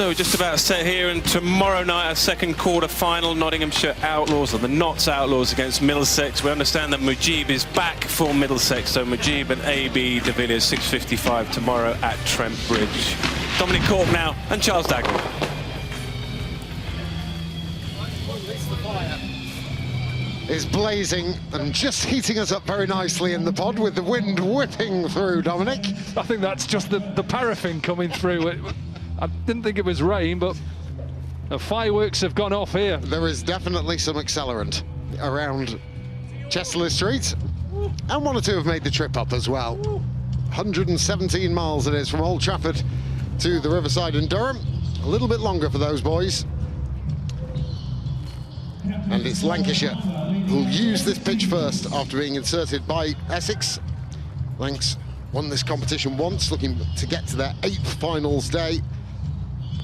So just about set here, and tomorrow night our second quarter-final, Nottinghamshire Outlaws, or the Notts Outlaws against Middlesex. We understand that Mujib is back for Middlesex, so Mujib and AB de Villiers, 6:55 tomorrow at Trent Bridge. Dominic Cork now, and Charles Dagnall. Is blazing and just heating us up very nicely in the pod with the wind whipping through, Dominic. I think that's just the paraffin coming through. I didn't think it was rain, but the fireworks have gone off here. There is definitely some accelerant around Chesterley Street, and one or two have made the trip up as well. 117 miles it is from Old Trafford to the Riverside in Durham. A little bit longer for those boys. And it's Lancashire who'll use this pitch first after being inserted by Essex. Lancs won this competition once, looking to get to their 8th finals day.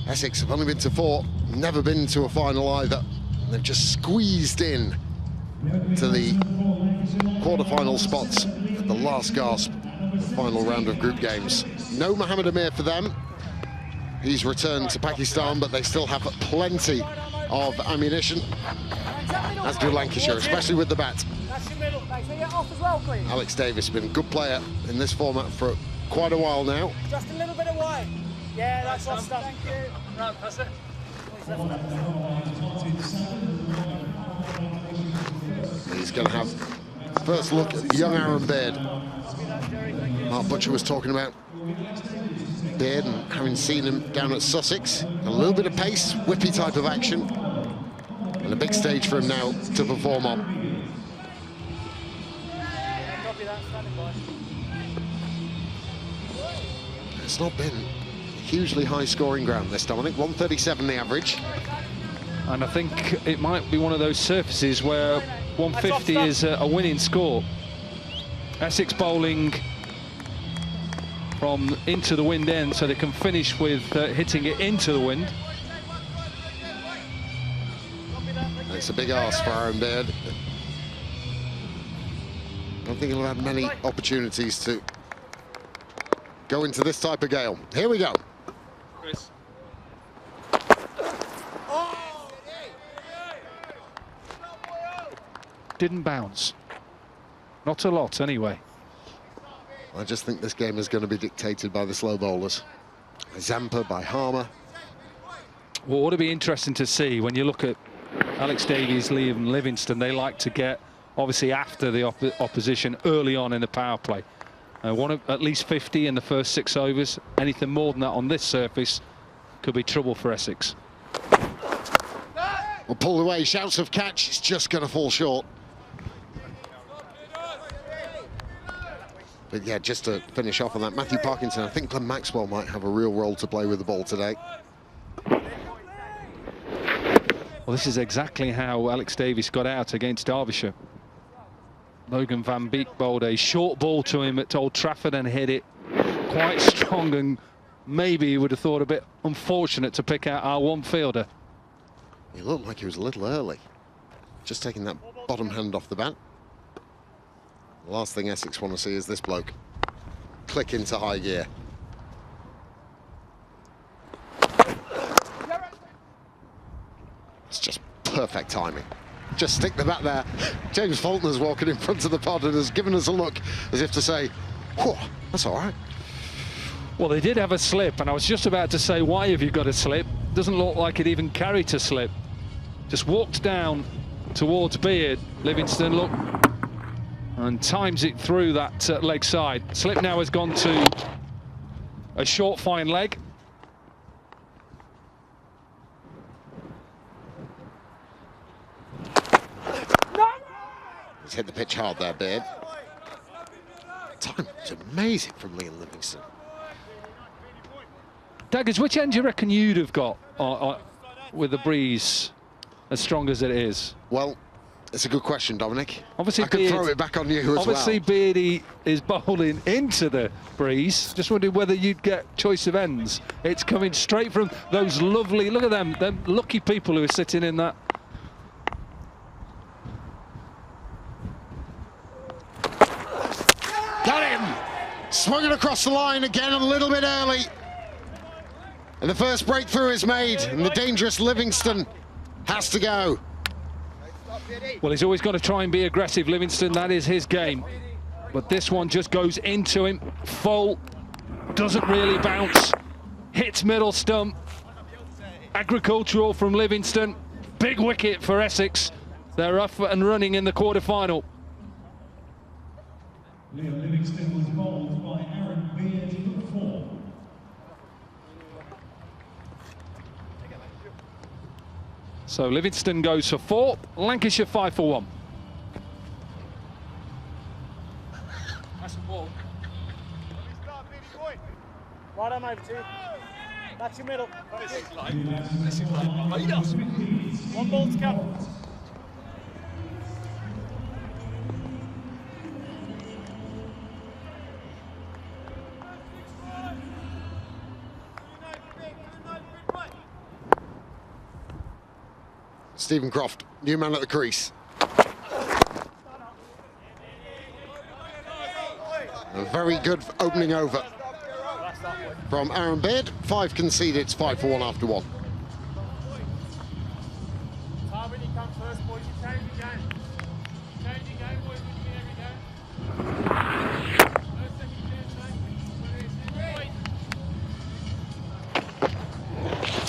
Essex have only been to 4, never been to a final either. They've just squeezed in to the quarter-final spots at the last gasp of the final round of group games. No Mohamed Amir for them. He's returned to Pakistan, but they still have plenty of ammunition, as do Lancashire, especially with the bat. Alex Davis has been a good player in this format for quite a while now. Just a little bit away. Yeah, that's our stuff. Thank you. Right, pass it. He's going to have first look at young Aaron Beard. Mark Butcher was talking about Beard and having seen him down at Sussex. A little bit of pace, whippy type of action, and a big stage for him now to perform on. It's not been hugely high scoring ground this, Dominic. 137 the average. And I think it might be one of those surfaces where 150 is a winning score. Essex bowling from into the wind end, so they can finish with hitting it into the wind. It's a big ask for Aaron Beard. I don't think he'll have many opportunities to go into this type of gale. Here we go. Chris. Didn't bounce. Not a lot, anyway. I just think this game is going to be dictated by the slow bowlers. Zampa by Harmer. Well, what would be interesting to see when you look at Alex Davies, Liam Livingston, they like to get, obviously, after the opposition early on in the power play. Want at least 50 in the first 6 overs. Anything more than that on this surface could be trouble for Essex. Well, pulled away, shouts of catch, it's just going to fall short. But yeah, just to finish off on that, Matthew Parkinson, I think Glenn Maxwell might have a real role to play with the ball today. Well, this is exactly how Alex Davies got out against Derbyshire. Logan Van Beek bowled a short ball to him at Old Trafford and hit it quite strong, and maybe he would have thought a bit unfortunate to pick out our one fielder. He looked like he was a little early. Just taking that bottom hand off the bat. The last thing Essex want to see is this bloke click into high gear. It's just perfect timing. Just stick the bat there. James Faulkner's walking in front of the pod and has given us a look as if to say, whew, that's all right. Well, they did have a slip, and I was just about to say, why have you got a slip? Doesn't look like it even carried a slip. Just walked down towards Beard. Livingston, look, and times it through that leg side. Slip now has gone to a short, fine leg. He's hit the pitch hard there, Beard. Time was amazing from Liam Livingston. Daggers, which end do you reckon you'd have got with the breeze as strong as it is? Well, it's a good question, Dominic. Obviously, I could throw it back on you as well. Obviously, Beardy is bowling into the breeze. Just wondering whether you'd get choice of ends. It's coming straight from those lovely, look at them lucky people who are sitting in that. Got him! Swung it across the line again a little bit early. And the first breakthrough is made, and the dangerous Livingston has to go. Well, he's always got to try and be aggressive, Livingston. That is his game. But this one just goes into him, full, doesn't really bounce, hits middle stump. Agricultural from Livingston, big wicket for Essex. They're up and running in the quarter-final. Livingston was bowled by Aaron Beard for 4. So Livingston goes for 4, Lancashire 5 for 1. That's a ball. Right on over two. That's your middle. One ball to come. Stephen Croft, new man at the crease. A very good opening over from Aaron Beard. 5 conceded, it's 5 for 1 after 1. When you come first, boys, you change the game. Change the game, boys, there we go. No second chance,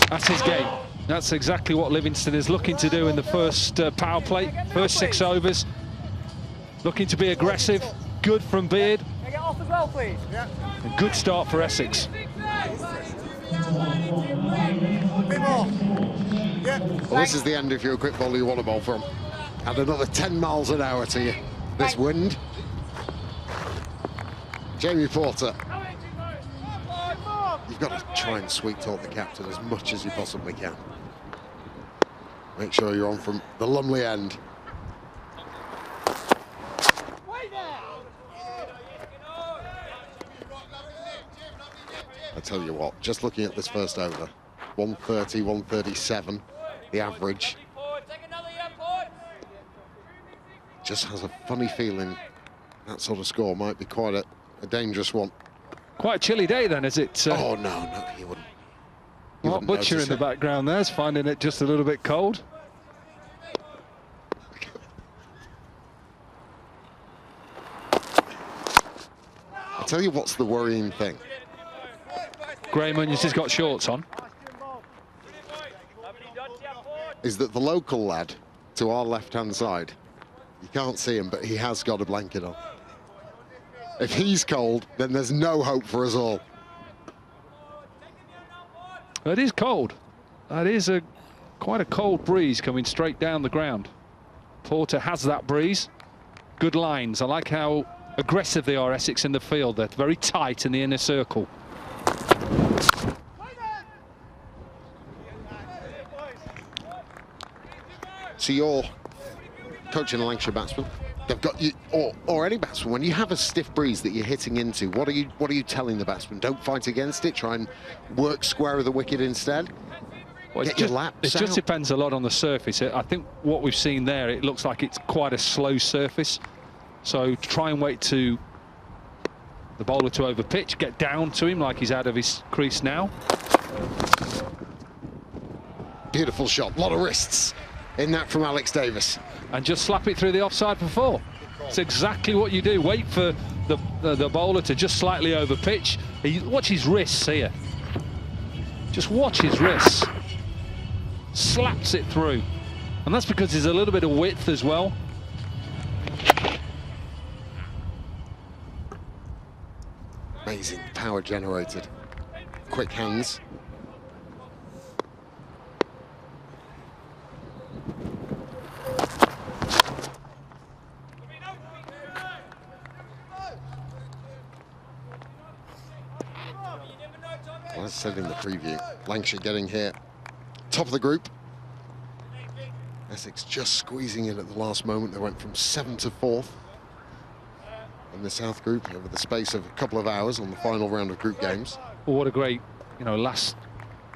That's his game. That's exactly what Livingston is looking to do in the first power play, first 6 overs. Looking to be aggressive, good from Beard. Can I get off as well, please? Yeah. A good start for Essex. Well, this is the end if you're a quick bowler you want to bowl from. Add another 10 miles an hour to you. This wind. Jamie Porter. You've got to try and sweet talk the captain as much as you possibly can. Make sure you're on from the Lumley end. I tell you what, just looking at this first over, 130, 137, the average. Just has a funny feeling that sort of score might be quite a dangerous one. Quite a chilly day then, is it? Oh, no, he wouldn't. Mark Butcher in the background there's finding it just a little bit cold. I'll tell you what's the worrying thing. Graham Onions has got shorts on. Is that the local lad to our left-hand side, you can't see him, but he has got a blanket on. If he's cold, then there's no hope for us all. It is cold. That is quite a cold breeze coming straight down the ground. Porter has that breeze. Good lines. I like how aggressive they are, Essex, in the field. They're very tight in the inner circle. So you're coaching a Lancashire batsman. They've got you, or any batsman. When you have a stiff breeze that you're hitting into, what are you telling the batsman? Don't fight against it. Try and work square of the wicket instead. Well, Get your laps It just depends a lot on the surface. I think what we've seen there, it looks like it's quite a slow surface. So try and wait to the bowler to over pitch, get down to him like he's out of his crease now. Beautiful shot. A lot of wrists in that from Alex Davis. And just slap it through the offside for 4. It's exactly what you do. Wait for the bowler to just slightly over pitch. Watch his wrists here. Just watch his wrists. Slaps it through. And that's because there's a little bit of width as well. Amazing power generated. Quick hands. Well, as I said in the preview, Lancashire getting here, top of the group. Essex just squeezing in at the last moment. They went from 7th to 4th in the South Group over the space of a couple of hours on the final round of group games. Well, what a great, last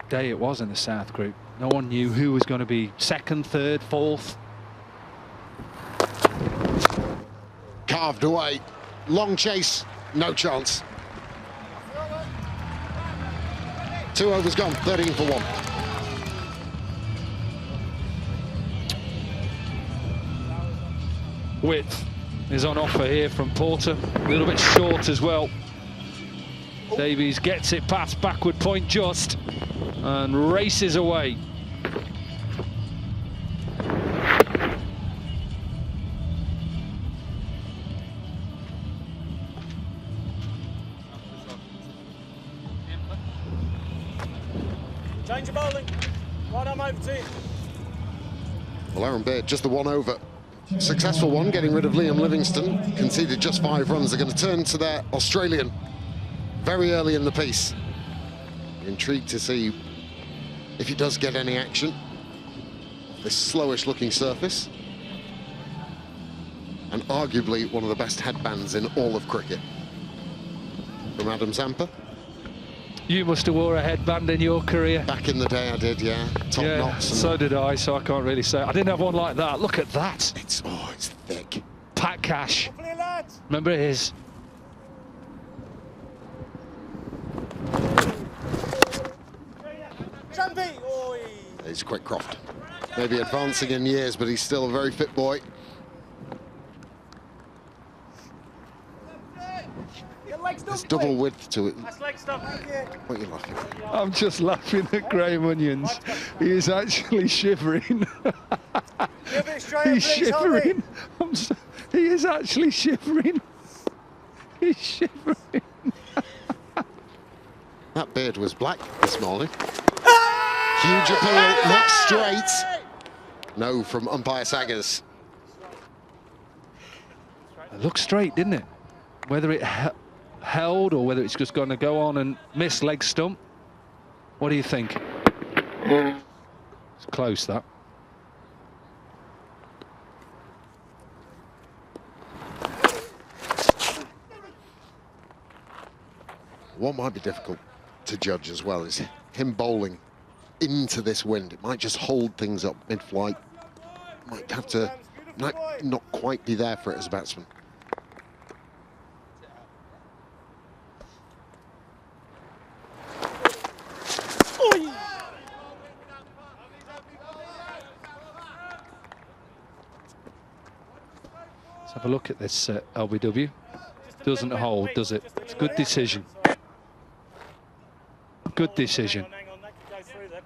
day it was in the South Group. No one knew who was going to be 2nd, 3rd, 4th. Carved away. Long chase, no chance. 2 overs gone, 13 for 1. Width is on offer here from Porter. A little bit short as well. Davies gets it past backward point just and races away. Change your bowling. Right arm over to you. Well, Aaron Beard, just the 1 over. Successful one, getting rid of Liam Livingston. Conceded just 5 runs. They're going to turn to their Australian very early in the piece. Intrigued to see if he does get any action. This slowish looking surface. And arguably one of the best headbands in all of cricket. From Adam Zampa. You must have wore a headband in your career. Back in the day I did, yeah. Top knots. And so did I, so I can't really say. I didn't have one like that. Look at that. it's thick. Pat Cash. Hopefully, lads. Remember his. Jumpy. Oi. He's Quickcroft. Maybe advancing in years, but he's still a very fit boy. There's double width to it. That's leg stuff. What are you laughing at? I'm just laughing at Graham Onions. He is actually shivering. He's shivering. He is actually shivering. He's shivering. That beard was black this morning. Huge appeal, not straight. No from umpire Saggers. It looked straight, didn't it? Whether it held or whether it's just going to go on and miss leg stump. What do you think? It's close, that. What might be difficult to judge as well is him bowling into this wind. It might just hold things up mid-flight. Might have to not quite be there for it as a batsman. Let's have a look at this LBW. Doesn't hold, does it? It's a good decision. Good decision. Hang on, that could go through them.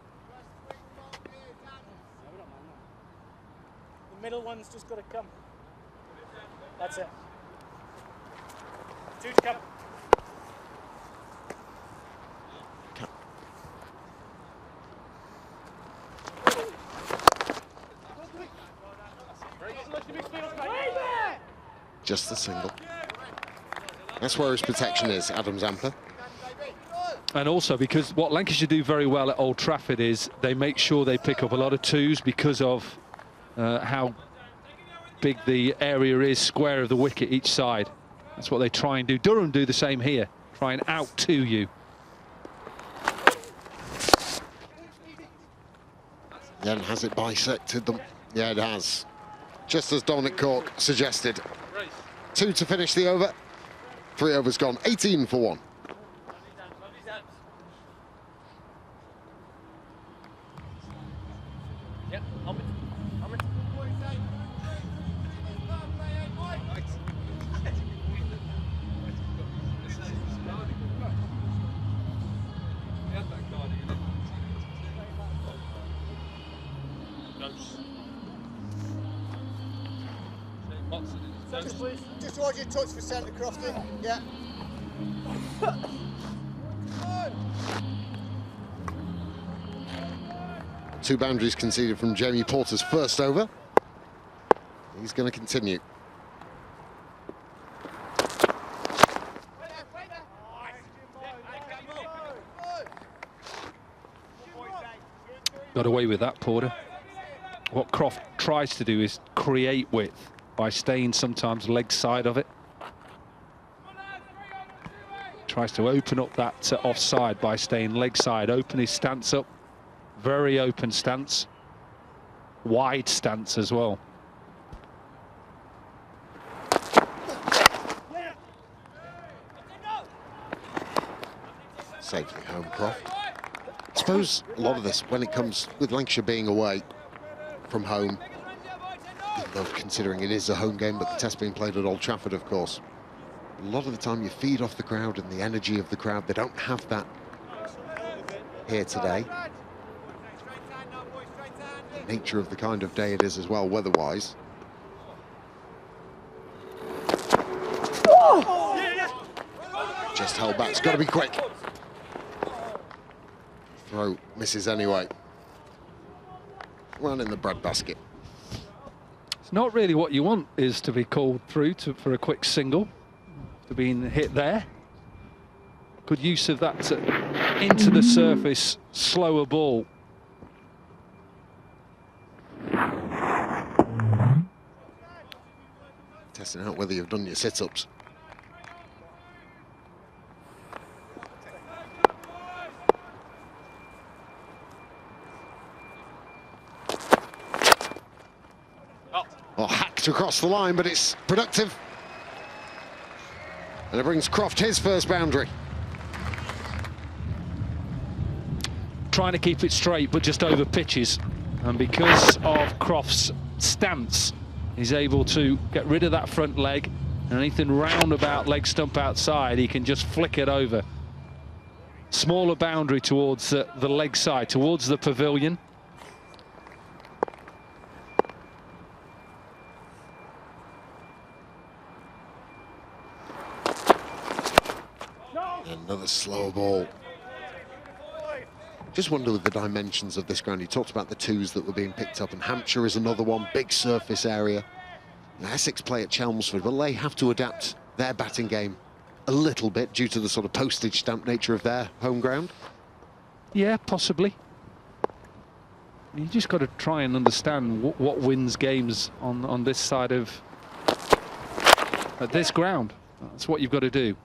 The middle one's just got to come. That's it. 2 to come. Just the single. That's where his protection is, Adam Zampa. And also because what Lancashire do very well at Old Trafford is they make sure they pick up a lot of 2s because of how big the area is, square of the wicket each side. That's what they try and do. Durham do the same here, try and out to you. Yeah, and has it bisected them? Yeah, it has. Just as Dominic Cork suggested. 2 to finish the over. 3 overs gone, 18 for 1. Just hold your touch for centre, Crofty. Yeah. Two boundaries conceded from Jamie Porter's first over. He's going to continue. Got away with that, Porter. What Croft tries to do is create width by staying sometimes leg side of it. Tries to open up that offside by staying leg side, open his stance up. Very open stance. Wide stance as well. Safely home, Croft. suppose a lot of this, when it comes with Lancashire being away from home, even though considering it is a home game, but the test being played at Old Trafford, of course, a lot of the time you feed off the crowd and the energy of the crowd. They don't have that here today. The nature of the kind of day it is as well, weather-wise. Just held back, it's got to be quick. Throw misses anyway. One in the breadbasket. It's not really what you want, is to be called through for a quick single. To being hit there. Good use of that into the surface, slower ball. Testing out whether you've done your sit-ups. Oh, hacked across the line, but it's productive. And it brings Croft his first boundary. Trying to keep it straight, but just over pitches. And because of Croft's stance, he's able to get rid of that front leg. And anything roundabout leg stump outside, he can just flick it over. Smaller boundary towards the leg side, towards the pavilion. Another slow ball. Just wonder with the dimensions of this ground. You talked about the twos that were being picked up, and Hampshire is another one, big surface area. Now, Essex play at Chelmsford, but they have to adapt their batting game a little bit due to the sort of postage stamp nature of their home ground. Yeah, possibly. You just got to try and understand what wins games on this side of this ground. That's what you've got to do.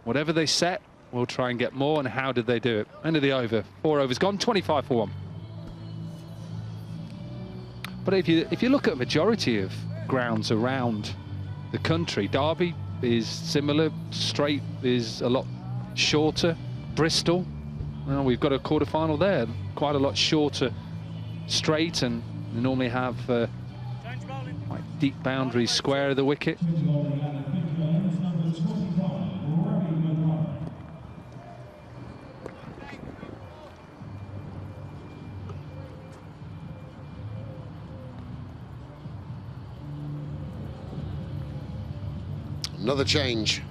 Whatever they set, we'll try and get more. And how did they do it? End of the over. 4 overs gone, 25 for 1. But if you look at a majority of grounds around the country, Derby is similar. Straight is a lot shorter. Bristol, well, we've got a quarter-final there, quite a lot shorter straight, and they normally have quite deep boundaries square of the wicket. Another change.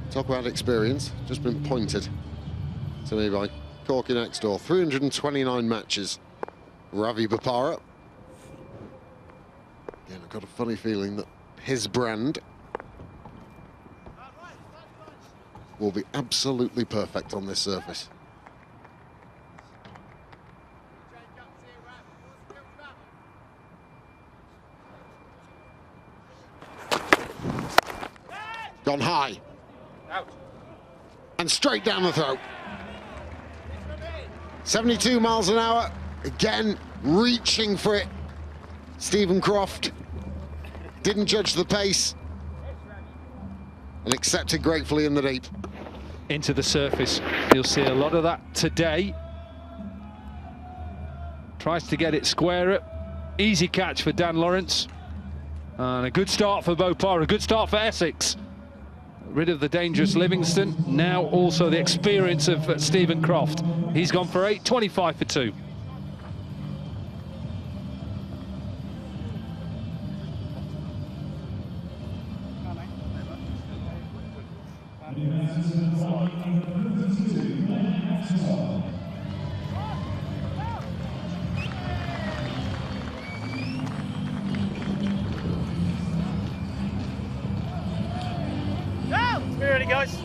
Talk about experience. Just been pointed to me by Corky next door. 329 matches. Ravi Bopara. Again, I've got a funny feeling that his brand will be absolutely perfect on this surface. Gone high. Out. And straight down the throat. 72 miles an hour. Again, reaching for it. Stephen Croft didn't judge the pace and accepted gratefully in the deep. Into the surface. You'll see a lot of that today. Tries to get it square up. Easy catch for Dan Lawrence. And a good start for Bopara, a good start for Essex. Rid of the dangerous Livingston, now also the experience of Stephen Croft. He's gone for 8, 25 for 2. Ready, guys.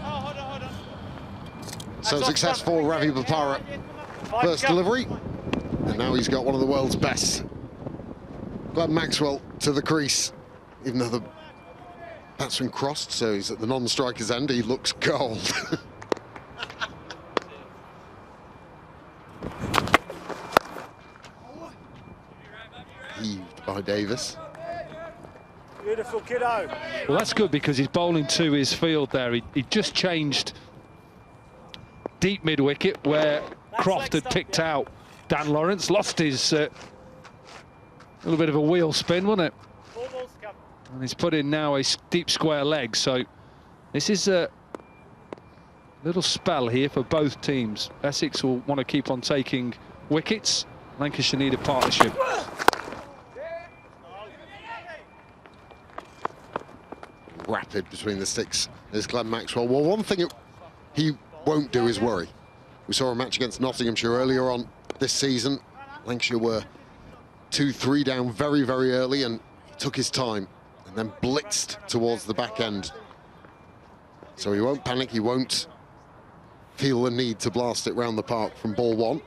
Hold on. So successful, Ravi Bopara. First delivery, and now he's got one of the world's best. Glad Maxwell to the crease, even though the batsman crossed, so he's at the non-striker's end. He looks cold. Heaved by Davis. Beautiful, kiddo. Well, that's good because he's bowling to his field there. He just changed deep mid-wicket where Croft had picked out Dan Lawrence. Lost his little bit of a wheel spin, wasn't it? And he's put in now a deep square leg. So this is a little spell here for both teams. Essex will want to keep on taking wickets. Lancashire need a partnership. Rapid between the sticks is Glenn Maxwell. Well, one thing he won't do is worry. We saw a match against Nottinghamshire earlier on this season. Lancashire were 2-3 down very, very early, and he took his time and then blitzed towards the back end. So he won't panic, he won't feel the need to blast it round the park from ball one.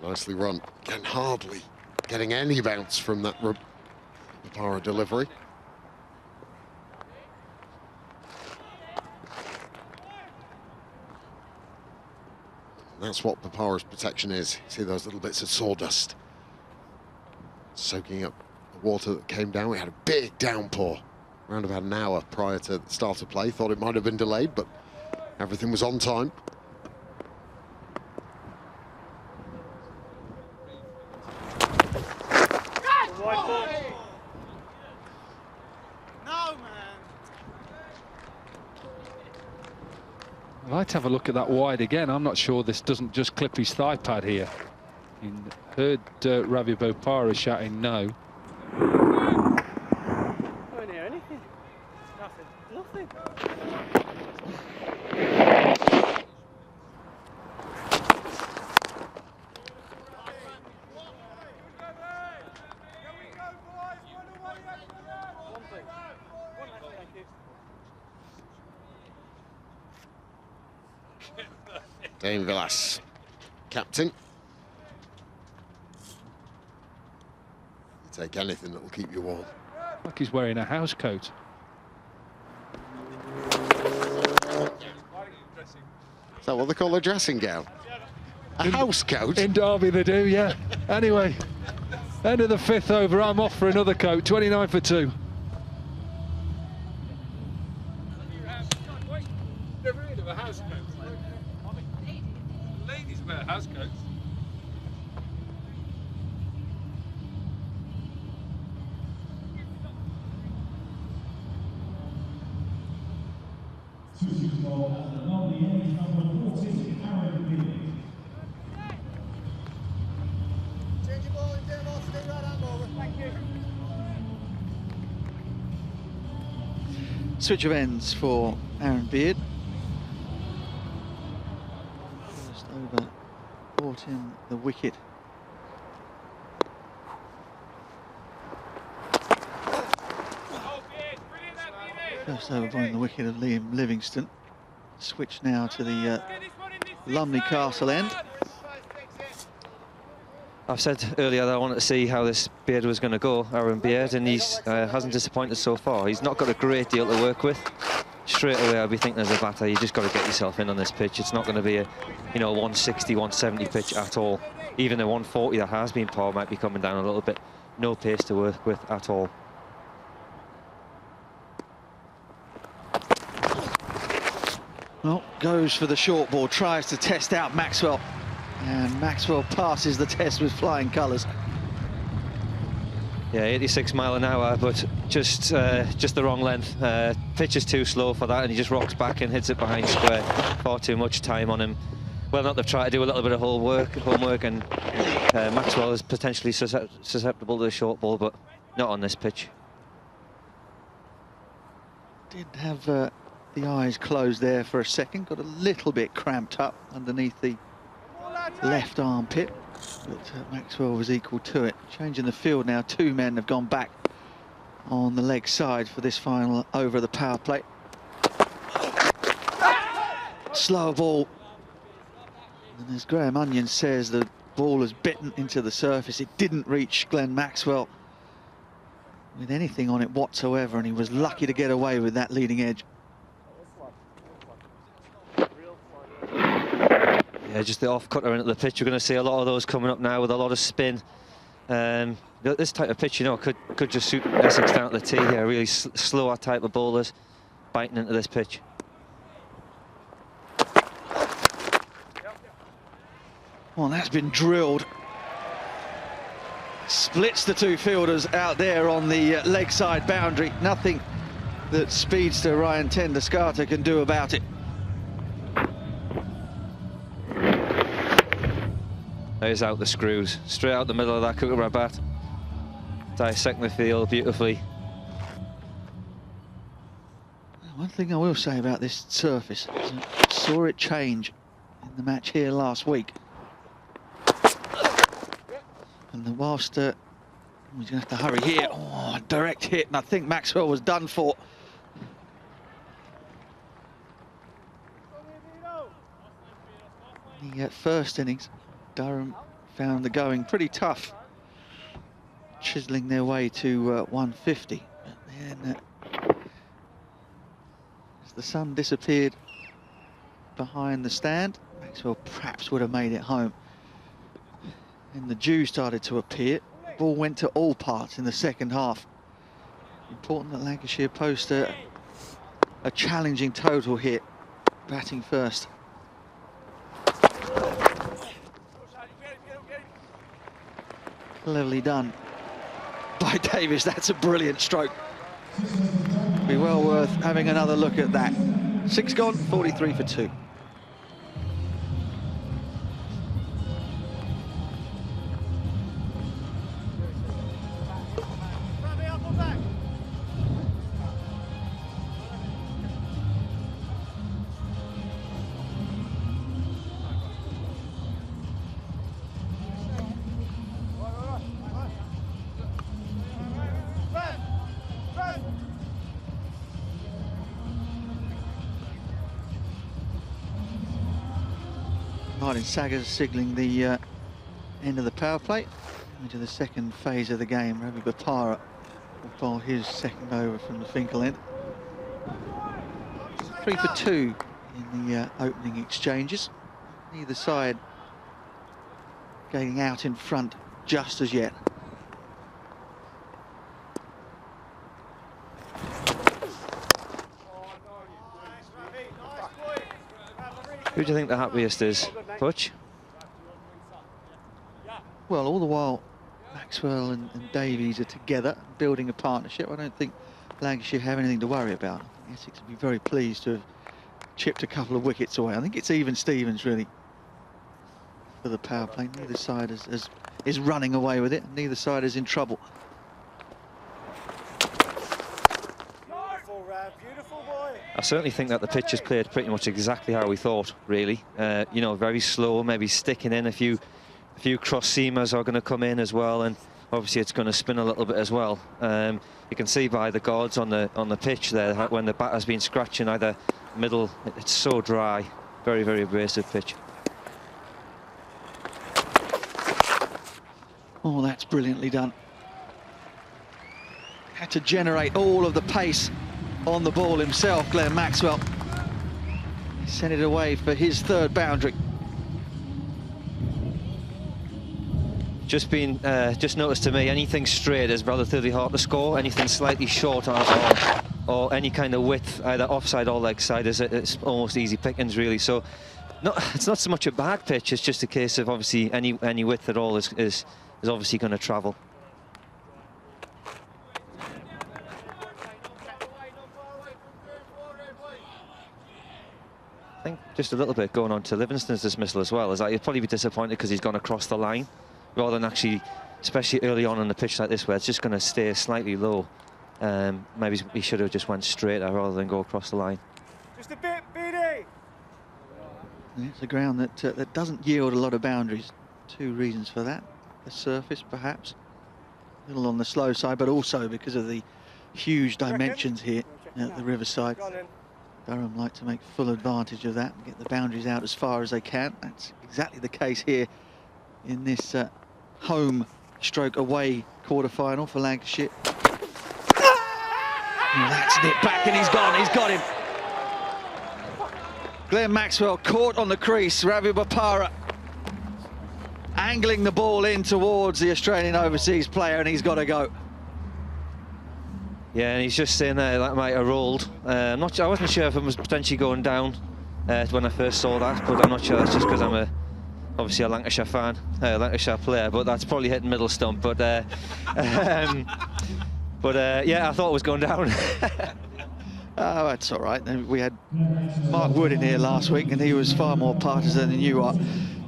Nicely run. Again, hardly getting any bounce from that Papara delivery. And that's what Papara's protection is. See those little bits of sawdust soaking up the water that came down. We had a big downpour around about an hour prior to the start of play. Thought it might have been delayed, but everything was on time. I'd like to have a look at that wide again. I'm not sure this doesn't just clip his thigh pad here. You heard Ravi Bopara shouting no. Not near anything. Nothing. Nothing. Dane Villas, captain. You take anything that will keep you warm. Like he's wearing a house coat. Is that what they call a dressing gown? A house coat? In Derby they do, yeah. Anyway, end of the 5th over. I'm off for another coat. 29 for 2. Never heard of a house coat. Ladies wear house coats. Switching ball at the number 14, Aaron Beard. Change your ball and turn off, stay right hand over. Thank you. Switch of ends for Aaron Beard. First over brought in the wicket. First over brought in the wicket of Liam Livingston. Switch now to the Lumley Castle end. I've said earlier that I wanted to see how this Beard was going to go, Aaron Beard, and he's hasn't disappointed so far. He's not got a great deal to work with. Straight away, I'll be thinking as a batter, you just got to get yourself in on this pitch. It's not going to be a, 160, 170 pitch at all. Even the 140 that has been poor might be coming down a little bit. No pace to work with at all. Well, goes for the short ball, tries to test out Maxwell. And Maxwell passes the test with flying colours. Yeah, 86 mile an hour, but just the wrong length. Pitch is too slow for that, and he just rocks back and hits it behind square. Far too much time on him. Well, not they've tried to do a little bit of homework, and Maxwell is potentially susceptible to the short ball, but not on this pitch. Did have the eyes closed there for a second, got a little bit cramped up underneath the left armpit, but Maxwell was equal to it. Changing the field now, 2 men have gone back on the leg side for this final over the power play. slower ball. And as Graham Onion says, the ball has bitten into the surface. It didn't reach Glenn Maxwell with anything on it whatsoever, and he was lucky to get away with that leading edge. Yeah, just the off-cutter into the pitch. You're going to see a lot of those coming up now with a lot of spin. This type of pitch, you know, could just suit Essex down to the tee here. Really slower type of bowlers biting into this pitch. Well, that's been drilled. Splits the two fielders out there on the leg side boundary. Nothing that speedster Ryan Tendascarter can do about it. There's out the screws, straight out the middle of that Kookaburra bat. Dissecting the field beautifully. One thing I will say about this surface is I saw it change in the match here last week. And whilst we're going to have to hurry here. Oh, a direct hit, and I think Maxwell was done for. The first innings, Durham found the going pretty tough, chiseling their way to 150. But then, as the sun disappeared behind the stand, Maxwell perhaps would have made it home. And the dew started to appear. Ball went to all parts in the second half. Important that Lancashire post a challenging total here, batting first. Cleverly done by Davis. That's a brilliant stroke. Be well worth having another look at that. 6 gone, 43 for 2. Martin Saggers signalling the end of the power play into the second phase of the game. Ravi Bopara will bowl his second over from the Finkel end. 3 for 2 in the opening exchanges. Neither side getting out in front just as yet. Who do you think the happiest is, Butch? Well, all the while Maxwell and Davies are together building a partnership, I don't think Lancashire have anything to worry about. I think Essex would be very pleased to have chipped a couple of wickets away. I think it's even Stevens really for the power play. Neither side is running away with it, and neither side is in trouble. I certainly think that the pitch has played pretty much exactly how we thought, really. You know, very slow, maybe sticking in a few cross seamers are going to come in as well, and obviously it's going to spin a little bit as well. You can see by the guards on the pitch there when the batter's been scratching either middle. It's so dry, very, very abrasive pitch. Oh, that's brilliantly done. Had to generate all of the pace on the ball himself, Glenn Maxwell. He sent it away for his third boundary. Just noticed to me, anything straight is relatively hard to score. Anything slightly short or any kind of width, either offside or leg side, it's almost easy pickings, really. So, it's not so much a bad pitch. It's just a case of obviously any width at all is obviously going to travel. I think just a little bit going on to Livingston's dismissal as well. Is that he'll probably be disappointed because he's gone across the line, rather than actually, especially early on the pitch like this where it's just going to stay slightly low. Maybe he should have just went straighter rather than go across the line. Just a bit, BD. It's a ground that doesn't yield a lot of boundaries. 2 reasons for that. The surface, perhaps, a little on the slow side, but also because of the huge dimensions here at the Riverside. Durham like to make full advantage of that and get the boundaries out as far as they can. That's exactly the case here in this home stroke away quarter-final for Lancashire. And that's nipped back and he's got him. Glenn Maxwell caught on the crease. Ravi Bopara angling the ball in towards the Australian overseas player, and he's got to go. Yeah, and he's just saying there that might have rolled. I wasn't sure if it was potentially going down when I first saw that, but I'm not sure. That's just because I'm obviously a Lancashire fan, Lancashire player, but that's probably hitting middle stump. But yeah, I thought it was going down. Oh, that's all right. We had Mark Wood in here last week, and he was far more partisan than you are.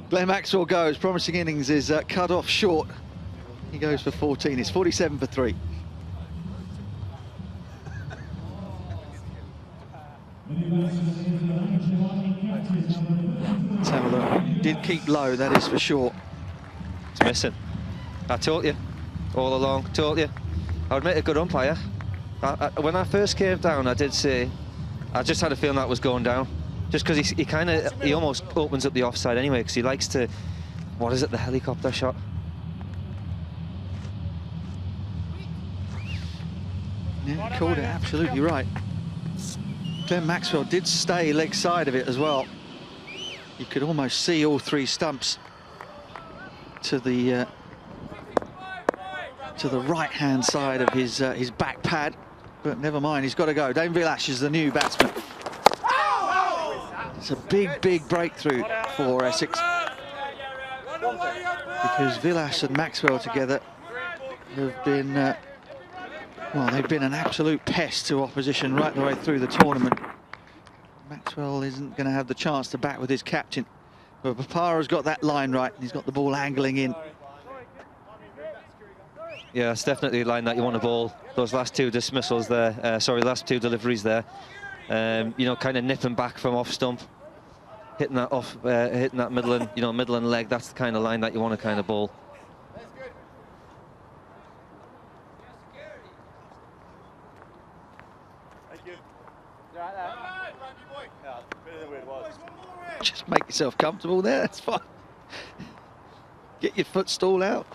Glenn Maxwell goes. Promising innings is cut off short. He goes for 14. It's 47 for 3. Let's have a look. Did keep low, that is for sure. It's missing. I told you all along. Told you. I would make a good umpire. When I first came down, I did say I just had a feeling that was going down, just because he almost opens up the offside anyway, because he likes to, what is it, the helicopter shot. Yeah, called it absolutely right. Glenn Maxwell did stay leg side of it as well. You could almost see all three stumps to the right-hand side of his back pad, but never mind, he's got to go. Dane Vilas is the new batsman. It's a big breakthrough for Essex, because Vilas and Maxwell together have been well, they've been an absolute pest to opposition right the way through the tournament. Maxwell isn't going to have the chance to bat with his captain, but Bopara's got that line right, and he's got the ball angling in. Yeah, it's definitely a line that you want to bowl. Those last two dismissals there, last two deliveries there. You know, kind of nipping back from off stump, hitting that off, hitting that middle and leg. That's the kind of line that you want to kind of bowl. Just make yourself comfortable there, that's fine. Get your footstool out.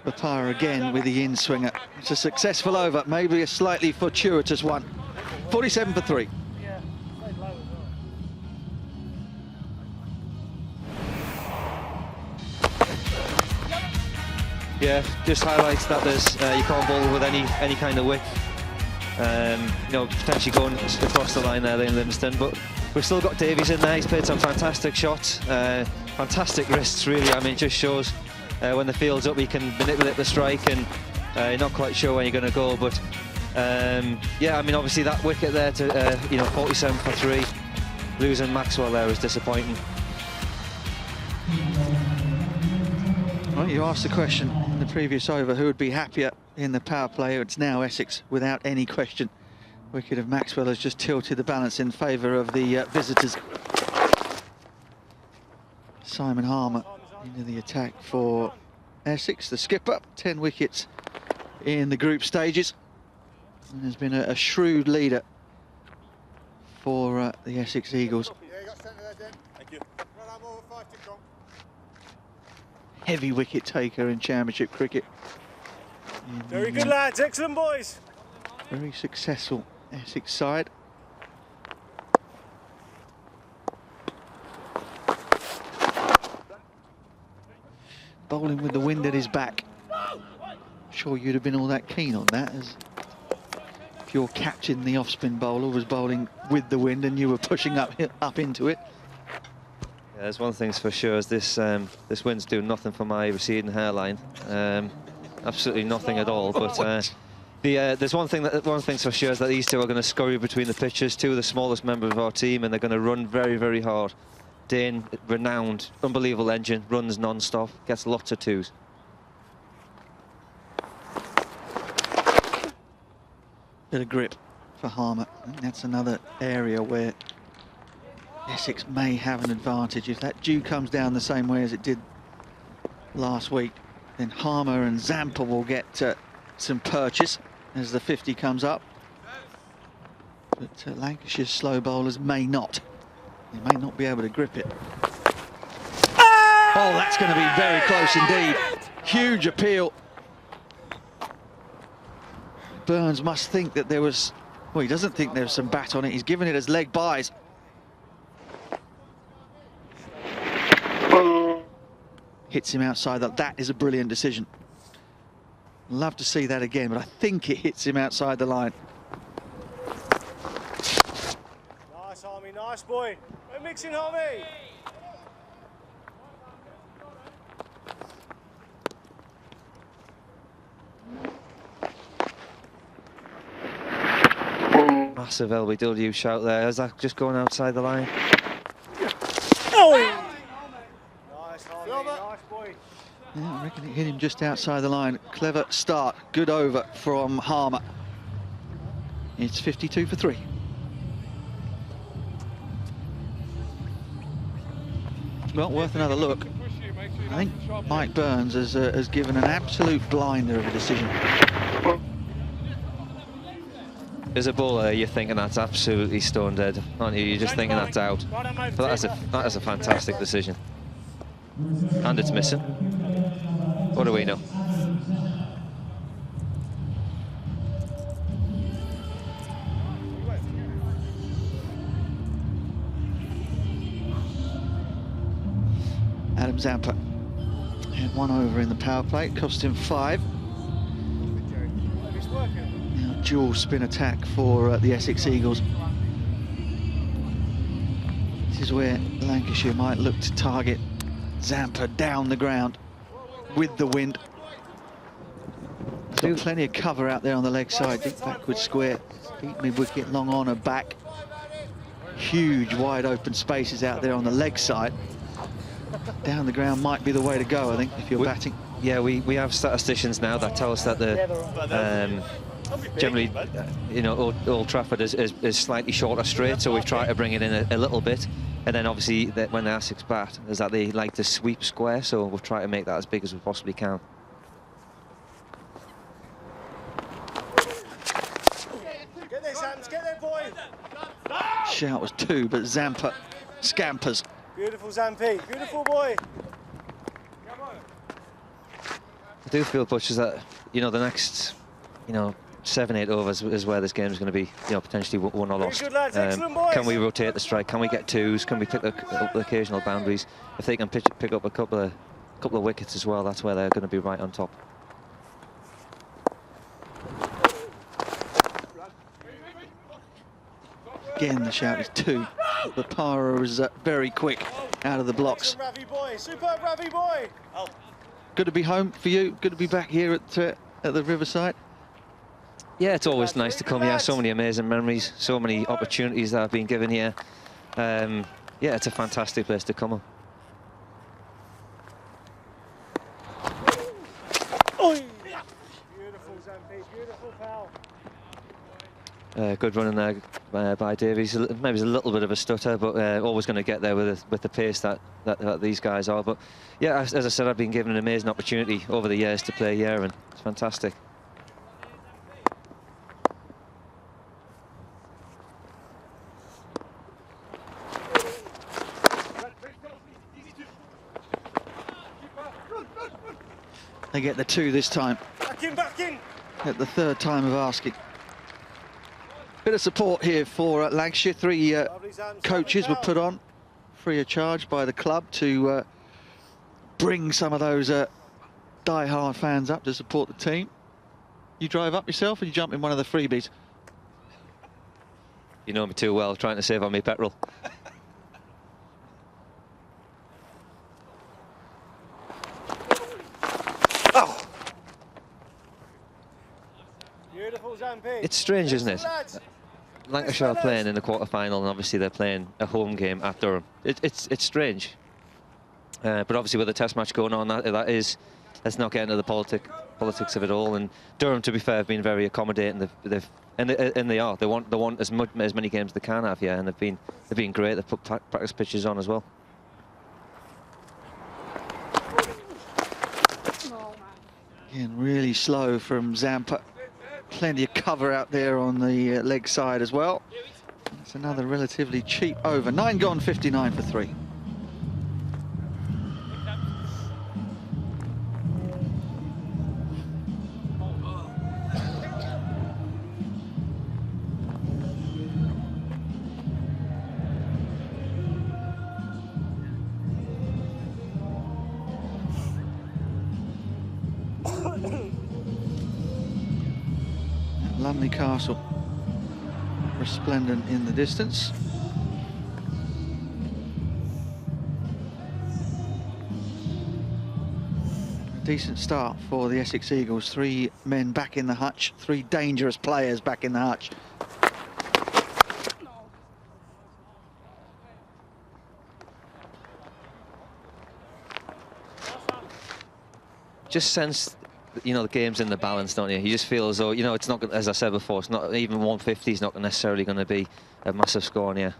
Bopara again with the in-swinger. It's a successful over, maybe a slightly fortuitous one. 47 for 3. Yeah, just highlights that there's you can't bowl with any kind of width. You know, potentially going across the line there in Livingston, but we've still got Davies in there. He's played some fantastic shots, fantastic wrists really. I mean, it just shows when the field's up he can manipulate the strike, and you're not quite sure where you're going to go, but yeah, I mean, obviously that wicket there to you know, 47 for 3, losing Maxwell there was disappointing. Well, you asked the question in the previous over, who would be happier in the power play? It's now Essex without any question. Wicket of Maxwell has just tilted the balance in favour of the visitors. Simon Harmer into the attack for Essex, the skipper. 10 wickets in the group stages, and has been a shrewd leader for the Essex Eagles. Heavy wicket taker in Championship cricket. Very good, lads. Excellent, boys. Very successful Essex side. Bowling with the wind at his back. Sure you'd have been all that keen on that, as if your captain, the off-spin bowler, was bowling with the wind and you were pushing up into it. Yeah, there's one thing's for sure, is this wind's doing nothing for my receding hairline. Absolutely nothing at all. But there's one thing's for sure, is that these two are going to scurry between the pitches. Two of the smallest members of our team, and they're going to run very hard. Dane, renowned, unbelievable engine, runs non-stop, gets lots of twos. Bit of grip for Harmer. I think that's another area where Essex may have an advantage. If that dew comes down the same way as it did last week, then Harmer and Zampa will get some purchase as the 50 comes up. But Lancashire's slow bowlers may not. They may not be able to grip it. Oh, that's going to be very close indeed. Huge appeal. Burns must think that there was... Well, he doesn't think there's some bat on it. He's given it as leg byes. Hits him outside. That is a brilliant decision. Love to see that again, but I think it hits him outside the line. Nice, Harmy, nice boy. We're mixing, Harmy. Massive LBW shout there. Is that just going outside the line? Oh! Nice, Harmy, nice boy. Yeah, I reckon it hit him just outside the line. Clever start. Good over from Harmer. It's 52 for 3. Well, worth another look. I think Mike Burns has given an absolute blinder of a decision. As a bowler, you're thinking that's absolutely stone dead, aren't you? You're just thinking that's out. But that is a fantastic decision. And it's missing. What do we know? Adam Zampa had 1 over in the power play, cost him 5. Now, dual spin attack for the Essex Eagles. This is where Lancashire might look to target Zampa down the ground with the wind. There's got plenty of cover out there on the leg side, deep backward square, deep mid-wicket, long on and back. Huge wide open spaces out there on the leg side. Down the ground might be the way to go, I think, if you're batting. Yeah, we have statisticians now that tell us that the generally, you know, Old Trafford is slightly shorter straight, so we've tried to bring it in a little bit. And then obviously when the Essex bat is that they like to sweep square, so we'll try to make that as big as we possibly can. Get there, Sams, get there, boy. Shout was 2, but Zampa scampers. Beautiful, Zampi, beautiful boy. I do feel, Butch, is that, you know, the next, you know, 7-8 overs is where this game is going to be, you know, potentially won or lost. Good lads, excellent boys. Can we rotate the strike? Can we get twos? Can we pick the occasional boundaries? If they can pick up a couple of wickets as well, that's where they're going to be right on top. Again, the shout is 2, but Para is very quick out of the blocks. Ravi boy, superb Ravi boy. Good to be home for you. Good to be back here at the Riverside. Yeah, it's always nice to come here. So many amazing memories, so many opportunities that have been given here. Yeah, it's a fantastic place to come on. Beautiful, Zampi, beautiful pal. Good running there by Davies. Maybe there's a little bit of a stutter, but always going to get there with the pace that these guys are. But yeah, as I said, I've been given an amazing opportunity over the years to play here, and it's fantastic. They get the 2 this time. Back in, back in. At the 3rd time of asking. Bit of support here for Lancashire. 3 coaches were put on free of charge by the club to bring some of those die-hard fans up to support the team. You drive up yourself, or you jump in one of the freebies? You know me too well, trying to save on me petrol. Beautiful, Zampi. It's strange, isn't it? Lancashire are playing in the quarter-final, and obviously they're playing a home game at Durham. It's strange, but obviously with the Test match going on, let's not get into the politics of it all. And Durham, to be fair, have been very accommodating. They are. They want as many games as they can have here, and they've been great. They've put practice pitches on as well. Again, really slow from Zampa. Plenty of cover out there on the leg side as well. It's another relatively cheap over. 9 gone, 59 for 3. Lumley Castle, resplendent in the distance. A decent start for the Essex Eagles. 3 men back in the hutch, 3 dangerous players back in the hutch. Just sense, you know, the game's in the balance, don't you? You just feel as though, you know, it's not, as I said before, it's not even 150 is not necessarily going to be a massive score in here.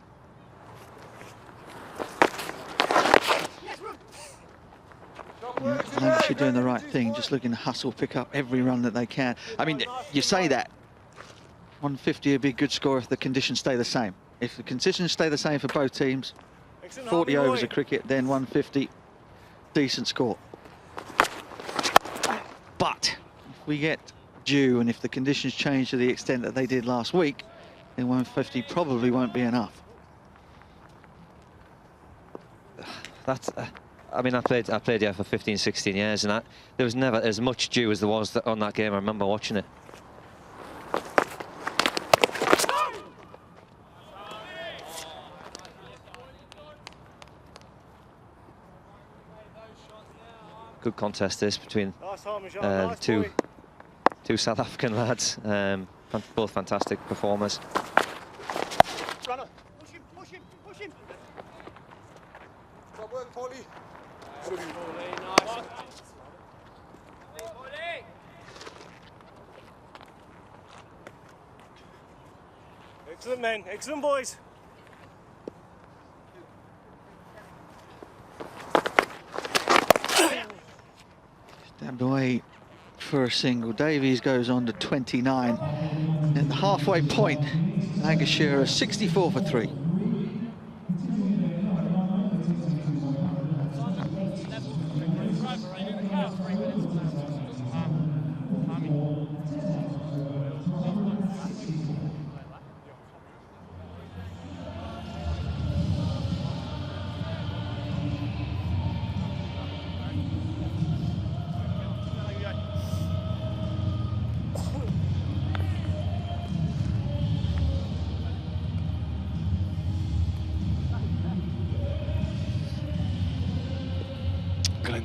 Lancashire doing the right thing, just looking to hustle, pick up every run that they can. I mean, you say that 150 would be a good score if the conditions stay the same. If the conditions stay the same for both teams, 40 overs of cricket, then 150, decent score. But if we get due and if the conditions change to the extent that they did last week, then 150 probably won't be enough. That's, I mean, I played here for 15, 16 years, and there was never as much dew as there was on that game. I remember watching it. Good contest this between two South African lads, both fantastic performers. Runner. Push him, push him, push him. Good work, Paulie. Excellent, men. Excellent, boys. Stabbed away for a single. Davies goes on to 29. At the halfway point, Lancashire are 64 for 3.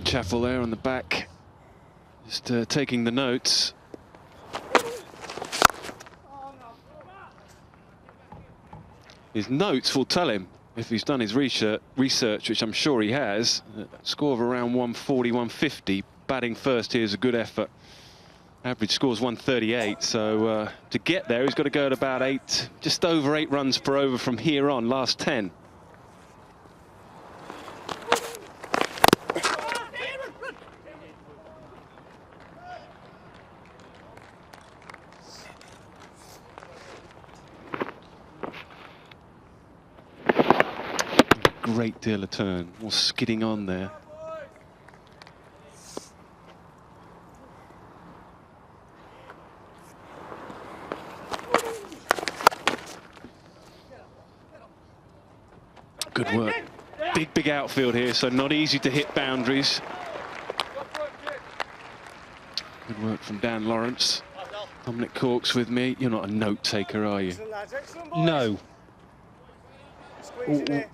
Chapel there on the back, just taking the notes. His notes will tell him, if he's done his research, which I'm sure he has, a score of around 140, 150. Batting first here is a good effort. Average score is 138, so to get there, he's got to go at about 8, just over 8 runs per over from here on, last 10. Great deal of turn, more skidding on there. Good work. Big outfield here, so not easy to hit boundaries. Good work from Dan Lawrence. Dominic Cork's with me. You're not a note taker, are you? No.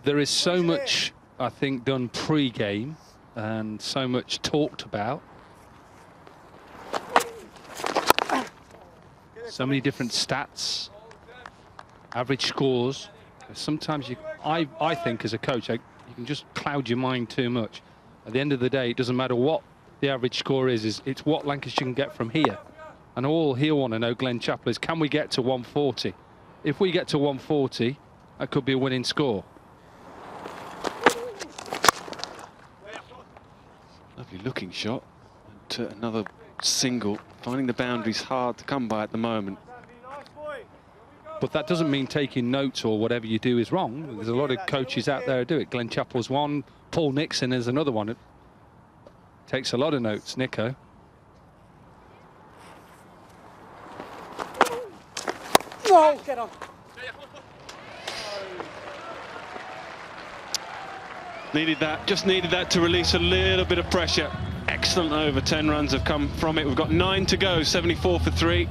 There is so much, I think, done pre-game and so much talked about. So many different stats, average scores. Sometimes I think as a coach, you can just cloud your mind too much. At the end of the day, it doesn't matter what the average score is it's what Lancashire can get from here. And all he'll want to know, Glenn Chappell, is can we get to 140? If we get to 140, that could be a winning score. Lovely looking shot. And, another single. Finding the boundaries hard to come by at the moment. But that doesn't mean taking notes or whatever you do is wrong. There's a lot of coaches out there who do it. Glenn Chappell's one, Paul Nixon is another one. It takes a lot of notes, Nico. No, get on. Needed that, just needed that to release a little bit of pressure. Excellent over, 10 runs have come from it. We've got 9 to go, 74 for 3.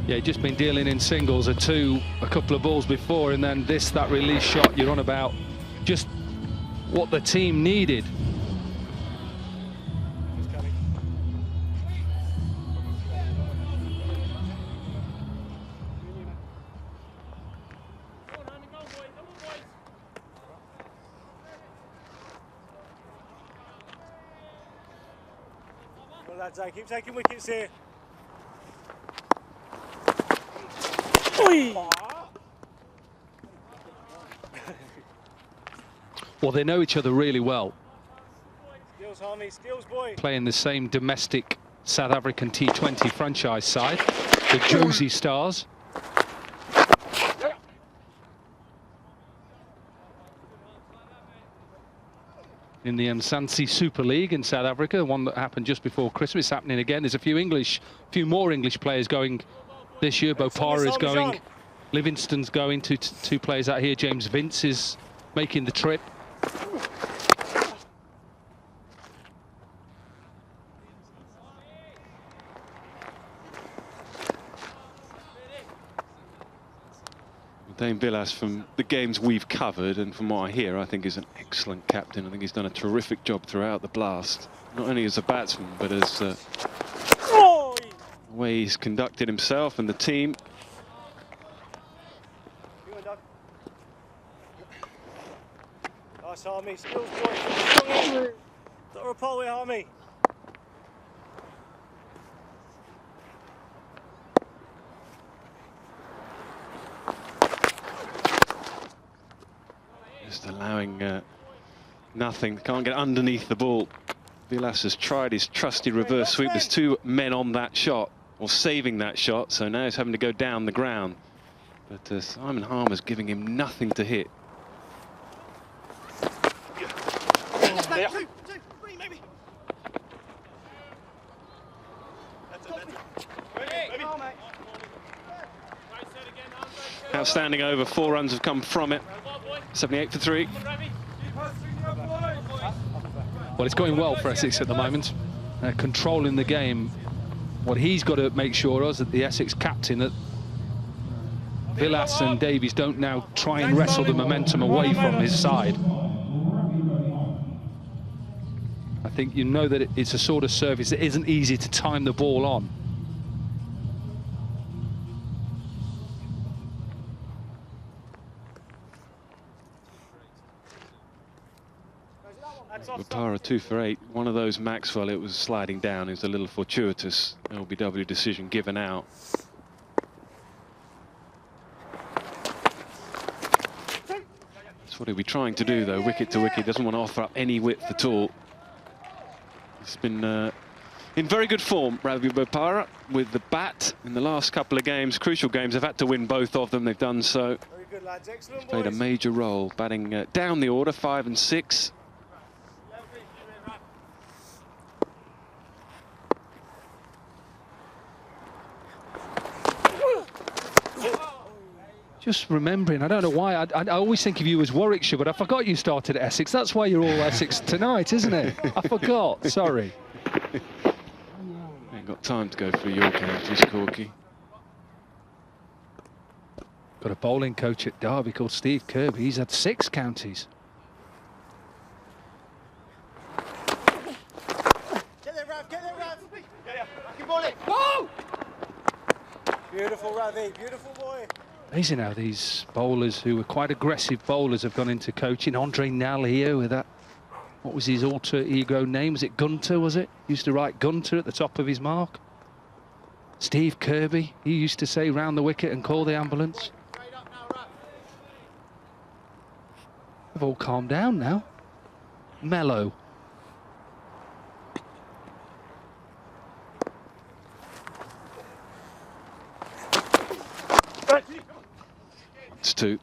Yeah, he'd just been dealing in singles a couple of balls before, and then that release shot you're on about, just what the team needed. Well, lads, keep taking wickets here. Well, they know each other really well. Skills, Harmy, skills, boy. Playing the same domestic South African T20 franchise side, the Josie Stars. In the Mzansi Super League in South Africa, one that happened just before Christmas, happening again. There's a few more English players going this year. Bopara is going, Livingston's going, two players out here. James Vince is making the trip. Dane Villas, from the games we've covered and from what I hear, I think is an excellent captain. I think he's done a terrific job throughout the blast, not only as a batsman but as the way he's conducted himself and the team. Nice, Harmy, skills, boy. Don't repel with Harmy. Just allowing nothing, can't get underneath the ball. Villas has tried his trusty reverse sweep. There's 2 men on that shot, or saving that shot, so now he's having to go down the ground. But Simon Harmer's giving him nothing to hit. Yeah. Outstanding over, 4 runs have come from it. 78 for 3. Well, it's going well for Essex at the moment. Controlling the game. What he's got to make sure of, the Essex captain, that Villas and Davies don't now try and wrestle the momentum away from his side. I think you know that it's a sort of service that isn't easy to time the ball on. Bopara 2 for 8. One of those, Maxwell, it was sliding down. It was a little fortuitous LBW decision given out. That's what he'll be trying to do, though, wicket to wicket. Doesn't want to offer up any width at all. He's been in very good form, Ravi Bopara, with the bat in the last couple of games. Crucial games, they've had to win both of them. They've done so. Very good, lads. Excellent, Played a major role, batting down the order, 5 and 6. Just remembering, I don't know why, I always think of you as Warwickshire, but I forgot you started at Essex. That's why you're all Essex tonight, isn't it? I forgot, sorry. Ain't got time to go through your counties, Corky. Got a bowling coach at Derby called Steve Kirby. He's had 6 counties. Get there, Rav, get there, Rav. Keep on it. Go! Beautiful, Ravi, beautiful boy. Amazing how these bowlers who were quite aggressive bowlers have gone into coaching. Andre Nall here with that, what was his alter ego name? Was it Gunter, was it? Used to write Gunter at the top of his mark. Steve Kirby, he used to say round the wicket and call the ambulance. They've all calmed down now. Mellow. those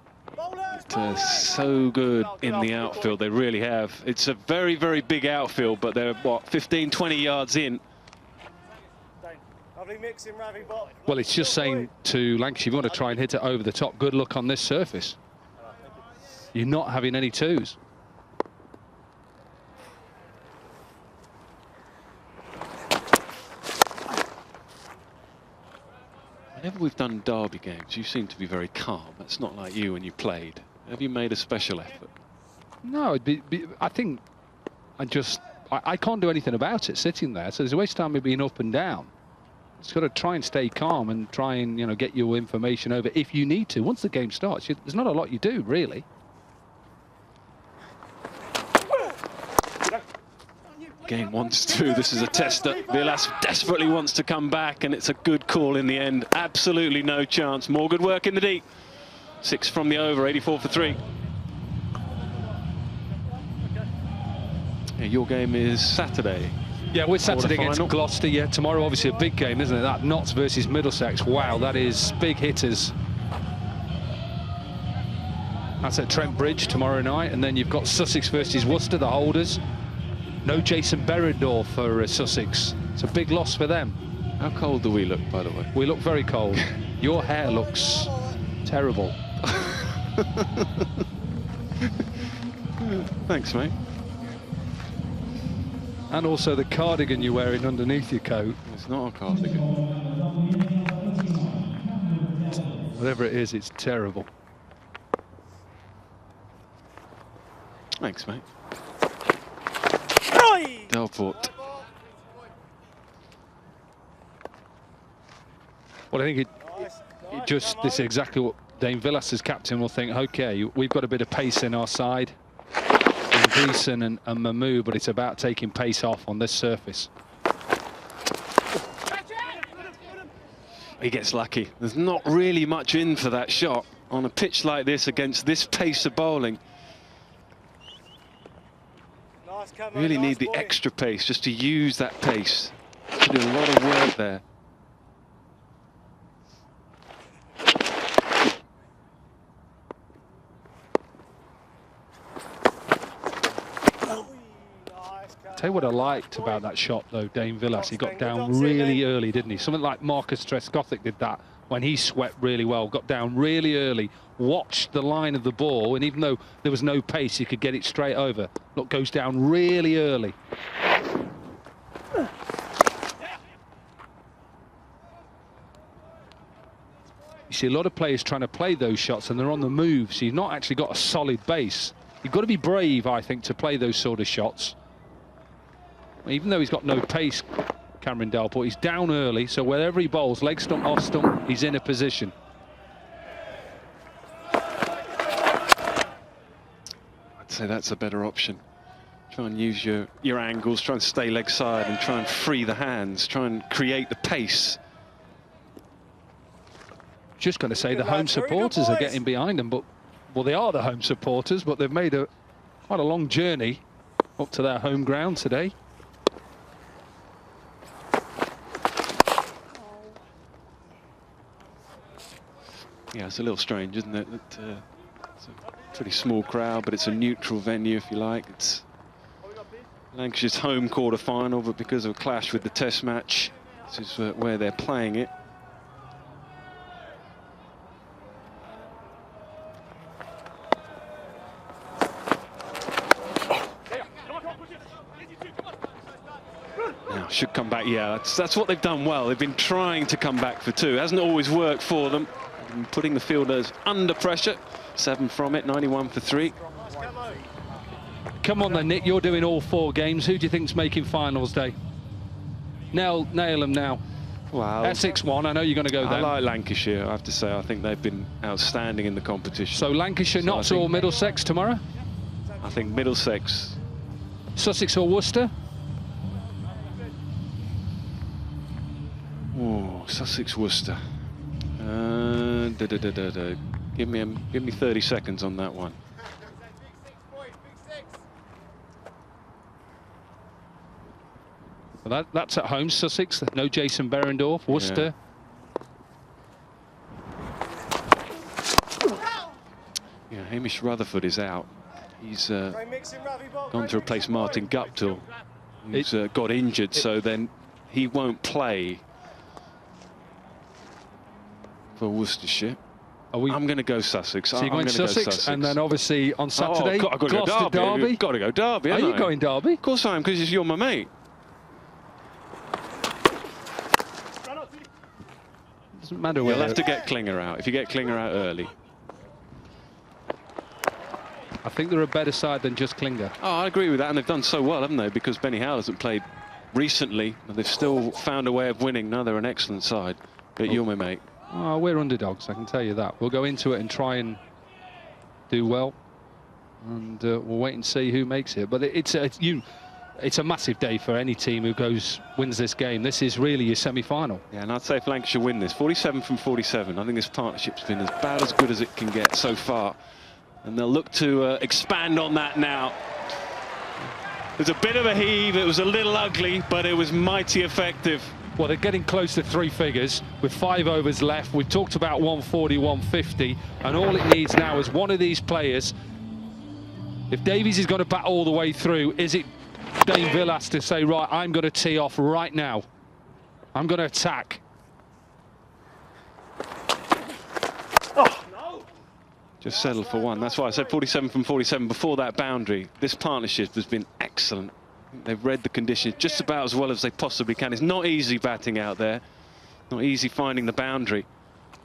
two. So good in the outfield, they really have. It's a very, very big outfield, but they're, what, 15, 20 yards in. Well, it's just saying to Lancashire, if you want to try and hit it over the top, good luck on this surface. You're not having any twos. Whenever we've done derby games, you seem to be very calm. That's not like you when you played. Have you made a special effort? No, I think I can't do anything about it sitting there, so there's a waste of time of being up and down. It's got to try and stay calm and try and, you know, get your information over if you need to. Once the game starts, there's not a lot you do, really. Game wants to. This is a tester. Vilas desperately wants to come back, and it's a good call in the end. Absolutely no chance. More good work in the deep. 6 from the over, 84 for 3. Yeah, your game is Saturday. Yeah, we're Saturday against Quarter-final. Gloucester. Yeah, tomorrow obviously a big game, isn't it? That Notts versus Middlesex. Wow, that is big hitters. That's at Trent Bridge tomorrow night, and then you've got Sussex versus Worcester, the holders. No Jason Berendorf for Sussex. It's a big loss for them. How cold do we look, by the way? We look very cold. Your hair looks terrible. Thanks, mate. And also the cardigan you're wearing underneath your coat. It's not a cardigan. Whatever it is, it's terrible. Thanks, mate. Delport. Well, I think this is exactly what Dane Villas as captain will think. Okay, we've got a bit of pace in our side, in Gleeson and Mahmood, but it's about taking pace off on this surface. He gets lucky. There's not really much in for that shot on a pitch like this against this pace of bowling. Really need the extra pace just to use that pace. To do a lot of work there. Tell you what I liked about that shot, though, Dane Villas. He got down really early, didn't he? Something like Marcus Trescothick did that when he swept really well. Got down really early, watched the line of the ball, and even though there was no pace, he could get it straight over. Look, goes down really early. You see a lot of players trying to play those shots, and they're on the move, so you've not actually got a solid base. You've got to be brave, I think, to play those sort of shots. Even though he's got no pace, Cameron Delport, he's down early, so wherever he bowls, leg stump, off stump, he's in a position. I'd say that's a better option. Try and use your angles, try and stay leg side and try and free the hands, try and create the pace. Just going to say the home supporters are getting behind them, but, well, they are the home supporters, but they've made quite a long journey up to their home ground today. Yeah, it's a little strange, isn't it? It's a pretty small crowd, but it's a neutral venue, if you like. It's Lancashire's home quarter-final, but because of a clash with the Test match, this is where they're playing it. Now, should come back. Yeah, that's what they've done well. They've been trying to come back for 2. Hasn't always worked for them. Putting the fielders under pressure. 7 from it, 91 for 3. Come on then, Nick, you're doing all 4 games. Who do you think's making finals day? Nail them now. Wow. Essex won, I know you're going to go there. I like Lancashire, I have to say. I think they've been outstanding in the competition. So Lancashire, Notts or Middlesex tomorrow? I think Middlesex. Sussex or Worcester? Oh, Sussex, Worcester. Give me 30 seconds on that one. Well, that's at home, Sussex. No Jason Berendorf. Worcester. Yeah, Hamish Rutherford is out. He's gone to replace Martin Guptill, who's got injured, so then he won't play for Worcestershire. I'm going to go Sussex. So you're going Sussex, and then obviously on Saturday, I've got to go Gloucester Derby. Got to go Derby. Are you going Derby? Of course I am, because you're my mate. Doesn't matter You'll whether. have to get Klinger out. If you get Klinger out early. I think they're a better side than just Klinger. Oh, I agree with that, and they've done so well, haven't they? Because Benny Howell hasn't played recently, but they've still found a way of winning. Now they're an excellent side. But you're my mate. Oh, we're underdogs, I can tell you that. We'll go into it and try and do well, and we'll wait and see who makes it. But it's a massive day for any team who wins this game. This is really your semi-final. Yeah, and I'd say if Lancashire win this, 47 from 47, I think this partnership's been about as good as it can get so far. And they'll look to expand on that now. There's a bit of a heave. It was a little ugly, but it was mighty effective. Well, they're getting close to 3 figures with 5 overs left. We've talked about 140, 150, and all it needs now is one of these players. If Davies is going to bat all the way through, is it Dane Villas to say, right, I'm going to tee off right now. I'm going to attack. Just settled for one. That's why I said 47 from 47 before that boundary. This partnership has been excellent. They've read the conditions just about as well as they possibly can. It's not easy batting out there, not easy finding the boundary.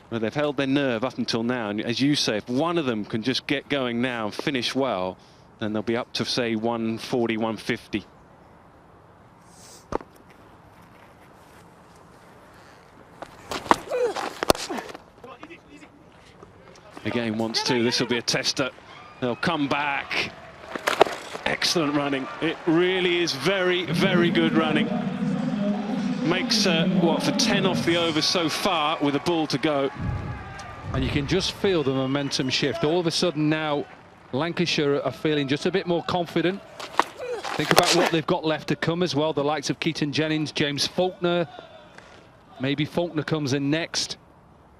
But they've held their nerve up until now. And as you say, if one of them can just get going now and finish well, then they'll be up to, say, 140, 150. Again, wants to. This will be a tester. They'll come back. Excellent running. It really is very, very good running. Makes, what, for 10 off the over so far with a ball to go. And you can just feel the momentum shift. All of a sudden now, Lancashire are feeling just a bit more confident. Think about what they've got left to come as well. The likes of Keaton Jennings, James Faulkner. Maybe Faulkner comes in next.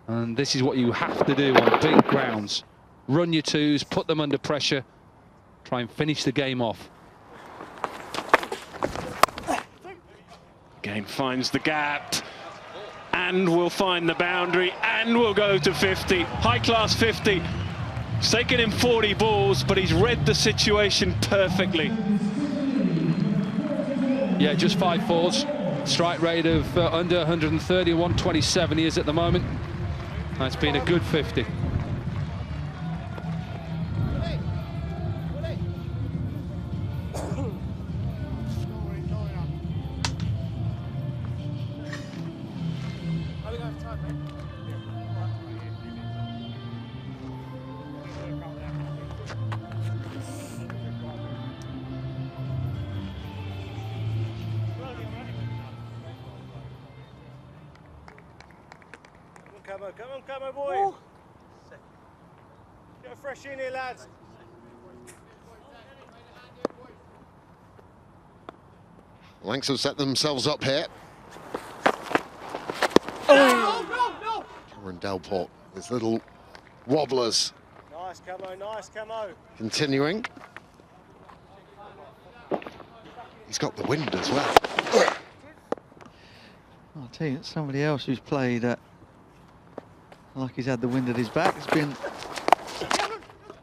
And this is what you have to do on big grounds. Run your twos, put them under pressure, try and finish the game off. Again, finds the gap, and will find the boundary, and will go to 50. High-class 50. It's taken him 40 balls, but he's read the situation perfectly. Yeah, just 5 fours. Strike rate of under 130, 127 he is at the moment. That's been a good 50. Come on, boy. Get fresh in here, lads. Lancs have set themselves up here. No. Cameron Delport with little wobblers. Nice camo. Continuing. He's got the wind as well. I'll tell you, somebody else who's played like he's had the wind at his back. It's been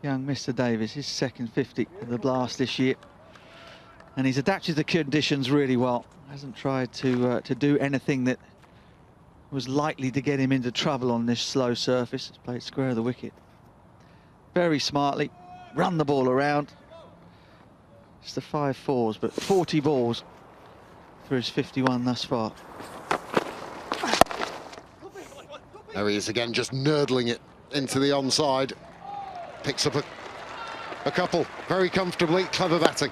young Mr. Davis, his second 50 of the Blast this year. And he's adapted the conditions really well. Hasn't tried to do anything that was likely to get him into trouble on this slow surface. He's played square of the wicket. Very smartly, run the ball around. It's the 5 fours, but 40 balls for his 51 thus far. There he is again, just nurdling it into the onside. Picks up a couple very comfortably. Clever batting.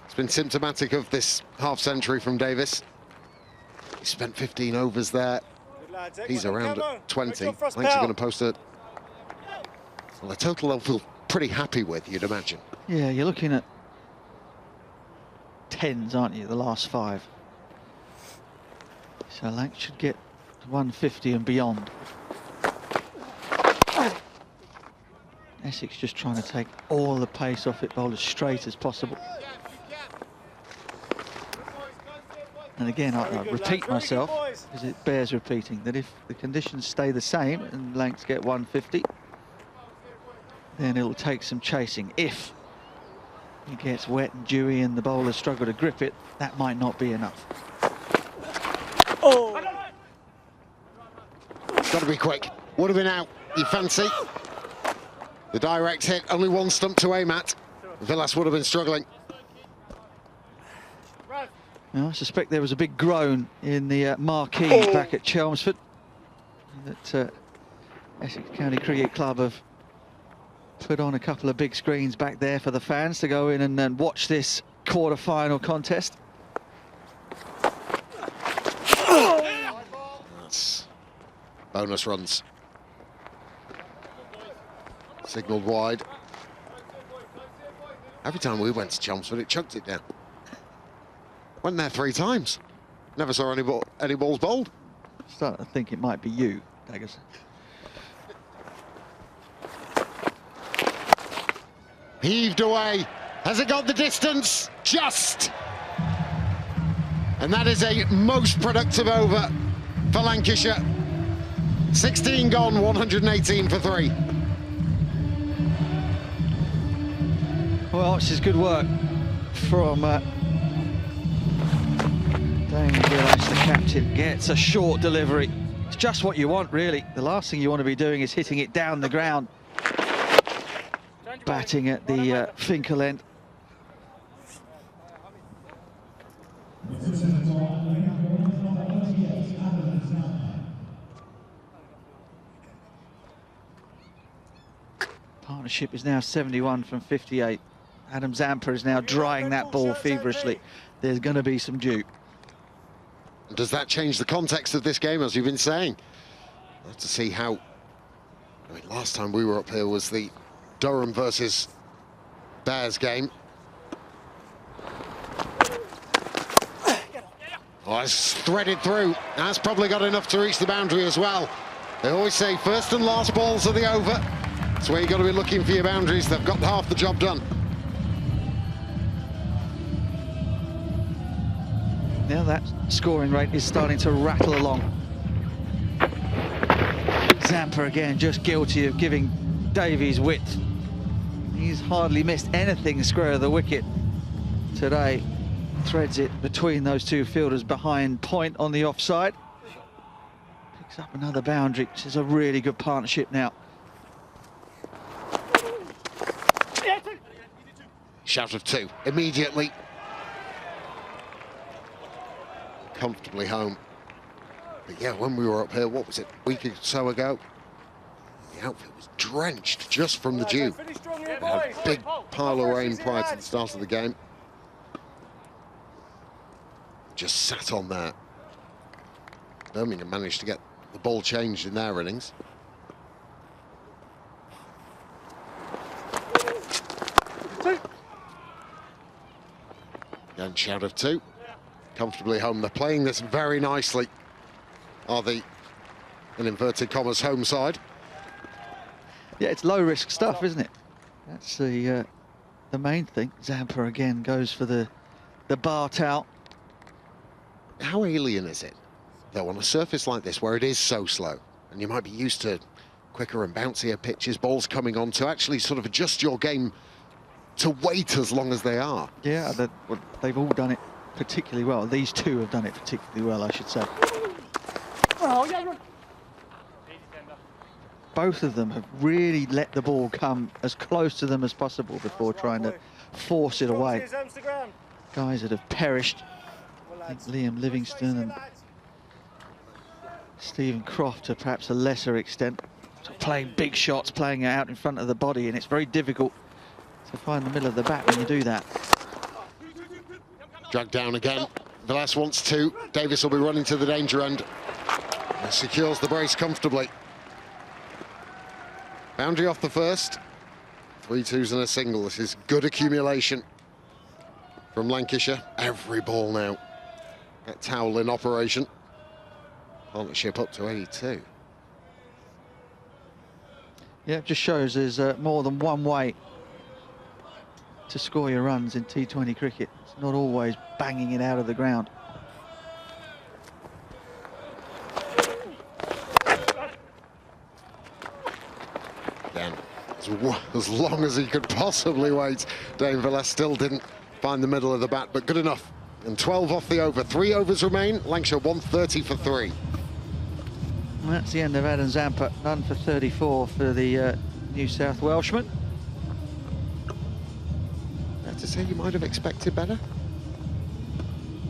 It's been symptomatic of this half-century from Davis. He spent 15 overs there. He's around at 20. I think he's going to post a total they'll feel pretty happy with, you'd imagine. Yeah, you're looking at 10s, aren't you, the last 5. So Lanc should get 150 and beyond. Essex just trying to take all the pace off it, bowl as straight as possible. And again, I repeat myself, because it bears repeating, that if the conditions stay the same and Lancs get 150, then it'll take some chasing. If it gets wet and dewy and the bowlers struggle to grip it, that might not be enough. Oh! Got to be quick. Would have been out, you fancy? The direct hit, only one stump to aim at. Villas would have been struggling. Now, I suspect there was a big groan in the marquee back at Chelmsford that Essex County Cricket Club have put on a couple of big screens back there for the fans to go in and watch this quarter-final contest. That's bonus runs. Signalled wide. Every time we went to Chelmsford, it chucked it down. Went there 3 times. Never saw any balls bowled. Starting to think it might be you, Daggers. Heaved away. Has it got the distance? Just. And that is a most productive over for Lancashire. 16 gone, 118 for 3. Well, this is good work from Damien Villas, the captain. Gets a short delivery. It's just what you want, really. The last thing you want to be doing is hitting it down the ground, batting at the Finkel end. Partnership is now 71 from 58. Adam Zampa is now drying that ball feverishly. There's going to be some dew. Does that change the context of this game, as you've been saying? We'll have to see how... I mean, last time we were up here was the Durham versus Bears game. Oh, it's threaded through. That's probably got enough to reach the boundary as well. They always say first and last balls are the over. That's where you've got to be looking for your boundaries. They've got half the job done. Now that scoring rate is starting to rattle along. Zampa again, just guilty of giving Davies width. He's hardly missed anything square of the wicket today. Threads it between those two fielders behind point on the offside. Picks up another boundary, which is a really good partnership now. Shout of 2 immediately. Comfortably home. But yeah, when we were up here, what was it, a week or so ago? The outfit was drenched just from the dew. They had a big pile of rain prior to the start of the game. Just sat on there. Birmingham managed to get the ball changed in their innings. Again, shout of 2. Comfortably home. They're playing this very nicely. Are the, in inverted commas, home side? Yeah, it's low-risk stuff, isn't it? That's the main thing. Zampa again goes for the bar towel. How alien is it, though, on a surface like this where it is so slow, and you might be used to quicker and bouncier pitches, balls coming on, to actually sort of adjust your game to wait as long as they are? Yeah, they've all done it particularly well. These two have done it particularly well, I should say. Both of them have really let the ball come as close to them as possible before trying to force it away. Guys that have perished, I think Liam Livingston and Stephen Croft to perhaps a lesser extent, so playing big shots, playing out in front of the body, and it's very difficult to find the middle of the bat when you do that. Dragged down again. Villas wants 2. Davis will be running to the danger end. And secures the brace comfortably. Boundary off the first. 3 2s and a single. This is good accumulation from Lancashire. Every ball now. That towel in operation. Partnership up to 82. Yeah, it just shows there's more than one way to score your runs in T20 cricket. It's not always banging it out of the ground. Again, as long as he could possibly wait, Dane Villas still didn't find the middle of the bat, but good enough. And 12 off the over. 3 overs remain. Lancashire 130 for 3. And that's the end of Adam Zampa. None for 34 for the New South Welshman. To say you might have expected better?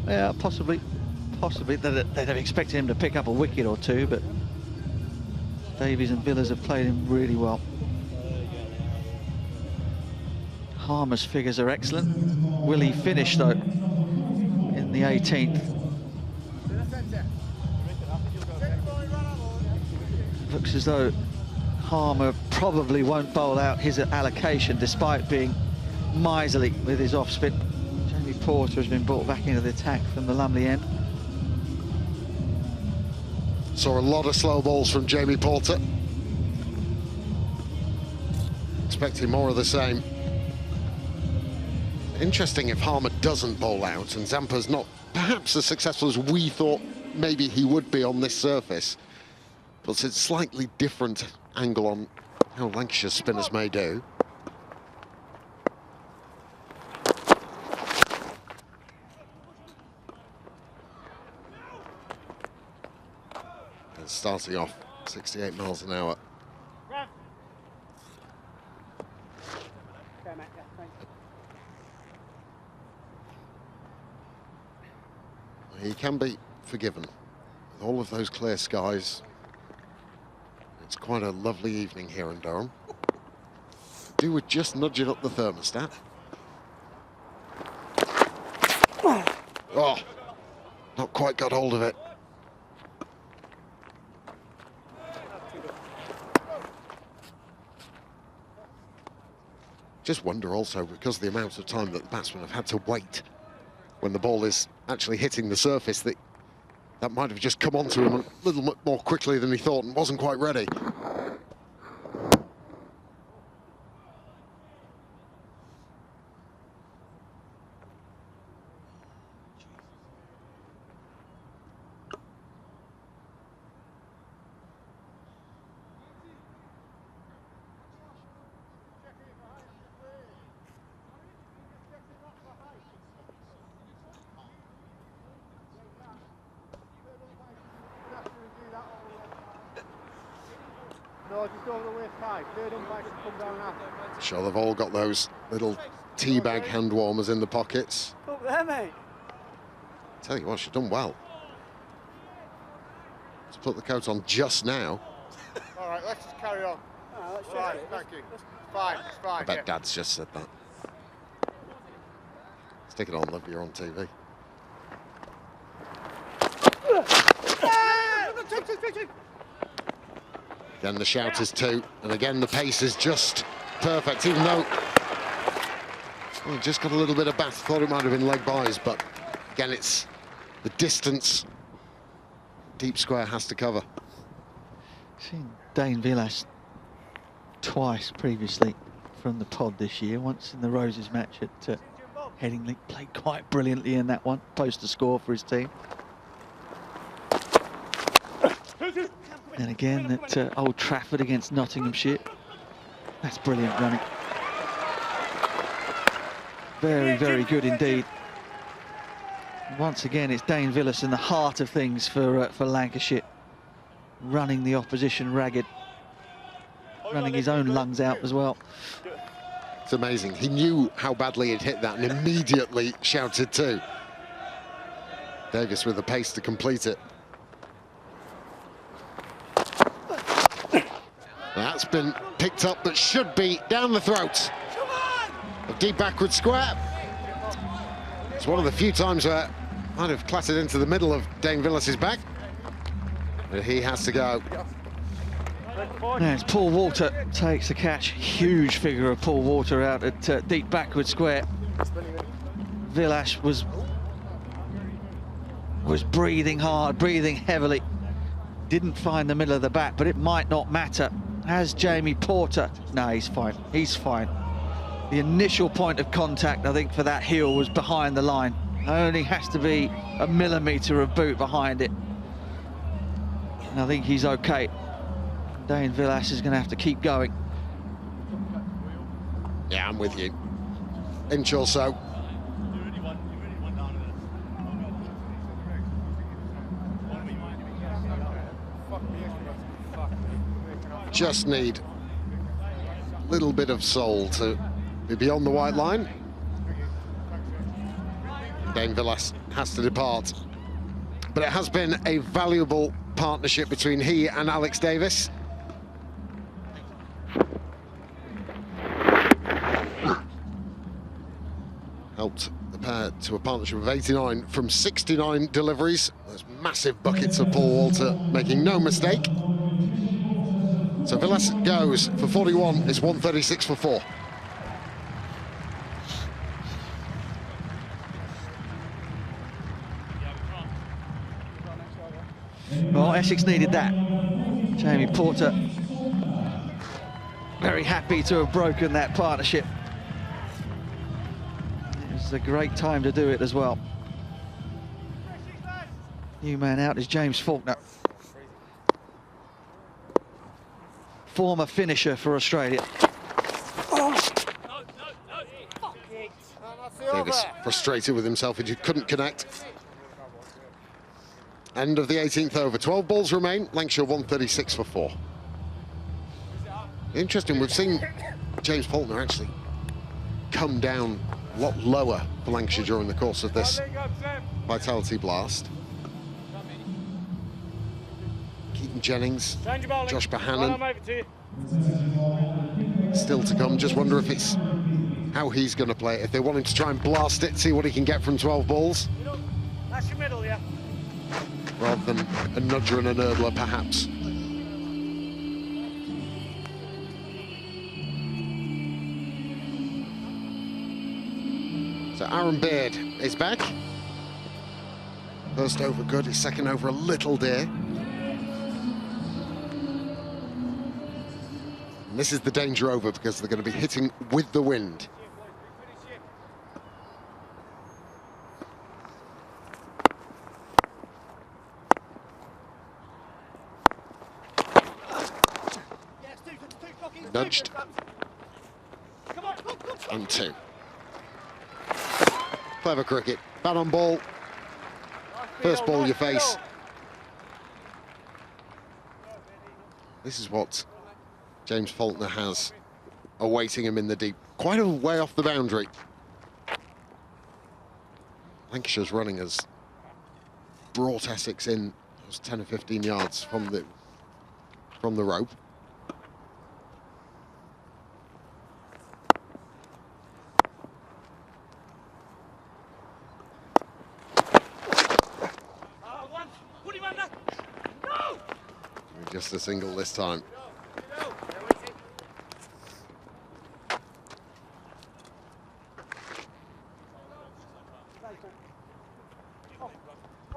Yeah, possibly. Possibly. They'd have expected him to pick up a wicket or two, but Davies and Villas have played him really well. Harmer's figures are excellent. Will he finish, though, in the 18th? Looks as though Harmer probably won't bowl out his allocation, despite being miserly with his off-spin. Jamie Porter has been brought back into the attack from the Lumley end. Saw a lot of slow balls from Jamie Porter. Expecting more of the same. Interesting if Harmer doesn't bowl out and Zampa's not perhaps as successful as we thought maybe he would be on this surface. But it's a slightly different angle on how Lancashire spinners may do. Starting off 68 miles an hour. He can be forgiven with all of those clear skies. It's quite a lovely evening here in Durham. Do would just nudge it up the thermostat. Oh, not quite got hold of it. Just wonder also, because of the amount of time that the batsmen have had to wait when the ball is actually hitting the surface, that might have just come onto him a little bit more quickly than he thought and wasn't quite ready. No, just over the waist high. Third umpire can come down after. Sure, they've all got those little teabag hand warmers in the pockets. Up there, mate. Tell you what, she's done well. Let's put the coat on just now. All right, let's just carry on. Right, thank you. It's fine, it's fine. I bet Dad's just said that. Stick it on, love, you're on TV. Again, the shout is 2, and again, the pace is just perfect, even though well, just got a little bit of bat. Thought it might have been leg bys, but again, it's the distance deep square has to cover. Seen Dane Villas twice previously from the pod this year, once in the Roses match at Headingley, played quite brilliantly in that one, poster score for his team. And again at Old Trafford against Nottinghamshire. That's brilliant running. Very, very good indeed. Once again, it's Dane Villas in the heart of things for Lancashire, running the opposition ragged, running his own lungs out as well. It's amazing. He knew how badly he'd hit that and immediately shouted 2. Davis with the pace to complete it. That's been picked up, but should be down the throat of deep backward square. It's one of the few times where it might have clattered into the middle of Dane Villas's back, but he has to go. Now it's Paul Walter takes the catch. Huge figure of Paul Walter out at deep backward square. Villas was breathing hard, breathing heavily. Didn't find the middle of the bat, but it might not matter. Has Jamie Porter? No, he's fine. He's fine. The initial point of contact, I think, for that heel was behind the line. Only has to be a millimetre of boot behind it. And I think he's okay. Dane Villas is going to have to keep going. Yeah, I'm with you. Inch or so. Just need a little bit of soul to be beyond the white line. Dane Villas has to depart. But it has been a valuable partnership between he and Alex Davis. Helped the pair to a partnership of 89 from 69 deliveries. Those massive buckets of Paul Walter, making no mistake. So Villas goes for 41, it's 136 for 4. Well, Essex needed that. Jamie Porter very happy to have broken that partnership. It was a great time to do it as well. New man out is James Faulkner. Former finisher for Australia. Davis frustrated with himself, he couldn't connect. End of the 18th over, 12 balls remain, Lancashire 136 for 4. Interesting, we've seen James Faulkner actually come down a lot lower for Lancashire during the course of this Vitality Blast. Keaton Jennings, Josh Bohannon, still to come. Just wonder if it's how he's going to play it. If they want him to try and blast it, see what he can get from 12 balls. That's your middle, yeah. Rather than a nudger and a nurdler, perhaps. So Aaron Beard is back. First over good, his second over a little dear. And this is the danger over because they're going to be hitting with the wind. Nudged. And 2. Clever cricket. Bat on ball. First ball you face. This is what James Faulkner has awaiting him in the deep. Quite a way off the boundary. Lancashire's running has brought Essex in those 10 or 15 yards from the rope. Just a single this time.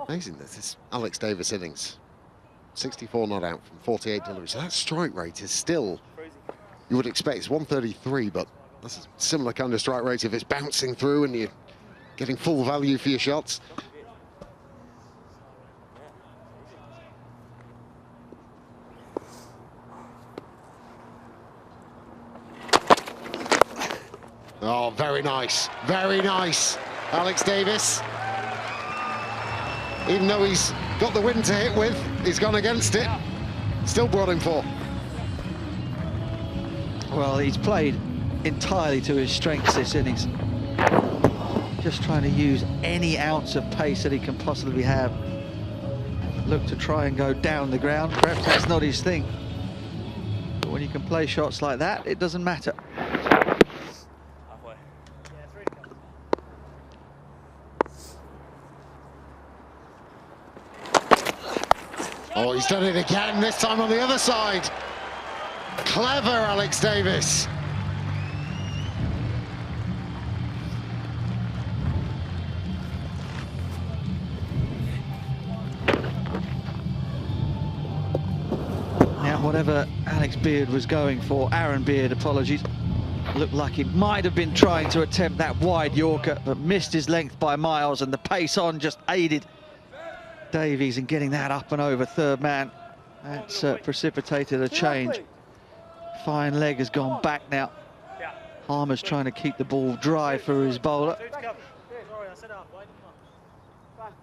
Amazing that this Alex Davis innings. 64 not out from 48 deliveries. So that strike rate is still, you would expect, it's 133, but that's a similar kind of strike rate if it's bouncing through and you're getting full value for your shots. Oh, very nice, Alex Davis. Even though he's got the wind to hit with, he's gone against it. Still brought him 4. Well, he's played entirely to his strengths this innings. Just trying to use any ounce of pace that he can possibly have. Look to try and go down the ground. Perhaps that's not his thing. But when you can play shots like that, it doesn't matter. Oh, he's done it again, this time on the other side. Clever, Alex Davis. Now, whatever Alex Beard was going for, Aaron Beard, apologies, looked like he might have been trying to attempt that wide Yorker, but missed his length by miles, and the pace on just aided Davies in getting that up and over third man. That's precipitated a change. Fine leg has gone back now. Harmer's trying to keep the ball dry for his bowler.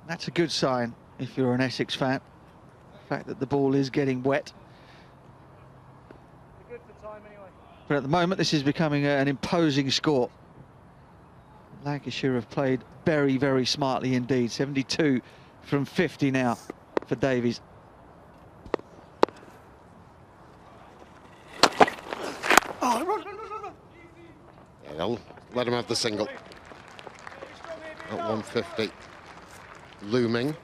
That's a good sign if you're an Essex fan, the fact that the ball is getting wet. But at the moment, this is becoming an imposing score. Lancashire have played very, very smartly indeed. 72 from 50 now for Davies. Yeah, they'll let him have the single. At 150. Looming.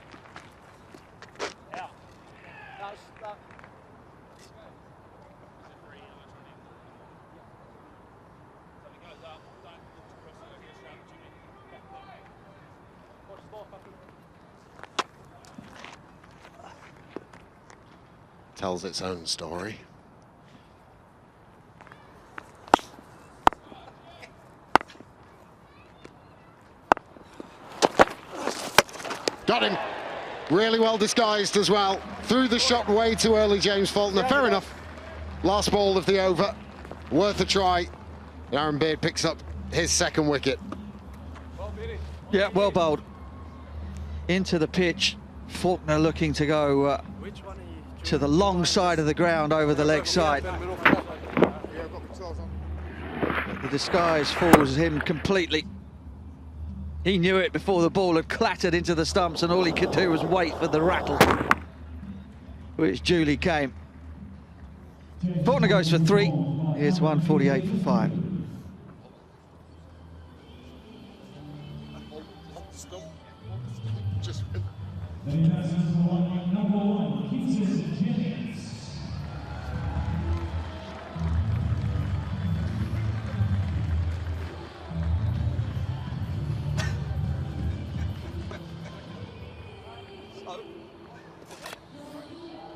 Tells its own story. Got him. Really well disguised as well. Threw the shot way too early, James Faulkner. Fair enough. Last ball of the over. Worth a try. Aaron Beard picks up his second wicket. Yeah, well bowled. Into the pitch. Faulkner looking to go to the long side of the ground over the leg side. The disguise fools him completely. He knew it before the ball had clattered into the stumps, and all he could do was wait for the rattle, which duly came. Faulkner goes for 3. Here's 148 for 5.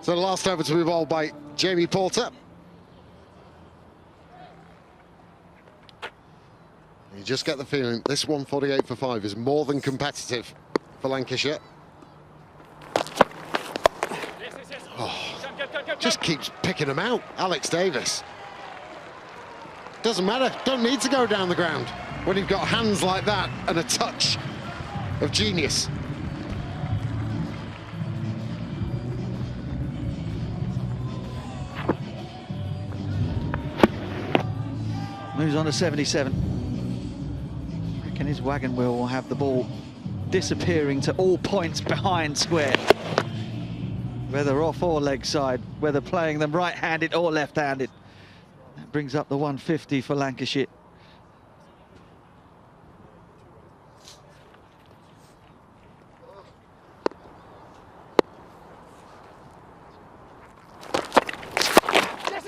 So the last over to be bowled by Jamie Porter. You just get the feeling this 148 for 5 is more than competitive for Lancashire. Oh, just keeps picking them out, Alex Davis. Doesn't matter, don't need to go down the ground when you've got hands like that and a touch of genius. Moves on to 77. I reckon his wagon wheel will have the ball disappearing to all points behind square. Whether off or leg side, whether playing them right-handed or left-handed. That brings up the 150 for Lancashire.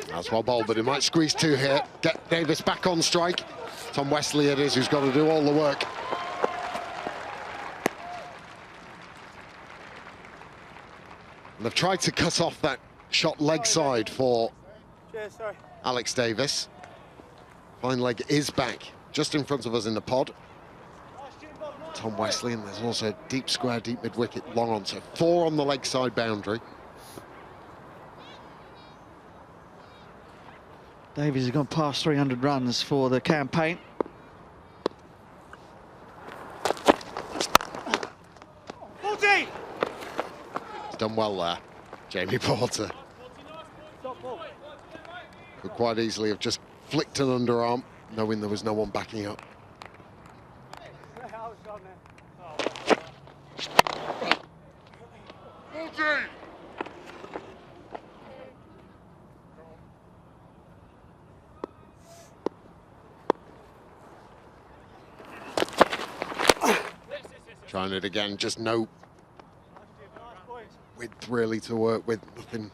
That's well bowled, but he might squeeze 2 here. Get Davis back on strike. Tom Wesley it is who's got to do all the work. And they've tried to cut off that shot leg side for Alex Davis. Fine leg is back, just in front of us in the pod. Tom Wesley, and there's also deep square, deep mid-wicket, long on. So 4 on the leg side boundary. Davies has gone past 300 runs for the campaign. He's done well there, Jamie Porter. Could quite easily have just flicked an underarm, knowing there was no one backing up. Trying it again, just no width really to work with, nothing.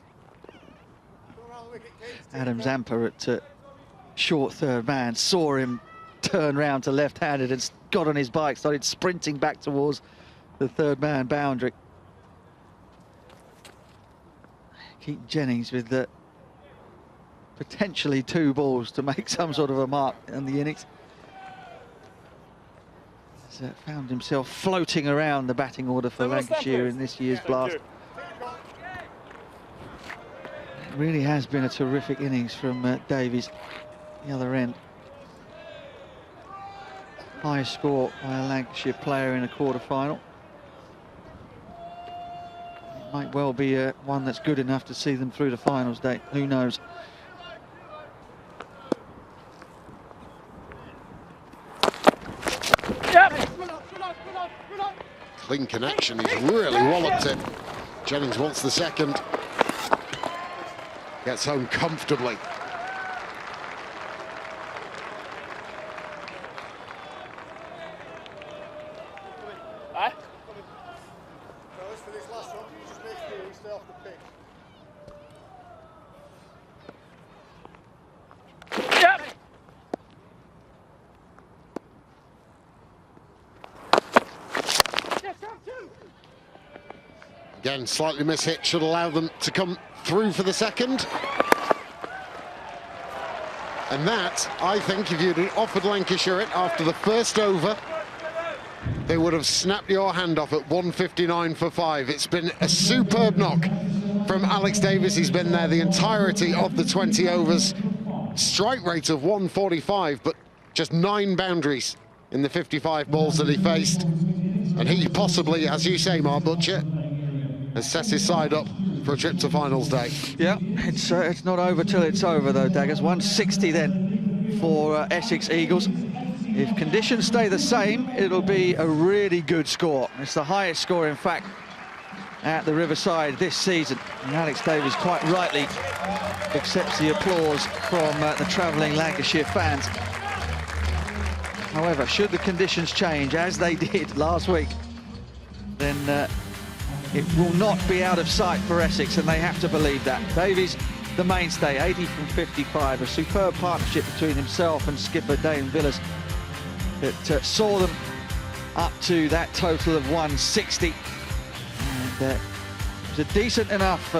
Adam Zampa at short third man saw him turn round to left-handed and got on his bike, started sprinting back towards the third man boundary. Keaton Jennings with the potentially 2 balls to make some sort of a mark in the innings. He's found himself floating around the batting order for Lancashire in this year's blast. It really has been a terrific innings from Davies, the other end. Highest score by a Lancashire player in a quarter-final. It might well be one that's good enough to see them through the finals day. Who knows? Clean connection, he's really walloped it. Jennings wants the second. Gets home comfortably. For this last one, you just make sure you stay off the pitch. Again, slightly mishit, should allow them to come through for the second. And that, I think, if you'd offered Lancashire it after the first over, they would have snapped your hand off at 159 for 5. It's been a superb knock from Alex Davies. He's been there the entirety of the 20 overs. Strike rate of 145, but just 9 boundaries in the 55 balls that he faced. And he possibly, as you say, Mark Butcher, has set his side up for a trip to finals day. Yeah, it's not over till it's over, though, Daggers. 160 then for Essex Eagles. If conditions stay the same, it'll be a really good score. It's the highest score, in fact, at the Riverside this season. And Alex Davies quite rightly accepts the applause from the travelling Lancashire fans. However, should the conditions change, as they did last week, then it will not be out of sight for Essex, and they have to believe that. Davies, the mainstay, 80 from 55, a superb partnership between himself and skipper Dane Villas that saw them up to that total of 160. And it was a decent enough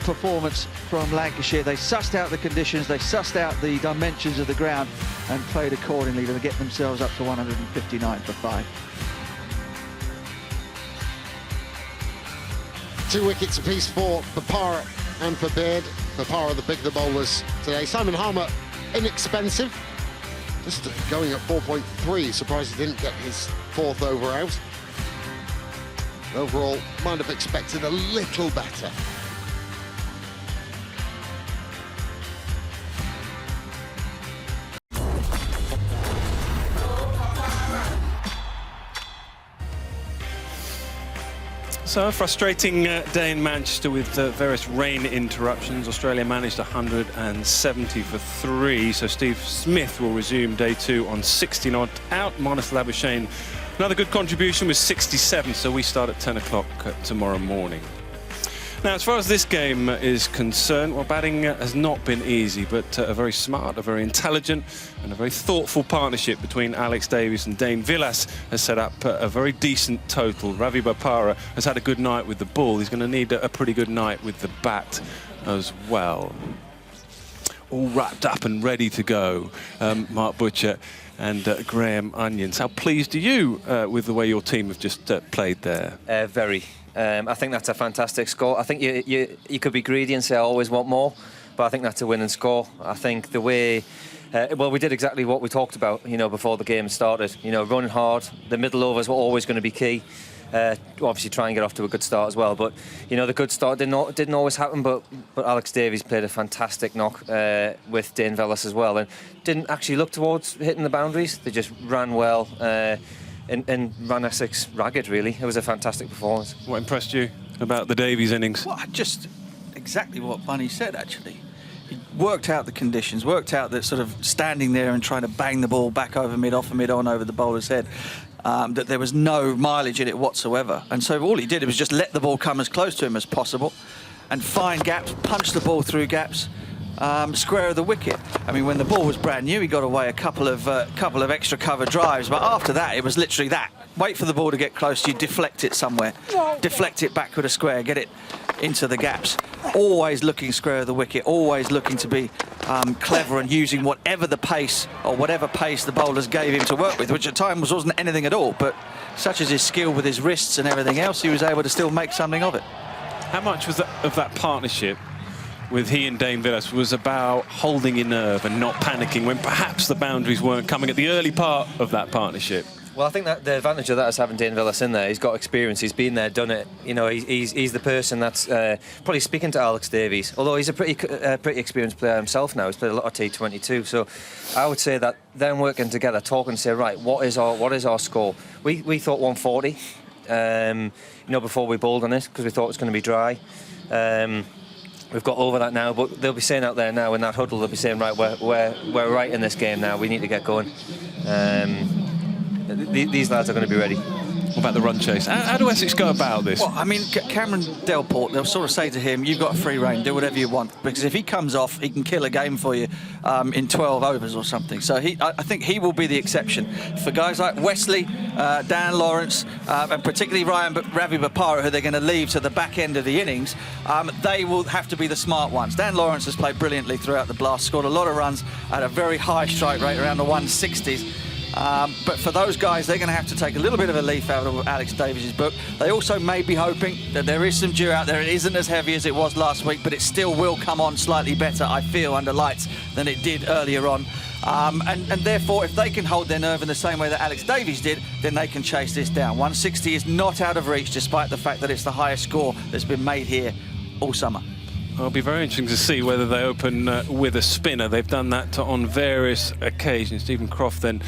performance from Lancashire. They sussed out the conditions, they sussed out the dimensions of the ground and played accordingly to get themselves up to 159 for 5. 2 wickets apiece for Papara and for Beard. Papara, the bigger bowlers today. Simon Harmer, inexpensive. Just going at 4.3. Surprised he didn't get his 4th over out. Overall, might have expected a little better. So a frustrating day in Manchester with various rain interruptions. Australia managed 170 for 3, so Steve Smith will resume day 2 on 60 not out. Marnus Labuschagne, another good contribution with 67, so we start at 10 o'clock tomorrow morning. Now, as far as this game is concerned, well, batting has not been easy, but a very smart, a very intelligent and a very thoughtful partnership between Alex Davies and Dane Villas has set up a very decent total. Ravi Bopara has had a good night with the ball. He's going to need a pretty good night with the bat as well. All wrapped up and ready to go, Mark Butcher and Graham Onions. How pleased are you with the way your team have just played there? Very. I think that's a fantastic score. I think you could be greedy and say I always want more, but I think that's a winning score. I think the way, well, we did exactly what we talked about, you know, before the game started. You know, running hard. The middle overs were always going to be key. Obviously, try and get off to a good start as well. But you know, the good start didn't always happen. But Alex Davies played a fantastic knock with Dane Villas as well, and didn't actually look towards hitting the boundaries. They just ran well. And ran Essex ragged, really. It was a fantastic performance. What impressed you about the Davies innings? Well, just exactly what Bunny said, actually. He worked out the conditions, worked out that sort of standing there and trying to bang the ball back over mid-off and mid-on over the bowler's head, that there was no mileage in it whatsoever. And so all he did was just let the ball come as close to him as possible and find gaps, punch the ball through gaps, square of the wicket. I mean, when the ball was brand new, he got away a couple of extra cover drives, but after that, it was literally that. Wait for the ball to get close to you, deflect it somewhere, deflect it backward a square, get it into the gaps. Always looking square of the wicket, always looking to be clever and using whatever the pace or whatever pace the bowlers gave him to work with, which at times wasn't anything at all. But such as his skill with his wrists and everything else, he was able to still make something of it. How much was of that partnership with he and Dane Villas was about holding your nerve and not panicking when perhaps the boundaries weren't coming at the early part of that partnership? Well, I think that the advantage of that is having Dane Villas in there. He's got experience. He's been there, done it. You know, he's the person that's probably speaking to Alex Davies. Although he's a pretty experienced player himself now. He's played a lot of T20 too. So I would say that them working together, talking, say, right, what is our score? We thought 140. You know, before we bowled on it, because we thought it was going to be dry. We've got over that now, but they'll be saying out there now in that huddle, they'll be saying, right, we're right in this game now. We need to get going. These lads are going to be ready. What about the run chase? How do Essex go about this? Well, I mean, Cameron Delport, they'll sort of say to him, you've got free rein, do whatever you want. Because if he comes off, he can kill a game for you in 12 overs or something. So I think he will be the exception. For guys like Wesley, Dan Lawrence, and particularly Ravi Bopara, who they're going to leave to the back end of the innings, they will have to be the smart ones. Dan Lawrence has played brilliantly throughout the blast, scored a lot of runs at a very high strike rate, around the 160s. But for those guys, they're going to have to take a little bit of a leaf out of Alex Davies' book. They also may be hoping that there is some dew out there. It isn't as heavy as it was last week, but it still will come on slightly better, I feel, under lights than it did earlier on. And therefore, if they can hold their nerve in the same way that Alex Davies did, then they can chase this down. 160 is not out of reach, despite the fact that it's the highest score that's been made here all summer. It'll be very interesting to see whether they open with a spinner. They've done that on various occasions. Stephen Croft then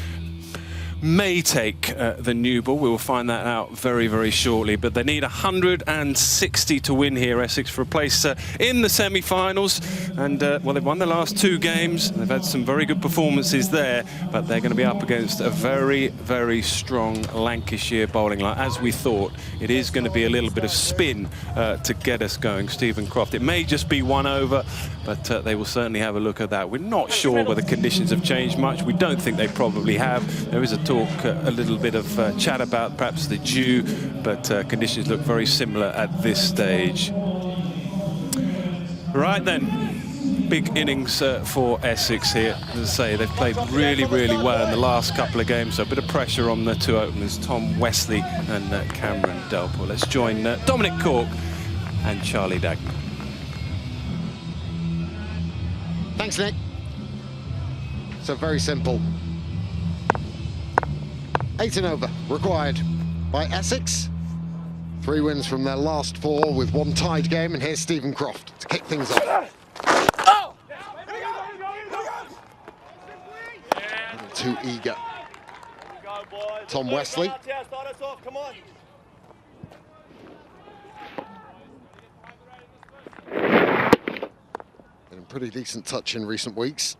may take the new ball. We will find that out very, very shortly. But they need 160 to win here, Essex, for a place in the semi-finals. And, well, they've won the last 2 games. They've had some very good performances there. But they're going to be up against a very, very strong Lancashire bowling line. As we thought, it is going to be a little bit of spin to get us going. Stephen Croft. It may just be 1 over, but they will certainly have a look at that. We're not sure whether conditions have changed much. We don't think they probably have. There is a a little bit of chat about perhaps the dew, but conditions look very similar at this stage. Right then, big innings for Essex here. As I say, they've played really, really well in the last couple of games, so a bit of pressure on the 2 openers, Tom Wesley and Cameron Delport. Let's join Dominic Cork and Charlie Dagman. Thanks, Nick. So very simple. 8 and over required by Essex. 3 wins from their last 4 with 1 tied game, and here's Stephen Croft to kick things off. Oh! Too eager. Tom Wesley. Getting pretty decent touch in recent weeks.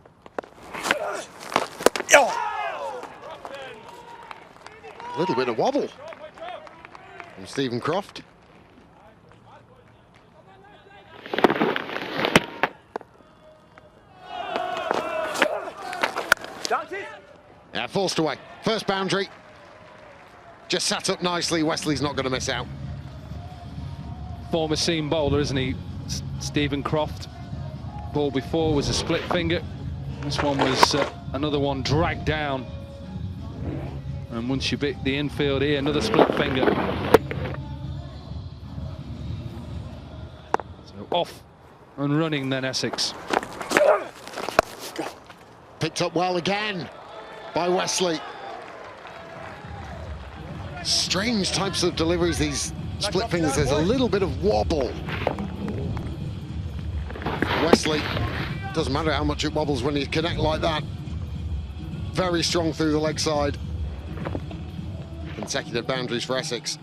A little bit of wobble from Stephen Croft. Yeah, forced away. First boundary. Just sat up nicely. Wesley's not going to miss out. Former seam bowler, isn't he? Stephen Croft. Ball before was a split finger. This one was another one dragged down. And once you beat the infield here, another split finger. So off and running then Essex. Picked up well again by Wesley. Strange types of deliveries, these split fingers. There's a little bit of wobble. Wesley, doesn't matter how much it wobbles when you connect like that. Very strong through the leg side. Consecutive boundaries for Essex.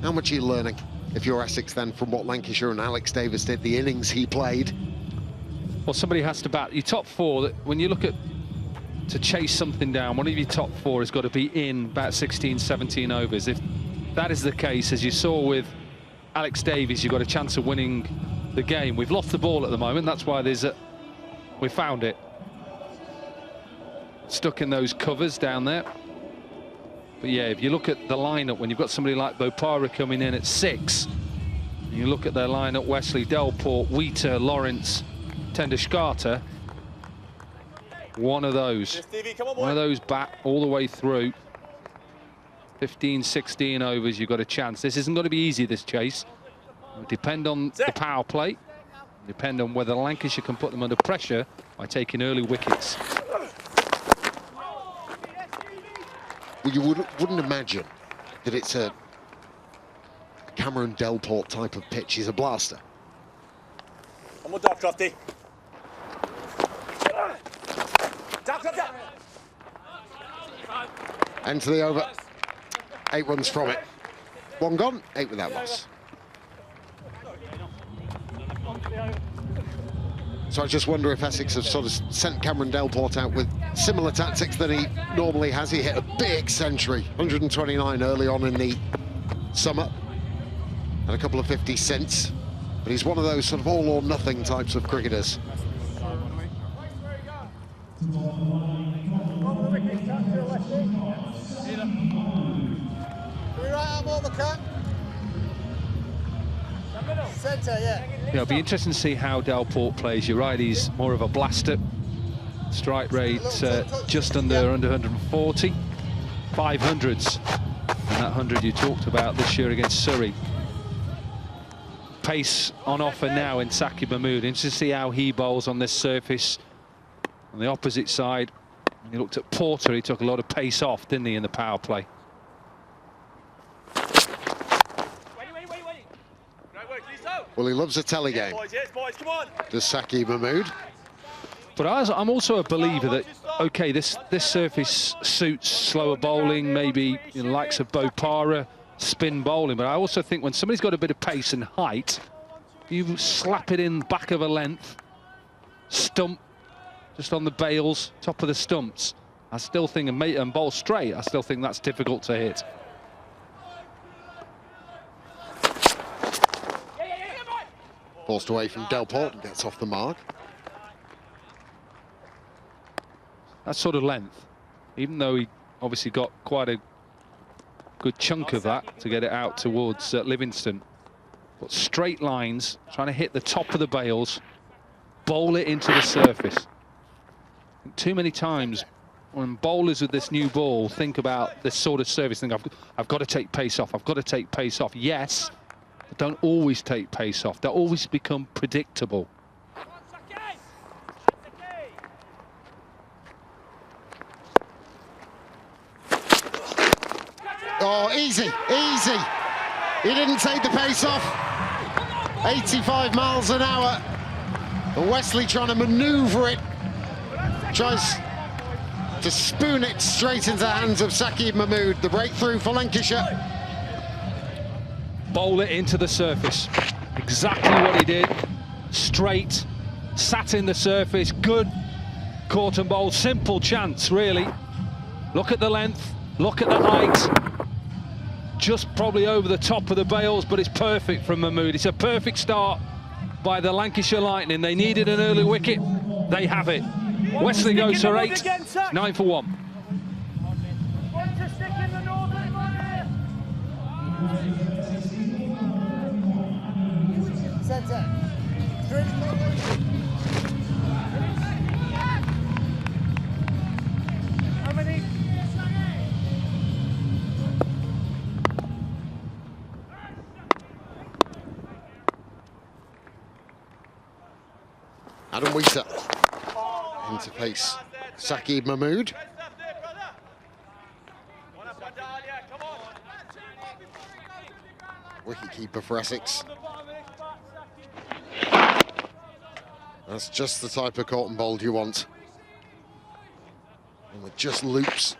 How much are you learning, if you're Essex, then, from what Lancashire and Alex Davies did, the innings he played? Well, somebody has to bat. Your top 4, when you look at to chase something down, one of your top 4 has got to be in about 16, 17 overs. If that is the case, as you saw with Alex Davies, you've got a chance of winning the game. We've lost the ball at the moment. That's why there's a... We found it. Stuck in those covers down there. But yeah, if you look at the lineup, when you've got somebody like Bopara coming in at 6, and you look at their lineup, Wesley, Delport, Wheater, Lawrence, Tendashkata, one of those back all the way through. 15, 16 overs, you've got a chance. This isn't going to be easy, this chase. It'll depend on the power play, depend on whether Lancashire can put them under pressure by taking early wickets. Well, you wouldn't imagine that it's a Cameron Delport type of pitch. He's a blaster. One more dot, Crofty. Enter the over. 8 runs from it. 1 gone, 8 without loss. So I just wonder if Essex have sort of sent Cameron Delport out with similar tactics than he normally has. He hit a big century, 129 early on in the summer, and a couple of 50 since. But he's one of those sort of all or nothing types of cricketers. Centre, yeah. It'll be interesting to see how Delport plays. You're right, he's more of a blaster. Strike rate just under 140. 500s. And that 100 you talked about this year against Surrey. Pace on offer now in Saqib Mahmood. Interesting to see how he bowls on this surface. On the opposite side, when he looked at Porter, he took a lot of pace off, didn't he, in the power play? Well, he loves a telly game. Does Saqib Mahmood. But I'm also a believer that, OK, this surface suits slower bowling, maybe the likes of Bopara, spin bowling. But I also think when somebody's got a bit of pace and height, you slap it in back of a length, stump, just on the bails, top of the stumps. I still think, and bowl straight, I still think that's difficult to hit. Forced away from Delport and gets off the mark. That sort of length, even though he obviously got quite a good chunk of that to get it out towards Livingston. But straight lines, trying to hit the top of the bails, bowl it into the surface. Too many times when bowlers with this new ball think about this sort of service, think I've got to take pace off, I've got to take pace off. Yes, but don't always take pace off. They'll always become predictable. Oh, easy, easy. He didn't take the pace off. 85 miles an hour. And Wesley trying to manoeuvre it. Tries to spoon it straight into the hands of Saqib Mahmood. The breakthrough for Lancashire. Bowl it into the surface. Exactly what he did. Straight, sat in the surface, good caught and bowled. Simple chance, really. Look at the length, look at the height. Just probably over the top of the bails, but it's perfect from Mahmood. It's a perfect start by the Lancashire Lightning. They needed an early wicket. They have it. Wesley goes for 8, 9 for 1. Adam Wheater into face Saqib Mahmood. Wicketkeeper for Essex. That's just the type of caught and bowled you want. And with just loops.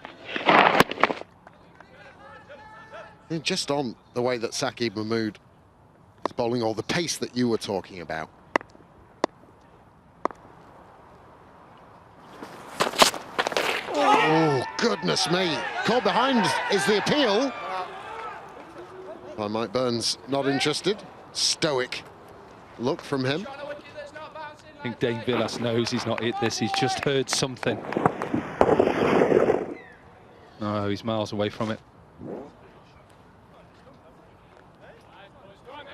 And just on the way that Saqib Mahmood is bowling, or the pace that you were talking about. Oh, goodness me. Caught behind is the appeal. By Mike Burns, not interested. Stoic look from him. I think Dane Villas knows he's not hit this, he's just heard something. No, he's miles away from it.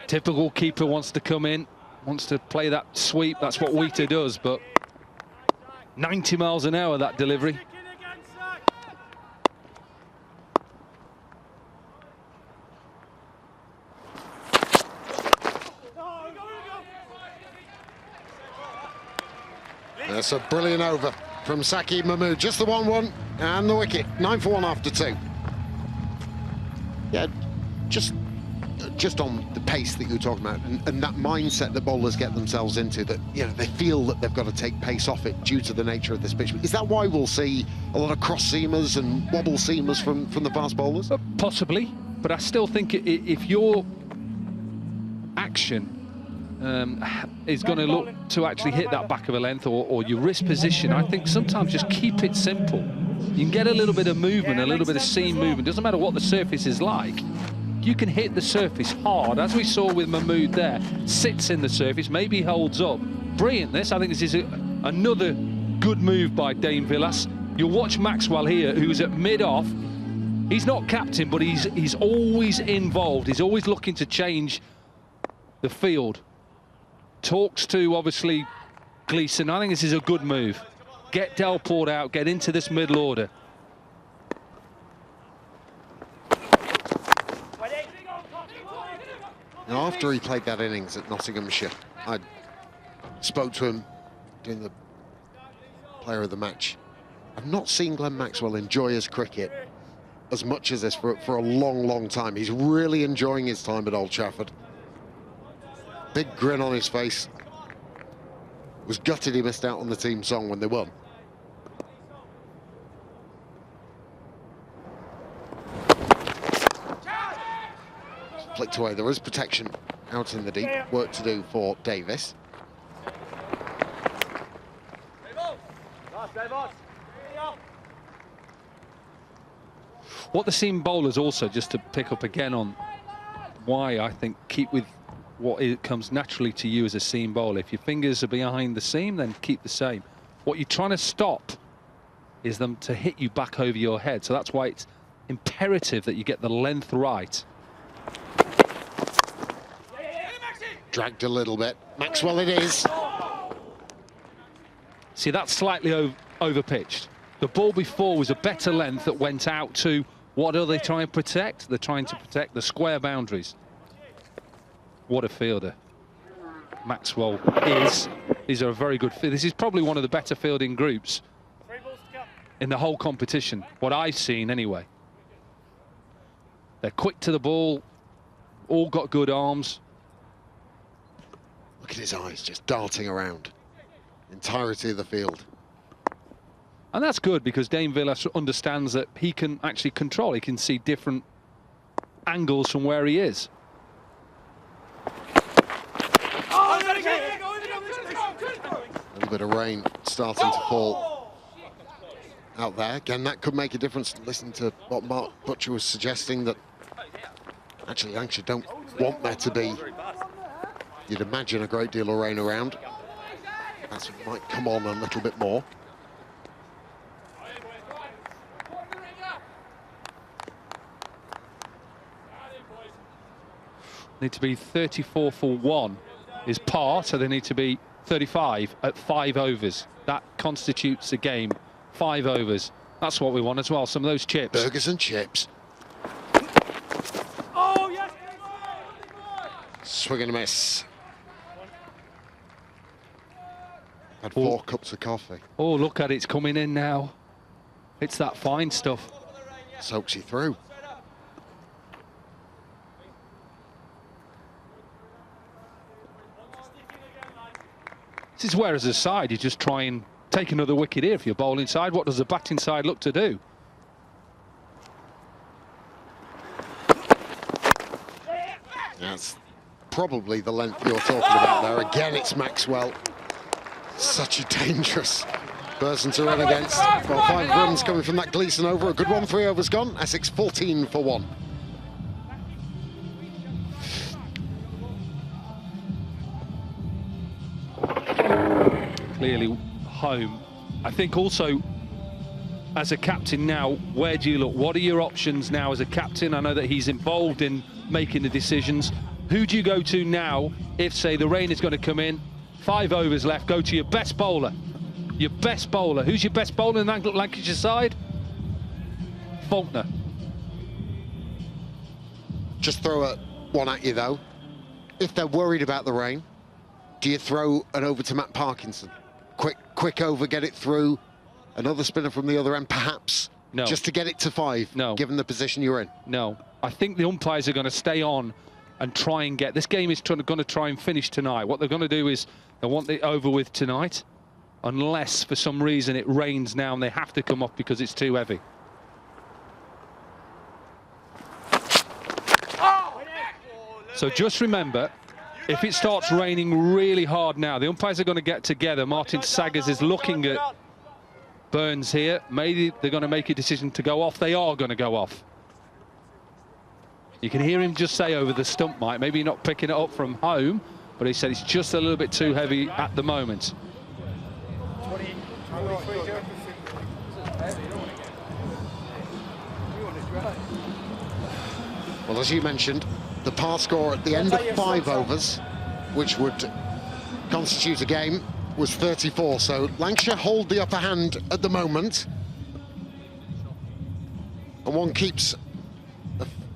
Typical keeper wants to come in, wants to play that sweep. That's what Wheater does, but 90 miles an hour, that delivery. That's a brilliant over from Saki Mahmood. Just the 1-1 and the wicket. 9 for 1 after 2. Yeah, just on the pace that you were talking about and that mindset that bowlers get themselves into, that, you know, they feel that they've got to take pace off it due to the nature of this pitch. Is that why we'll see a lot of cross seamers and wobble seamers from the fast bowlers? Possibly, but I still think if your action is going to look to actually hit that back of a length, or your wrist position, I think sometimes just keep it simple. You can get a little bit of movement, a little bit of seam movement. Doesn't matter what the surface is like. You can hit the surface hard, as we saw with Mahmood there. Sits in the surface, maybe holds up. Brilliant this. I think this is another good move by Dane Villas. You'll watch Maxwell here, who's at mid-off. He's not captain, but he's always involved. He's always looking to change the field. Talks to, obviously, Gleeson. I think this is a good move. Get Delport out, get into this middle order. Now, after he played that innings at Nottinghamshire, I spoke to him during the player of the match. I've not seen Glenn Maxwell enjoy his cricket as much as this for a long, long time. He's really enjoying his time at Old Trafford. Big grin on his face. Was gutted he missed out on the team song when they won. Flicked away. There is protection out in the deep. Work to do for Davis. What the seam bowlers also, just to pick up again on why I think keep with what it comes naturally to you as a seam bowler. If your fingers are behind the seam, then keep the same. What you're trying to stop is them to hit you back over your head. So that's why it's imperative that you get the length right. Dragged a little bit. Maxwell it is. See, that's slightly over-pitched. The ball before was a better length that went out to, what are they trying to protect? They're trying to protect the square boundaries. What a fielder Maxwell is. These are a very good field. This is probably one of the better fielding groups in the whole competition, what I've seen anyway. They're quick to the ball, all got good arms. Look at his eyes just darting around. Entirety of the field. And that's good, because Dane Villas understands that he can actually control. He can see different angles from where he is. A little bit of rain starting to fall out there. Again, that could make a difference. Listen to what Mark Butcher was suggesting, that actually Lancashire don't want there to be, you'd imagine, a great deal of rain around. That might come on a little bit more. Need to be 34 for 1 is par, so they need to be 35 at 5 overs. That constitutes a game. 5 overs. That's what we want as well. Some of those chips. Burgers and chips. Oh, yes. Swing and a miss. Had 4 cups of coffee. Oh, look at it. It's coming in now. It's that fine stuff. Soaks you through. This is where, as a side, you just try and take another wicket here. If you're bowling side, what does the batting side look to do? That's probably the length you're talking about there. Again, it's Maxwell. Such a dangerous person to run against. Well, 5 runs coming from that Gleeson over. A good one, 3 overs gone. Essex 14 for 1. Clearly home. I think also as a captain now, where do you look? What are your options now as a captain? I know that he's involved in making the decisions. Who do you go to now if, say, the rain is going to come in, 5 overs left, go to your best bowler? Your best bowler. Who's your best bowler in that Lancashire side? Faulkner. Just throw one at you, though. If they're worried about the rain, do you throw an over to Matt Parkinson? Quick over, get it through. Another spinner from the other end, perhaps? No. Just to get it to 5, no. Given the position you're in? No. I think the umpires are going to stay on and try and get... This game is going to try and finish tonight. What they're going to do is they want it over with tonight, unless for some reason it rains now and they have to come off because it's too heavy. So just remember, if it starts raining really hard now, the umpires are going to get together. Martin Saggers is looking at Burns here. Maybe they're going to make a decision to go off. They are going to go off. You can hear him just say over the stump mic, maybe not picking it up from home, but he said it's just a little bit too heavy at the moment. Well, as you mentioned, the par score at the end of 5 overs, which would constitute a game, was 34. So Lancashire hold the upper hand at the moment. And one keeps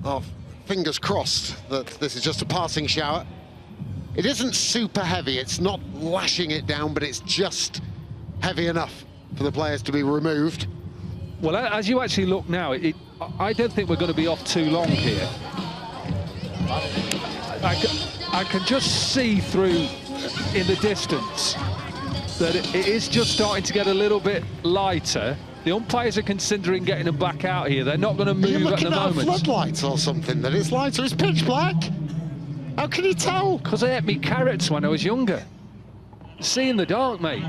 our fingers crossed that this is just a passing shower. It isn't super heavy, it's not lashing it down, but it's just heavy enough for the players to be removed. Well, as you actually look now, I don't think we're going to be off too long here. I can just see through in the distance that it is just starting to get a little bit lighter. The umpires are considering getting them back out here. They're not going to move at the moment. Floodlights or something that it's lighter. It's pitch black. How can you tell? Because I ate me carrots when I was younger. See in the dark, mate.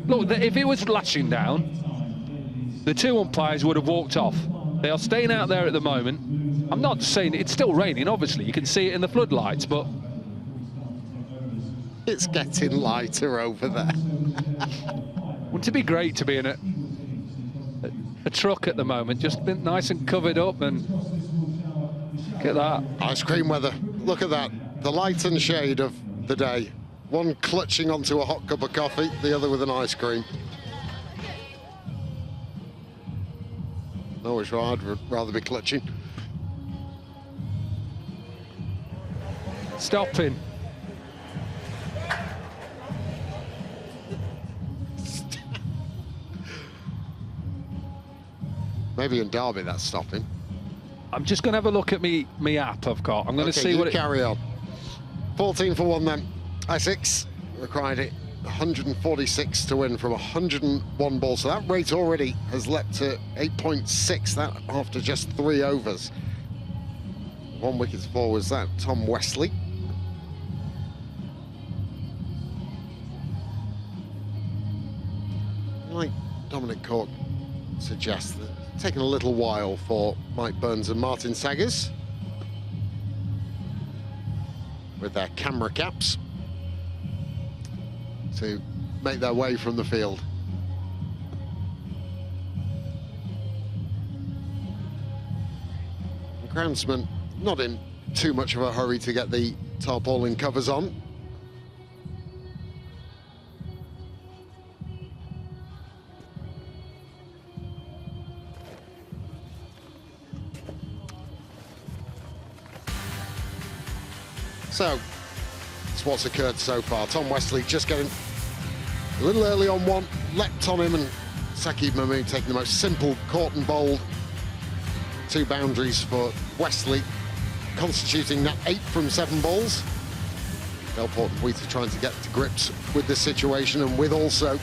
Look, if it was lashing down, the 2 umpires would have walked off. They are staying out there at the moment. I'm not saying it's still raining, obviously. You can see it in the floodlights, but... It's getting lighter over there. Wouldn't it be great to be in a truck at the moment, just been nice and covered up, and look at that. Ice cream weather. Look at that. The light and shade of the day. One clutching onto a hot cup of coffee, the other with an ice cream. No, which I'd rather be clutching. Stopping. Maybe in Derby that's stopping. I'm just going to have a look at me app I've got. I'm going to see what it... carry on. 14 for 1 then. Essex required it 146 to win from 101 balls. So that rate already has leapt to 8.6, that after just 3 overs. 1 wicket for was that Tom Wesley. Like Dominic Cork suggests, that it's taken a little while for Mike Burns and Martin Saggers with their camera caps to make their way from the field. The groundsman not in too much of a hurry to get the tarpaulin covers on. So, that's what's occurred so far. Tom Wesley just getting a little early on one, leapt on him, and Saqib Mahmood taking the most simple caught and bowled 2 boundaries for Wesley, constituting that 8 from 7 balls. Delport and Wheater trying to get to grips with this situation and with also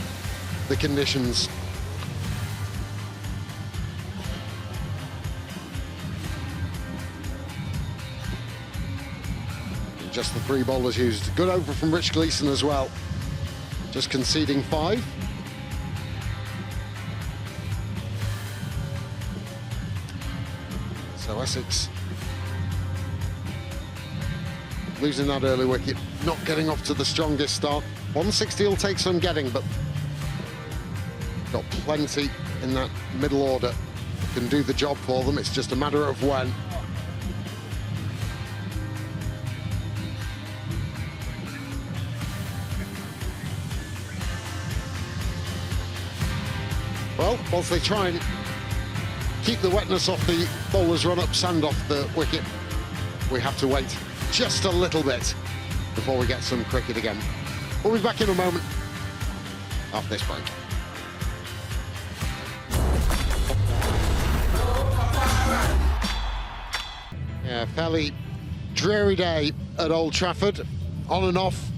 the conditions. Just the 3 bowlers used. Good over from Rich Gleeson as well. Just conceding 5. So Essex losing that early wicket, not getting off to the strongest start. 160 will take some getting, but got plenty in that middle order can do the job for them. It's just a matter of when. Well, whilst they try and keep the wetness off the bowler's run-up, sand off the wicket, we have to wait just a little bit before we get some cricket again. We'll be back in a moment after this break. Yeah, fairly dreary day at Old Trafford, on and off.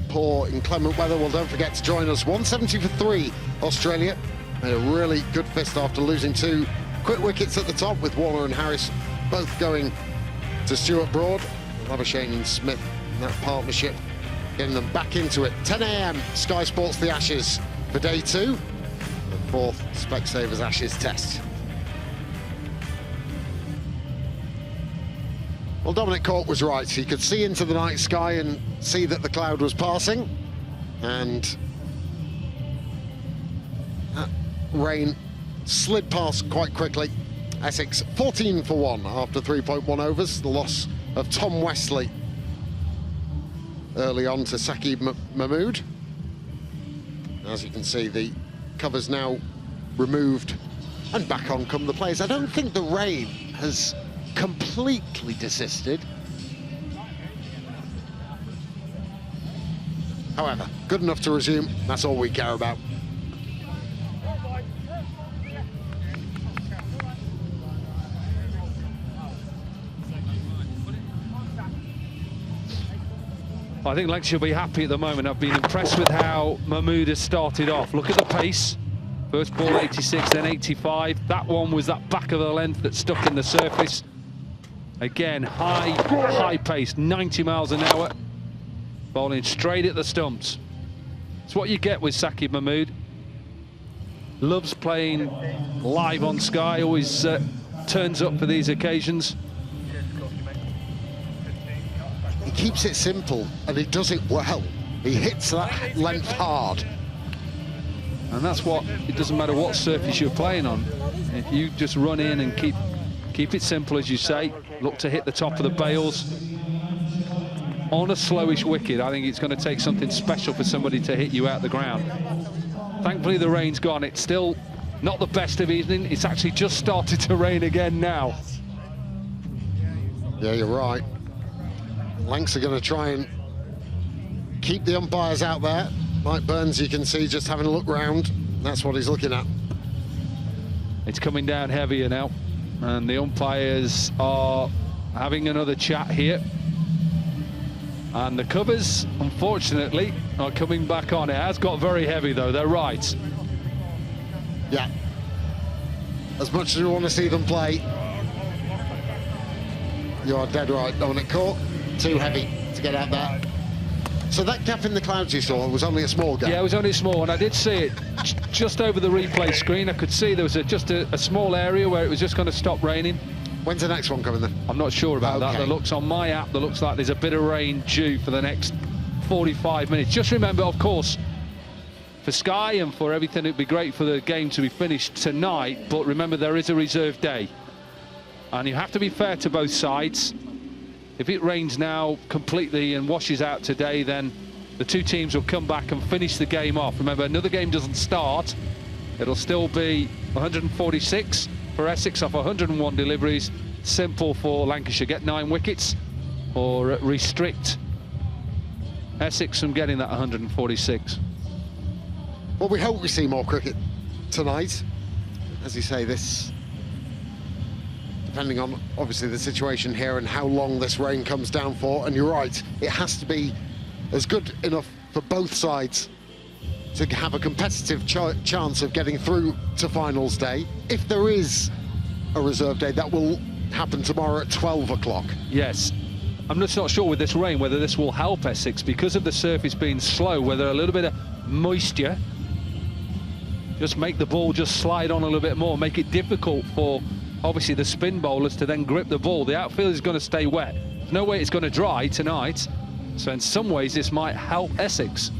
Poor inclement weather. Well, don't forget to join us. 170 for 3, Australia. Made a really good fist after losing 2 quick wickets at the top, with Warner and Harris both going to Stuart Broad. Labuschagne and Smith in that partnership, getting them back into it. 10 AM, Sky Sports The Ashes for day 2, the 4th Specsavers Ashes test. Well, Dominic Cork was right. He could see into the night sky and see that the cloud was passing, and that rain slid past quite quickly. Essex 14 for 1 after 3.1 overs. The loss of Tom Wesley early on to Saqib Mahmood. As you can see, the cover's now removed and back on come the players. I don't think the rain has completely desisted. However, good enough to resume. That's all we care about. I think Lancashire will be happy at the moment. I've been impressed with how Mahmood has started off. Look at the pace. First ball 86, then 85. That one was that back of the length that stuck in the surface. Again, high pace, 90 miles an hour. Bowling straight at the stumps. It's what you get with Saqib Mahmood. Loves playing live on Sky, always turns up for these occasions. He keeps it simple and he does it well. He hits that length hard. And that's what, it doesn't matter what surface you're playing on. If you just run in and keep it simple, as you say, look to hit the top of the bails. On a slowish wicket, I think it's going to take something special for somebody to hit you out the ground. Thankfully, the rain's gone. It's still not the best of evening. It's actually just started to rain again now. Yeah, you're right. Lancs are going to try and keep the umpires out there. Mike Burns, you can see, just having a look round. That's what he's looking at. It's coming down heavier now, and the umpires are having another chat here. And the covers, unfortunately, are coming back on. It has got very heavy, though. They're right. Yeah. As much as we want to see them play, you are dead right, Dominic Cork. Too heavy to get out there. So that gap in the clouds you saw was only a small gap? Yeah, it was only a small one. I did see it just over the replay screen. I could see there was just a small area where it was just going to stop raining. When's the next one coming then? I'm not sure about that. There looks on my app, there looks like there's a bit of rain due for the next 45 minutes. Just remember, of course, for Sky and for everything, it'd be great for the game to be finished tonight, but remember there is a reserve day. And you have to be fair to both sides. If it rains now completely and washes out today, then the two teams will come back and finish the game off. Remember, another game doesn't start. It'll still be 146 for Essex off 101 deliveries. Simple for Lancashire, get 9 wickets or restrict Essex from getting that 146. Well, we hope we see more cricket tonight. As you say, this, depending on obviously the situation here and how long this rain comes down for, and you're right, it has to be as good enough for both sides to have a competitive chance of getting through to finals day. If there is a reserve day, that will happen tomorrow at 12 o'clock. Yes. I'm just not sure with this rain whether this will help Essex because of the surface being slow, whether a little bit of moisture just make the ball just slide on a little bit more, make it difficult for obviously the spin bowlers to then grip the ball. The outfield is going to stay wet. There's no way it's going to dry tonight. So in some ways this might help Essex.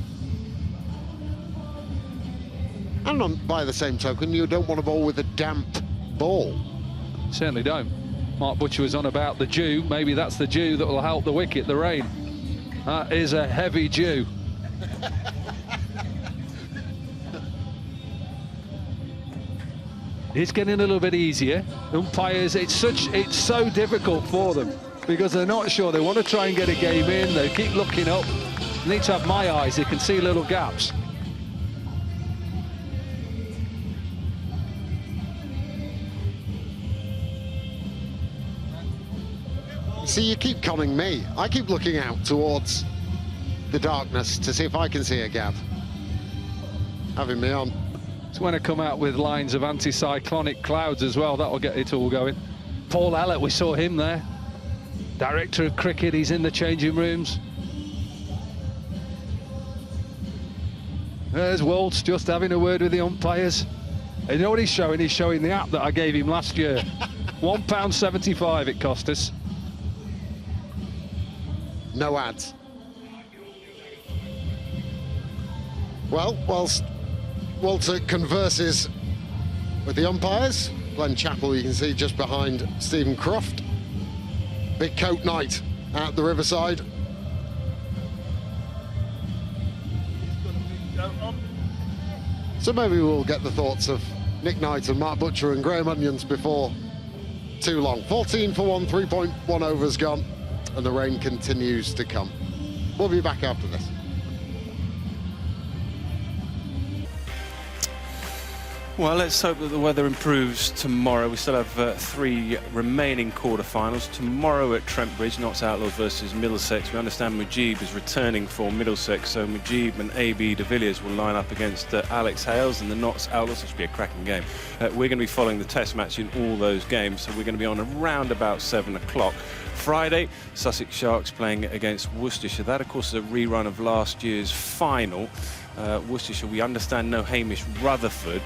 by the same token, you don't want to bowl with a damp ball. Certainly don't. Mark Butcher was on about the dew. Maybe that's the dew that will help the wicket, the rain. That is a heavy dew. It's getting a little bit easier. Umpires, it's so difficult for them because they're not sure. They want to try and get a game in. They keep looking up. They need to have my eyes. They can see little gaps. See, you keep conning me. I keep looking out towards the darkness to see if I can see a gap. Having me on. It's when I come out with lines of anticyclonic clouds as well. That'll get it all going. Paul Ellett, we saw him there. Director of cricket, he's in the changing rooms. There's Waltz just having a word with the umpires. And you know what he's showing? He's showing the app that I gave him last year. £1.75 it cost us. No ads. Well, whilst Walter converses with the umpires, Glenn Chappell you can see just behind Stephen Croft. Big coat night at the Riverside. So maybe we'll get the thoughts of Nick Knight and Mark Butcher and Graham Onions before too long. 14 for 1, 3.1 overs gone, and the rain continues to come. We'll be back after this. Well, let's hope that the weather improves tomorrow. We still have 3 remaining quarter-finals. Tomorrow at Trent Bridge, Notts Outlaws versus Middlesex. We understand Mujib is returning for Middlesex, so Mujib and AB de Villiers will line up against Alex Hales and the Notts Outlaws. This will be a cracking game. We're going to be following the test match in all those games, so we're going to be on around about 7 o'clock. Friday, Sussex Sharks playing against Worcestershire. That, of course, is a rerun of last year's final. Worcestershire, we understand no Hamish Rutherford.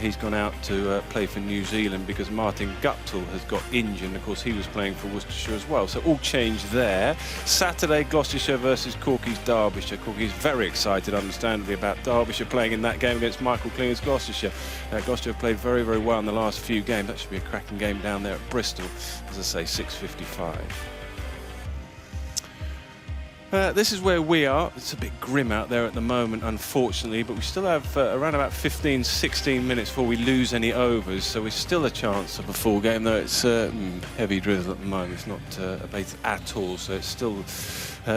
He's gone out to play for New Zealand because Martin Guptill has got injured, and of course he was playing for Worcestershire as well, so all changed there. Saturday, Gloucestershire versus Corky's Derbyshire. Corky's very excited, understandably, about Derbyshire playing in that game against Michael Clinger's Gloucestershire. Gloucestershire have played very, very well in the last few games. That should be a cracking game down there at Bristol, as I say, 6:55. This is where we are. It's a bit grim out there at the moment, unfortunately, but we still have around about 15, 16 minutes before we lose any overs, so we're still a chance of a full game, though it's heavy drizzle at the moment. It's not abated at all, so it's still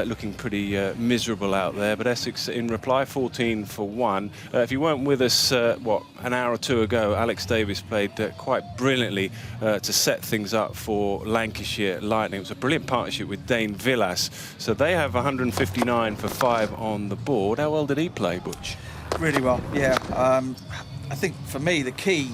looking pretty miserable out there. But Essex, in reply, 14 for 1. If you weren't with us, an hour or two ago, Alex Davis played quite brilliantly to set things up for Lancashire Lightning. It was a brilliant partnership with Dane Villas. So they have 159 for 5 on the board. How well did he play, Butch? Really well, yeah. I think for me the key,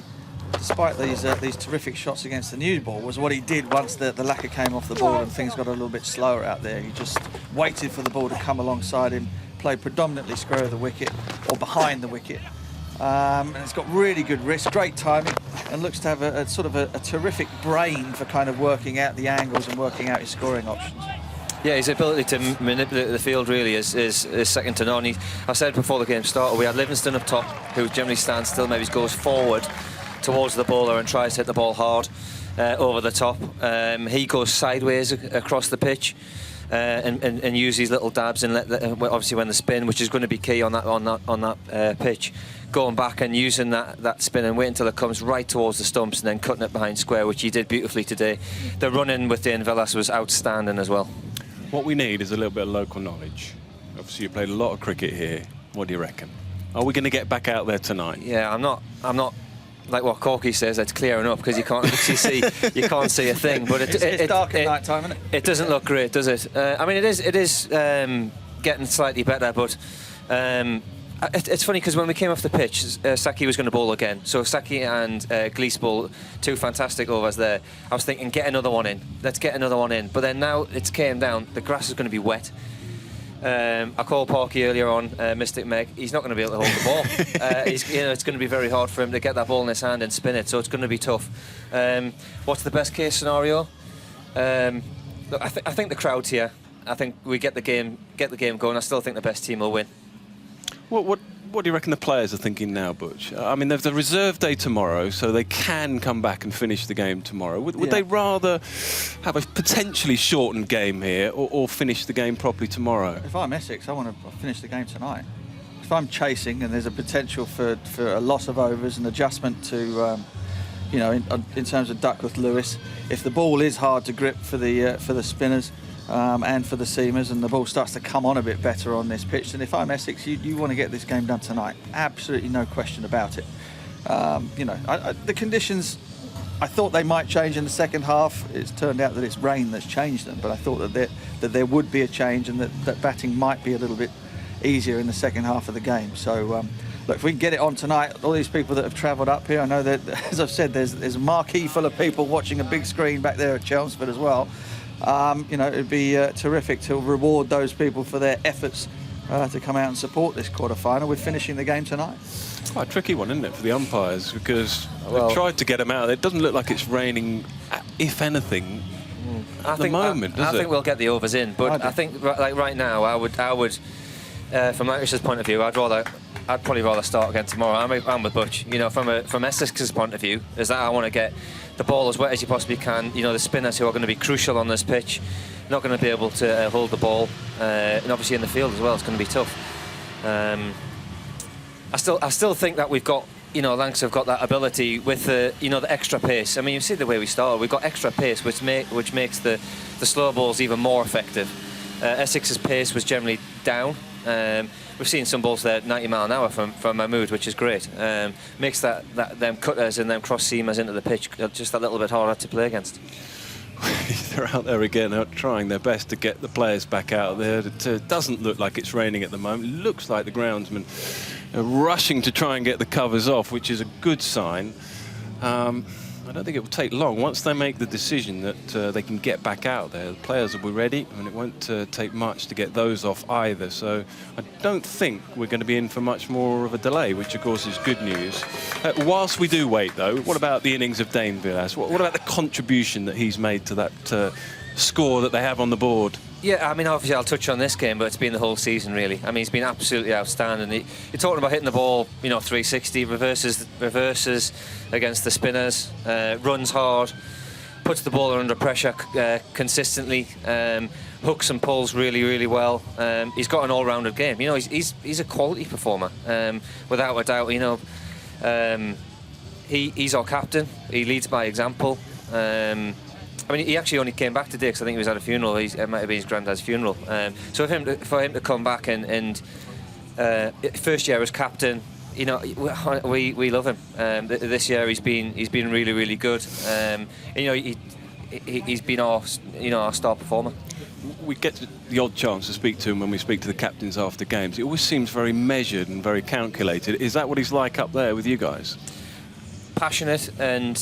despite these terrific shots against the new ball, was what he did once the lacquer came off the board and things got a little bit slower out there. He just waited for the ball to come alongside him, played predominantly square of the wicket or behind the wicket. And it's got really good wrist, great timing, and looks to have a sort of a terrific brain for kind of working out the angles and working out his scoring options. Yeah, his ability to manipulate the field really is second to none. I said before the game started, we had Livingston up top, who generally stands still, maybe goes forward towards the bowler and tries to hit the ball hard over the top. He goes sideways across the pitch and use these little dabs and obviously when the spin, which is going to be key on that pitch, going back and using that spin and wait until it comes right towards the stumps and then cutting it behind square, which he did beautifully today. The run-in with Dane Villas was outstanding as well. What we need is a little bit of local knowledge. Obviously, you played a lot of cricket here. What do you reckon? Are we going to get back out there tonight? Yeah, I'm not like what Corky says. It's clearing up because you can't actually see. You can't see a thing. But it's dark at night time, isn't it? It doesn't look great, does it? I mean, it is getting slightly better, but. It's funny because when we came off the pitch, Saki was going to bowl again. So Saki and Glees bowl, 2 fantastic overs there. I was thinking, get another one in. Let's get another one in. But then now it's came down. The grass is going to be wet. I called Parky earlier on, Mystic Meg. He's not going to be able to hold the ball. It's going to be very hard for him to get that ball in his hand and spin it. So it's going to be tough. What's the best case scenario? Look, I think the crowd's here. I think we get the game going. I still think the best team will win. What What do you reckon the players are thinking now, Butch? I mean, there's a reserve day tomorrow, so they can come back and finish the game tomorrow. Would they rather have a potentially shortened game here or finish the game properly tomorrow? If I'm Essex, I want to finish the game tonight. If I'm chasing and there's a potential for a loss of overs and adjustment to, you know, in terms of Duckworth-Lewis, if the ball is hard to grip for the spinners, and for the seamers, and the ball starts to come on a bit better on this pitch, then if I'm Essex, you want to get this game done tonight. Absolutely no question about it. You know, the conditions, I thought they might change in the second half. It's turned out that it's rain that's changed them, but I thought that there would be a change and that batting might be a little bit easier in the second half of the game. So, look, if we can get it on tonight, all these people that have travelled up here, I know that, as I've said, there's a marquee full of people watching a big screen back there at Chelmsford as well. You know, it'd be terrific to reward those people for their efforts to come out and support this quarter-final with finishing the game tonight. Quite a tricky one, isn't it, for the umpires, because they've tried to get them out. It doesn't look like it's raining, if anything, at the moment, does it? I think we'll get the overs in, but I think like right now, I would, from Lancashire's point of view, I'd probably rather start again tomorrow. I'm with Butch. You know, from Essex's point of view, is that I want to get the ball as wet as you possibly can. You know, the spinners who are going to be crucial on this pitch, not going to be able to hold the ball, and obviously in the field as well, it's going to be tough. I still think that we've got, you know, Lancs have got that ability with the, you know, the extra pace. I mean, you see the way we started. We've got extra pace, which makes the slow balls even more effective. Essex's pace was generally down. We've seen some balls there at 90 mile an hour from Mahmood, which is great. Makes them cutters and them cross seamers into the pitch just a little bit harder to play against. They're out there again, out trying their best to get the players back out there. It doesn't look like it's raining at the moment. It looks like the groundsmen are rushing to try and get the covers off, which is a good sign. I don't think it will take long. Once they make the decision that they can get back out there, the players will be ready, and it won't take much to get those off either. So I don't think we're going to be in for much more of a delay, which of course is good news. Whilst we do wait, though, what about the innings of Dane Villas? What about the contribution that he's made to that score that they have on the board? Yeah, I mean, obviously I'll touch on this game, but it's been the whole season, really. I mean, he's been absolutely outstanding. You're talking about hitting the ball, you know, 360, reverses against the spinners, runs hard, puts the ball under pressure consistently, hooks and pulls really, really well. He's got an all-rounded game. You know, he's a quality performer, without a doubt. You know, he's our captain. He leads by example. I mean, he actually only came back today because I think he was at a funeral. It might have been his granddad's funeral. So for him to come back and first year as captain, you know, we love him. This year he's been really, really good. You know, he's been our star performer. We get the odd chance to speak to him when we speak to the captains after games. It always seems very measured and very calculated. Is that what he's like up there with you guys? Passionate and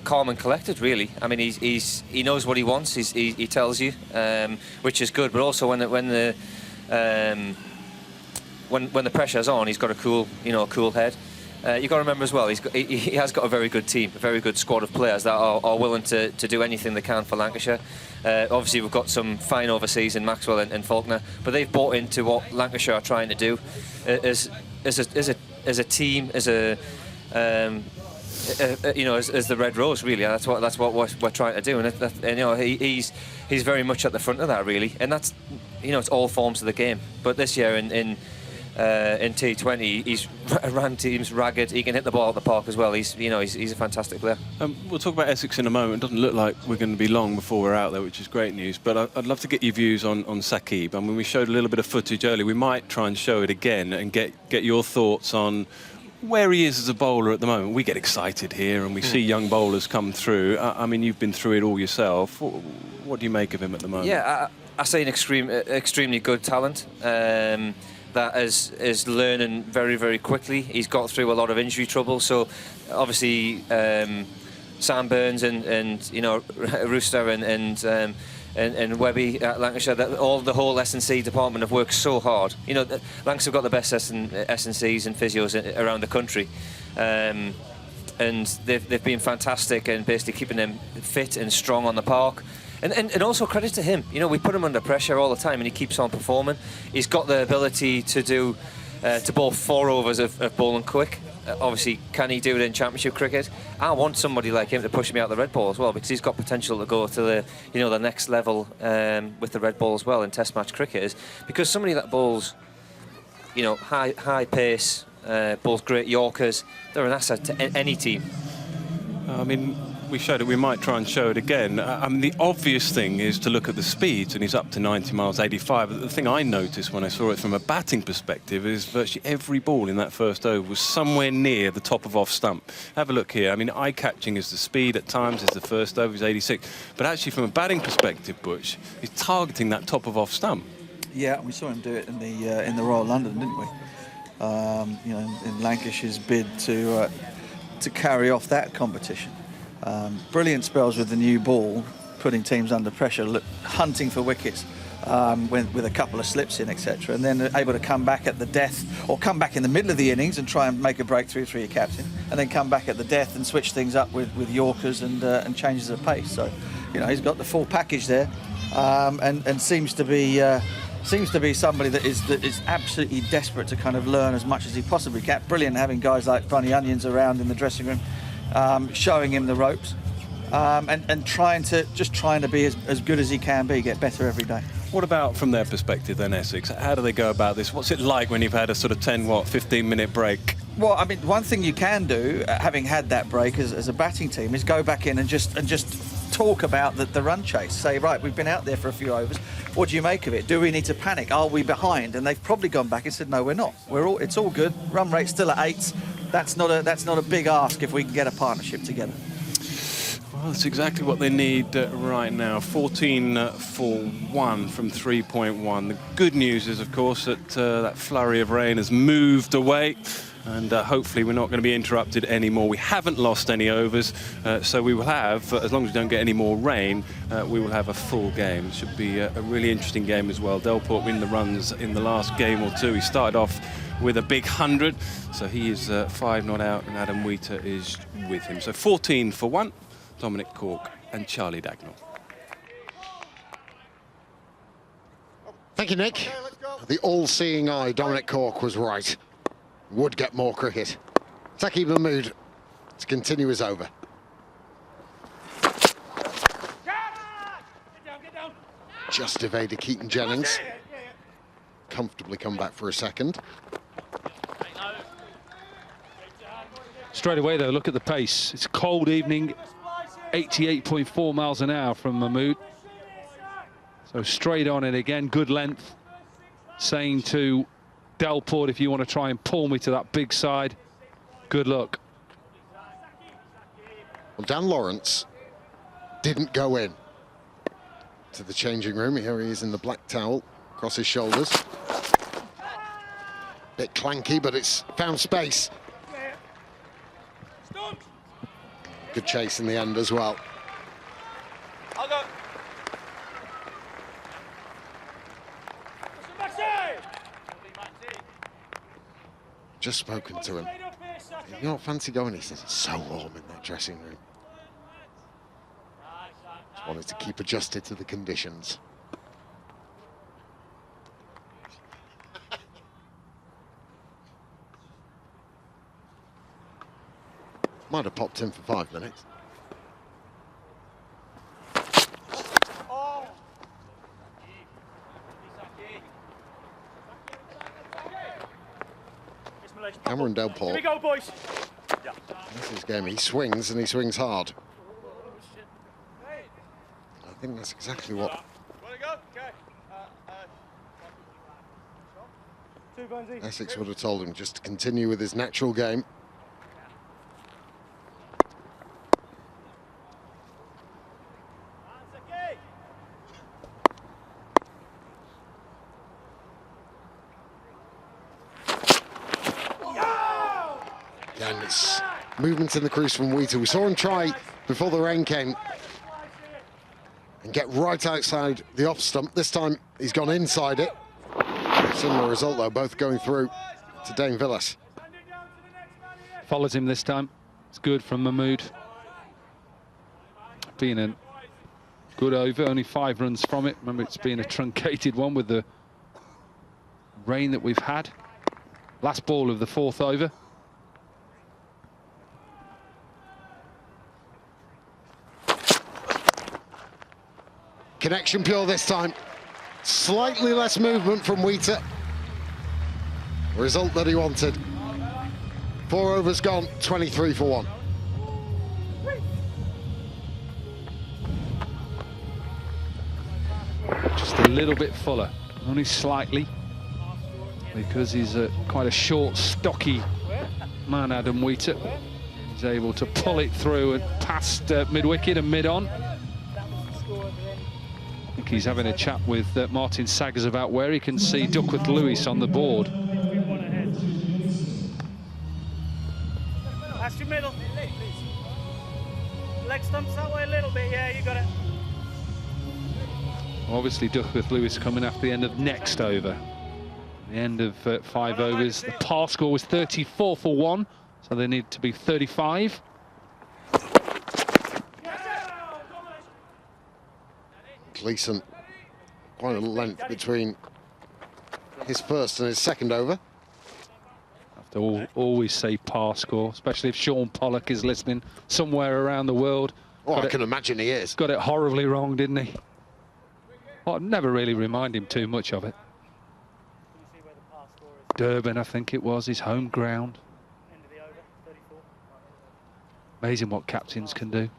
calm and collected, really. I mean, he knows what he wants. He tells you, which is good. But also when the pressure's on, he's got a cool head. You've got to remember as well, he has got a very good team, a very good squad of players that are willing to do anything they can for Lancashire. Obviously, we've got some fine overseas in Maxwell and Faulkner, but they've bought into what Lancashire are trying to do as a team, as a you know, as the Red Rose, really. That's what we're trying to do, and you know, he's very much at the front of that, really. And that's, you know, it's all forms of the game. But this year in T20, he's ran teams ragged. He can hit the ball at the park as well. He's a fantastic player. We'll talk about Essex in a moment. It doesn't look like we're going to be long before we're out there, which is great news. But I'd love to get your views on Saqib. I mean, we showed a little bit of footage earlier. We might try and show it again and get your thoughts on where he is as a bowler at the moment. We get excited here and we see young bowlers come through. I mean, you've been through it all yourself. What do you make of him at the moment? Yeah, I say an extremely good talent that is learning very, very quickly. He's got through a lot of injury trouble, so obviously Sam Burns and you know, Rooster and Webby at Lancashire, the whole S&C department have worked so hard. You know, Lancs have got the best S&Cs and physios around the country, and they've been fantastic and basically keeping them fit and strong on the park. And also credit to him. You know, we put him under pressure all the time and he keeps on performing. He's got the ability to do to bowl 4 overs of bowling quick. Obviously, can he do it in Championship cricket? I want somebody like him to push me out the red ball as well, because he's got potential to go to the, you know, the next level with the red ball as well in Test match cricket. Because somebody that bowls, you know, high pace, bowls great Yorkers, they're an asset to any team. I mean, we showed it, we might try and show it again. I mean, the obvious thing is to look at the speeds, and he's up to 90 miles, 85. The thing I noticed when I saw it from a batting perspective is virtually every ball in that first over was somewhere near the top of off stump. Have a look here. I mean, eye-catching is the speed at times, is the first over, is 86. But actually, from a batting perspective, Butch, he's targeting that top of off stump. Yeah, we saw him do it in the Royal London, didn't we? You know, in Lancashire's bid to carry off that competition. Brilliant spells with the new ball, putting teams under pressure, hunting for wickets with a couple of slips in, etc. And then able to come back at the death, or come back in the middle of the innings and try and make a breakthrough for your captain, and then come back at the death and switch things up with Yorkers and changes of pace. So, you know, he's got the full package there, and seems to be somebody that is absolutely desperate to kind of learn as much as he possibly can. Brilliant having guys like Funny Onions around in the dressing room, showing him the ropes, and trying to be as good as he can be, get better every day. What about from their perspective then, Essex? How do they go about this? What's it like when you've had a sort of 15-minute break? Well, I mean, one thing you can do, having had that break as a batting team, is go back in and just talk about the run chase. Say, right, we've been out there for a few overs. What do you make of it? Do we need to panic? Are we behind? And they've probably gone back and said, no, we're not. It's all good. Run rate's still at 8. That's not a big ask if we can get a partnership together. Well, that's exactly what they need right now. 14 for 1 from 3.1. The good news is, of course, that that flurry of rain has moved away, and hopefully we're not going to be interrupted anymore. We haven't lost any overs, so we will have, as long as we don't get any more rain, we will have a full game. It should be a really interesting game as well. Delport win the runs in the last game or two. He started off with a big 100, so he is 5 not out, and Adam Wheater is with him. So 14 for 1, Dominic Cork and Charlie Dagnall. Thank you, Nick. The all-seeing eye, Dominic Cork, was right. Would get more cricket. Taki Mahmood to continue his over. Just evaded Keaton Jennings. Comfortably come back for a second. Straight away, though, look at the pace. It's a cold evening, 88.4 miles an hour from Mahmood. So straight on it again, good length. Saying to Delport, if you want to try and pull me to that big side, good luck. Well, Dan Lawrence didn't go in to the changing room. Here he is in the black towel across his shoulders. Bit clanky, but it's found space. Good chase in the end as well. I'll go. Just spoken to him. You don't fancy going? He says it's so warm in that dressing room. Just wanted to keep adjusted to the conditions. Might have popped in for 5 minutes. Cameron Delport. Here we go, boys. This is his game. He swings and he swings hard. I think that's exactly what Essex would have told him, just to continue with his natural game. Again, it's movement in the crease from Wheater. We saw him try before the rain came and get right outside the off stump. This time he's gone inside it. Similar result though, both going through to Dane Villas. Follows him this time. It's good from Mahmood. Been a good over, only 5 runs from it. Remember, it's been a truncated one with the rain that we've had. Last ball of the 4th over. Connection pure this time. Slightly less movement from Wheater. Result that he wanted. 4 overs gone, 23 for 1. Just a little bit fuller, only slightly, because he's quite a short, stocky man, Adam Wheater. He's able to pull it through and past mid-wicket and mid-on. I think he's having a chat with Martin Saggers about where he can see Duckworth Lewis on the board. That's your middle. Leg stumps that way a little bit, yeah, you got it. Obviously Duckworth Lewis coming after the end of next over. The end of 5 overs. The par score was 34 for 1, so they need to be 35. Gleeson, quite a length between his first and his second over. Have to always say par score, especially if Sean Pollock is listening somewhere around the world. Oh, I can imagine he is. Got it horribly wrong, didn't he? Well, I'd never really remind him too much of it. Durham, I think it was, his home ground. Amazing what captains can do.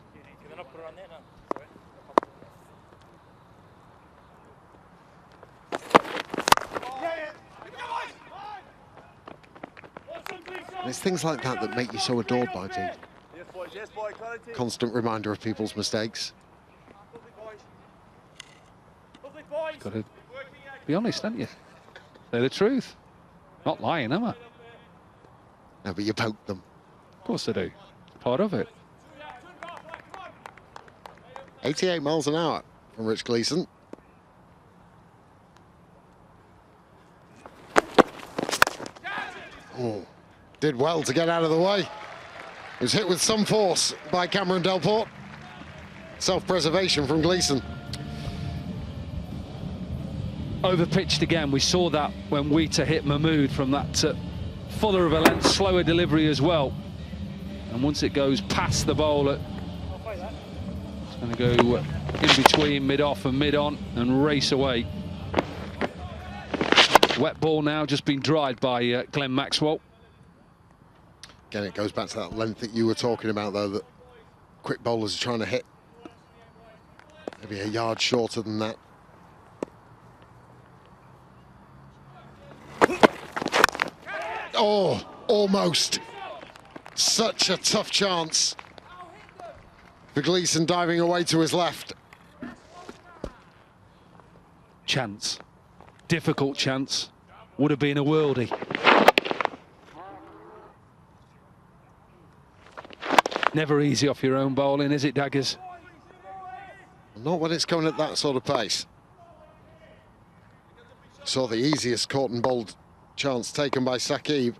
It's things like that that make you so adored by G. Constant reminder of people's mistakes. Got to be honest, haven't you? Say the truth. Not lying, am I? No, but you poke them. Of course I do. It's part of it. 88 miles an hour from Rich Gleeson. Oh, did well to get out of the way. He was hit with some force by Cameron Delport. Self-preservation from Gleeson. Overpitched again. We saw that when Wheater hit Mahmood from that fuller of a length, slower delivery as well. And once it goes past the bowler, it's going to go in between mid-off and mid-on and race away. Wet ball now, just been dried by Glenn Maxwell. Again, it goes back to that length that you were talking about, though, that quick bowlers are trying to hit. Maybe a yard shorter than that. Oh, almost. Such a tough chance for Gleeson diving away to his left. Chance. Difficult chance. Would have been a worldie. Never easy off your own bowling, is it, Daggers? Not when it's coming at that sort of pace. Saw the easiest caught and bowled chance taken by Saqib.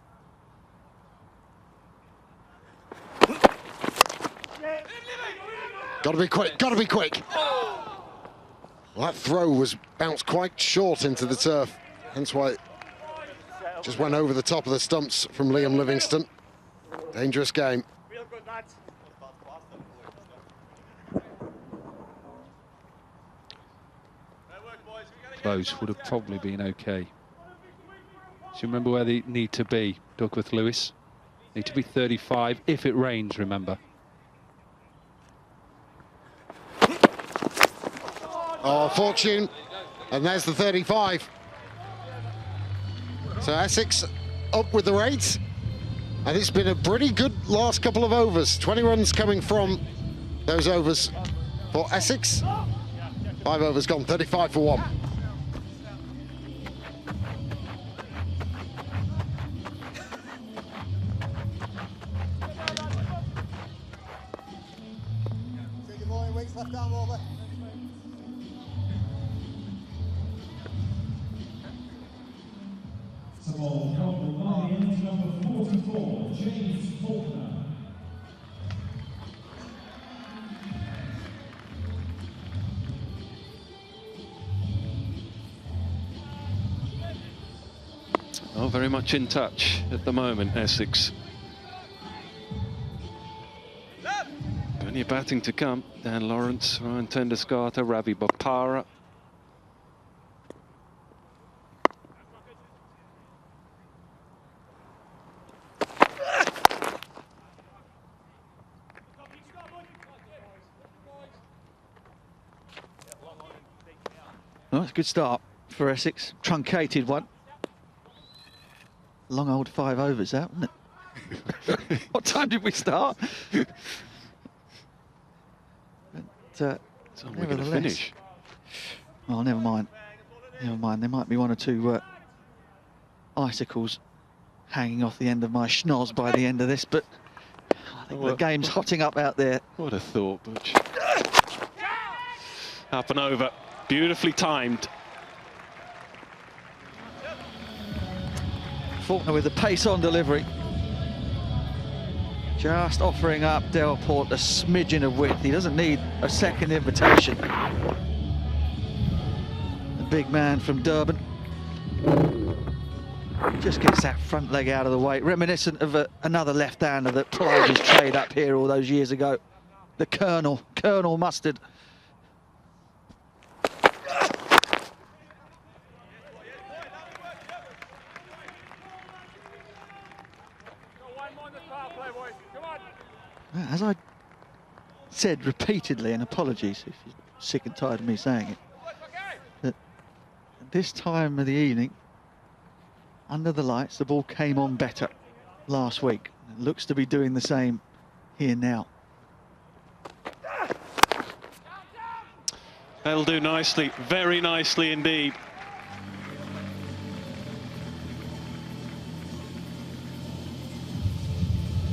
Gotta be quick, gotta be quick. Well, that throw was bounced quite short into the turf, hence why it just went over the top of the stumps from Liam Livingston. Dangerous game. Close would have probably been okay. So remember where they need to be, Duckworth Lewis. Need to be 35 if it rains, remember. Oh, fortune. And there's the 35. So Essex up with the rate. And it's been a pretty good last couple of overs. 20 runs coming from those overs for Essex. 5 overs gone, 35 for 1. Left arm over. The ball held by the end number 44, James Faulkner. Oh, very much in touch at the moment, Essex. Plenty of batting to come. Dan Lawrence, Ryan Tendescarter, Ravi Bopara. Well, it's a good start for Essex. Truncated one. Long old 5 overs, that, wasn't it? What time did we start? But, So we're going to finish. Oh, never mind. Never mind. There might be 1 or 2 icicles hanging off the end of my schnoz by the end of this, but I think the game's hotting up out there. What a thought, Butch. Up and over. Beautifully timed. Faulkner with the pace on delivery. Just offering up Delport a smidgen of width. He doesn't need a second invitation. The big man from Durham just gets that front leg out of the way. Reminiscent of another left-hander that plied his trade up here all those years ago. The Colonel Mustard. As I said repeatedly, and apologies if you're sick and tired of me saying it, that at this time of the evening, under the lights, the ball came on better last week. It looks to be doing the same here now. That'll do nicely, very nicely indeed.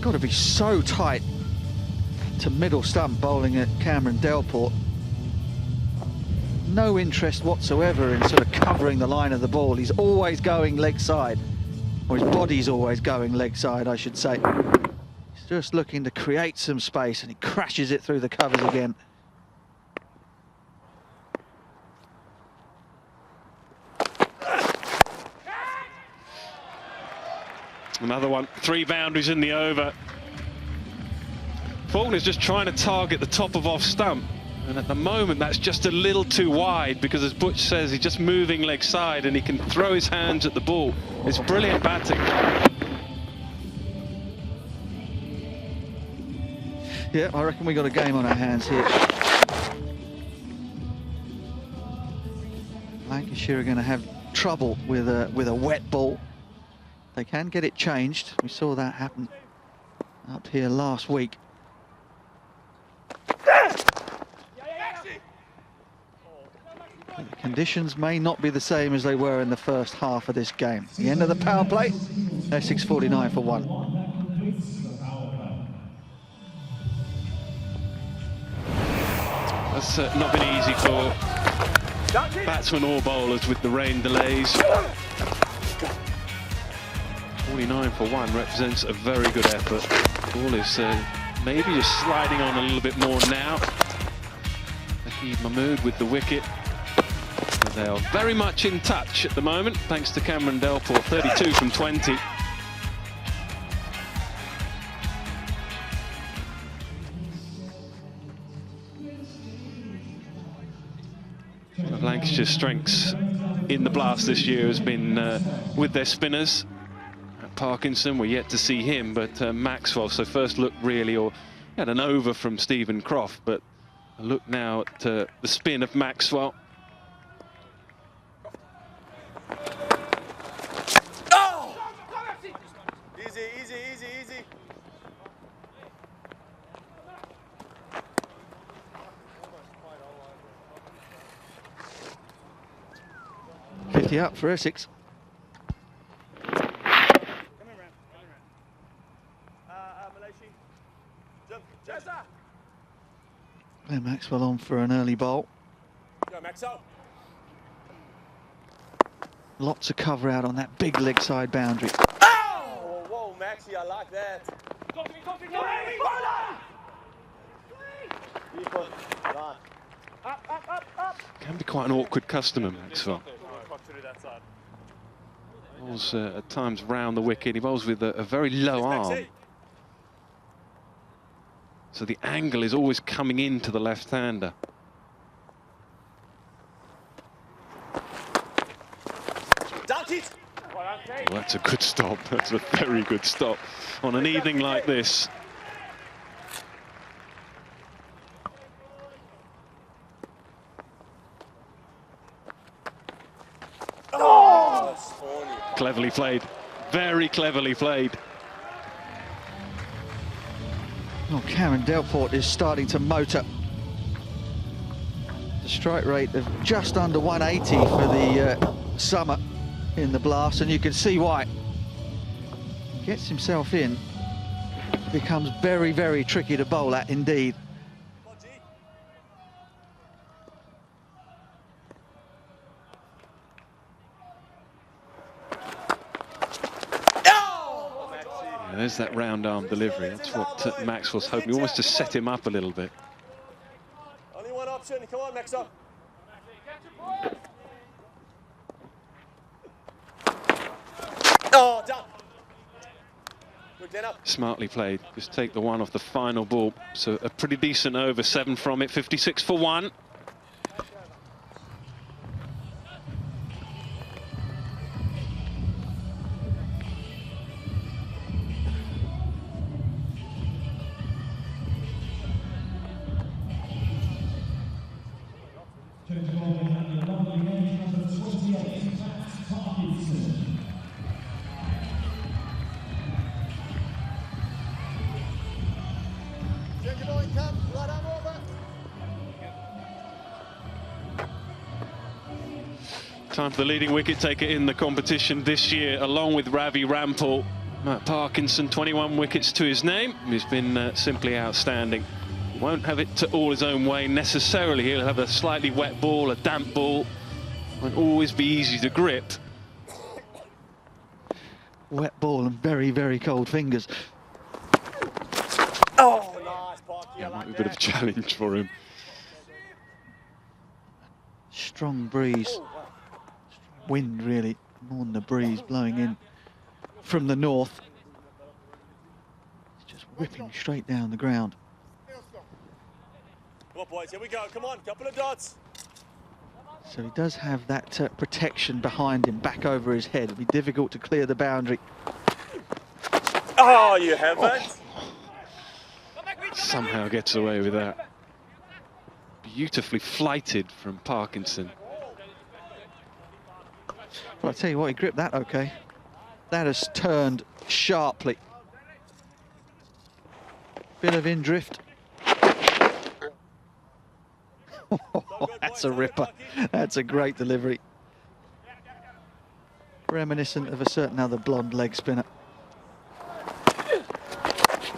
Got to be so tight to middle stump bowling at Cameron Delport. No interest whatsoever in sort of covering the line of the ball. He's always going leg side, or his body's always going leg side, I should say. He's just looking to create some space, and he crashes it through the covers again. Another one, 3 boundaries in the over. Faulkner's just trying to target the top of off stump, and at the moment that's just a little too wide, because as Butch says, he's just moving leg side and he can throw his hands at the ball. It's brilliant batting. Yeah, I reckon we got a game on our hands here. Lancashire are going to have trouble with a wet ball. They can get it changed. We saw that happen up here last week. The conditions may not be the same as they were in the first half of this game. The end of the power play, Essex 49 for 1. That's not been easy for batsmen or bowlers with the rain delays. 49 for 1 represents a very good effort. Ball is maybe just sliding on a little bit more now. Naheed Mahmood with the wicket. They are very much in touch at the moment, thanks to Cameron Delport, 32 from 20. One of Lancashire's strengths in the blast this year has been with their spinners. Parkinson, we're yet to see him, but Maxwell, so first look really, or had an over from Stephen Croft, but a look now at the spin of Maxwell. Oh! Easy, easy, easy, easy. 50 up for Essex. And Maxwell on for an early bowl. Go, Maxwell. Lots of cover out on that big leg side boundary. Oh! Whoa, Maxie, I like that. Can be quite an awkward customer, Maxwell. Bowls at times round the wicket. He bowls with a very low arm. So the angle is always coming into the left-hander. Well, that's a good stop. That's a very good stop on an evening like this. Cleverly played. Very cleverly played. Oh, Cameron Delport is starting to motor. The strike rate of just under 180 for the summer in the blast, and you can see why. He gets himself in, becomes very, very tricky to bowl at indeed. There's that round arm delivery. That's what Max was hoping, almost to set him up a little bit. Only one option. Come on, Maxwell. Oh, done. Good clean up. Smartly played. Just take the one off the final ball. So a pretty decent over, 7 from it, 56 for 1. Time for the leading wicket taker in the competition this year, along with Ravi Rampal. Matt Parkinson, 21 wickets to his name. He's been simply outstanding. Won't have it to all his own way necessarily. He'll have a slightly wet ball, a damp ball. Won't always be easy to grip. Wet ball and very, very cold fingers. Oh, nice, Parky. Yeah, might be a bit of a challenge for him. Strong breeze. Wind, really, more than the breeze blowing in from the north. It's just whipping straight down the ground. Come on, boys, here we go. Come on, couple of dots. So he does have that protection behind him, back over his head. It'll be difficult to clear the boundary. Oh, you haven't. Somehow gets away with that. Beautifully flighted from Parkinson. Well, I tell you what, he gripped that okay. That has turned sharply. Bit of in drift. That's a ripper. That's a great delivery. Reminiscent of a certain other blonde leg spinner.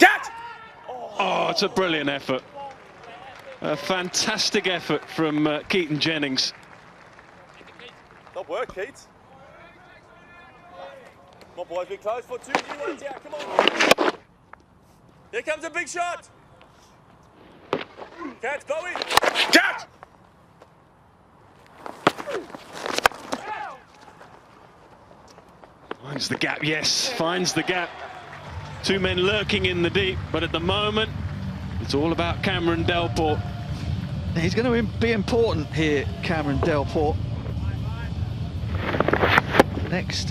Catch! Oh, it's a brilliant effort. A fantastic effort from Keaton Jennings. Good work, Keith. Come on, boys, we're close for 2 new ones. Yeah, come on. Here comes a big shot. Catch, Bowie. Catch! Finds the gap, yes, finds the gap. 2 men lurking in the deep, but at the moment, it's all about Cameron Delport. He's going to be important here, Cameron Delport. Next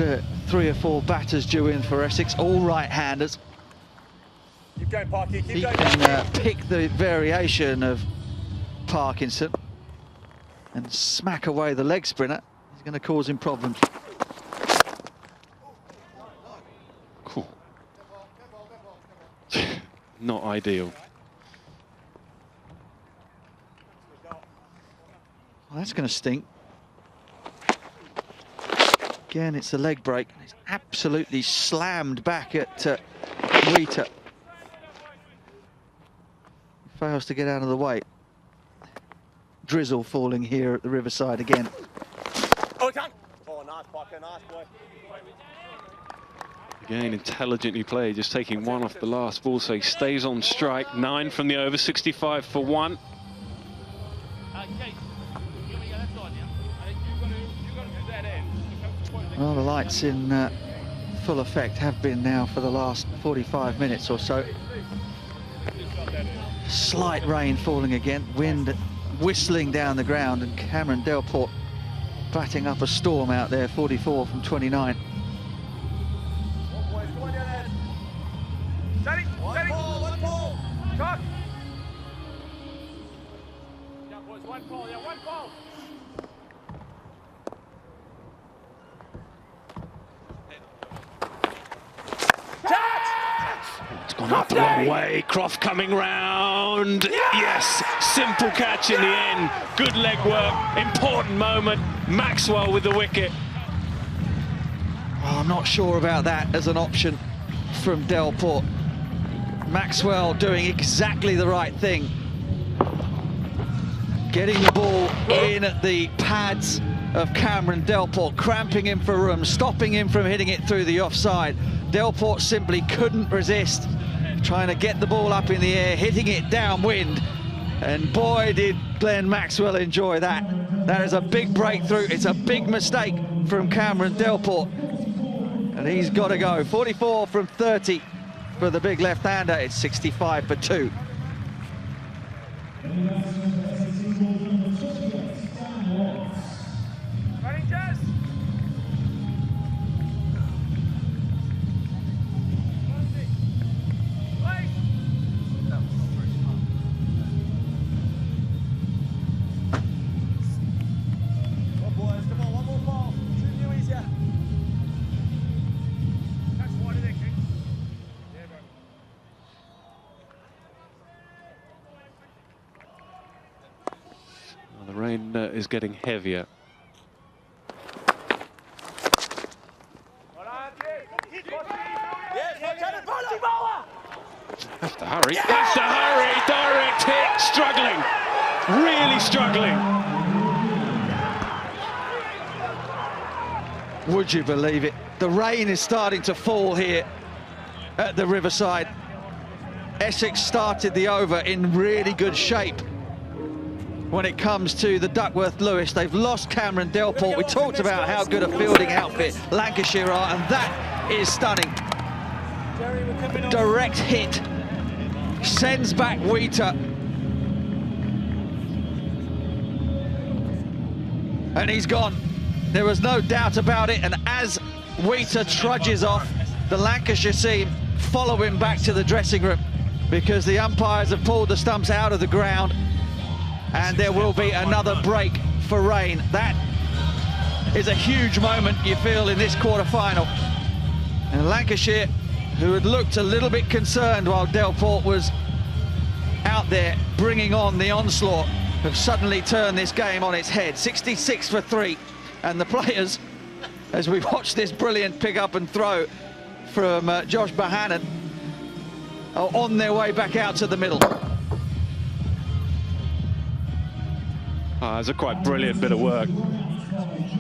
3 or 4 batters due in for Essex, all right-handers. Keep going, Parky. Keep He going, can pick the variation of Parkinson and smack away the leg spinner. He's going to cause him problems. Cool. Not ideal. Well, that's going to stink. Again, it's a leg break. It's absolutely slammed back at Rita. Fails to get out of the way. Drizzle falling here at the Riverside again. Oh, it can. Oh, nice, Parker. Nice, boy. Again, intelligently played, just taking 1 off the last ball, so he stays on strike. 9 from the over, 65 for 1. Well, the lights in full effect, have been now for the last 45 minutes or so. Slight rain falling again, wind whistling down the ground, and Cameron Delport batting up a storm out there, 44 from 29. One ball. Cock. Yeah, boys, one ball. Yeah, one ball. It's gone up the long way. Croft coming round. Yes, simple catch in the end. Good leg work. Important moment. Maxwell with the wicket. Well, I'm not sure about that as an option from Delport. Maxwell doing exactly the right thing. Getting the ball in at the pads of Cameron Delport, cramping him for room, stopping him from hitting it through the offside. Delport simply couldn't resist, trying to get the ball up in the air, hitting it downwind. And boy, did Glenn Maxwell enjoy that. That is a big breakthrough. It's a big mistake from Cameron Delport. And he's got to go. 44 from 30 for the big left-hander. It's 65 for 2. Running, Jazz. The rain is getting heavier. Have to hurry. Have to hurry. Direct hit. Struggling. Really struggling. Would you believe it? The rain is starting to fall here at the Riverside. Essex started the over in really good shape. When it comes to the Duckworth-Lewis, they've lost Cameron Delport. We talked about how good a fielding outfit Lancashire are, and that is stunning. A direct hit sends back Wheater. And he's gone. There was no doubt about it, and as Wheater trudges off, the Lancashire team follow him back to the dressing room because the umpires have pulled the stumps out of the ground. And there will be another break for rain. That is a huge moment, you feel, in this quarter-final. And Lancashire, who had looked a little bit concerned while Delport was out there bringing on the onslaught, have suddenly turned this game on its head. 66 for 3. And the players, as we watch this brilliant pick-up and throw from Josh Bohannon, are on their way back out to the middle. It's a quite brilliant bit of work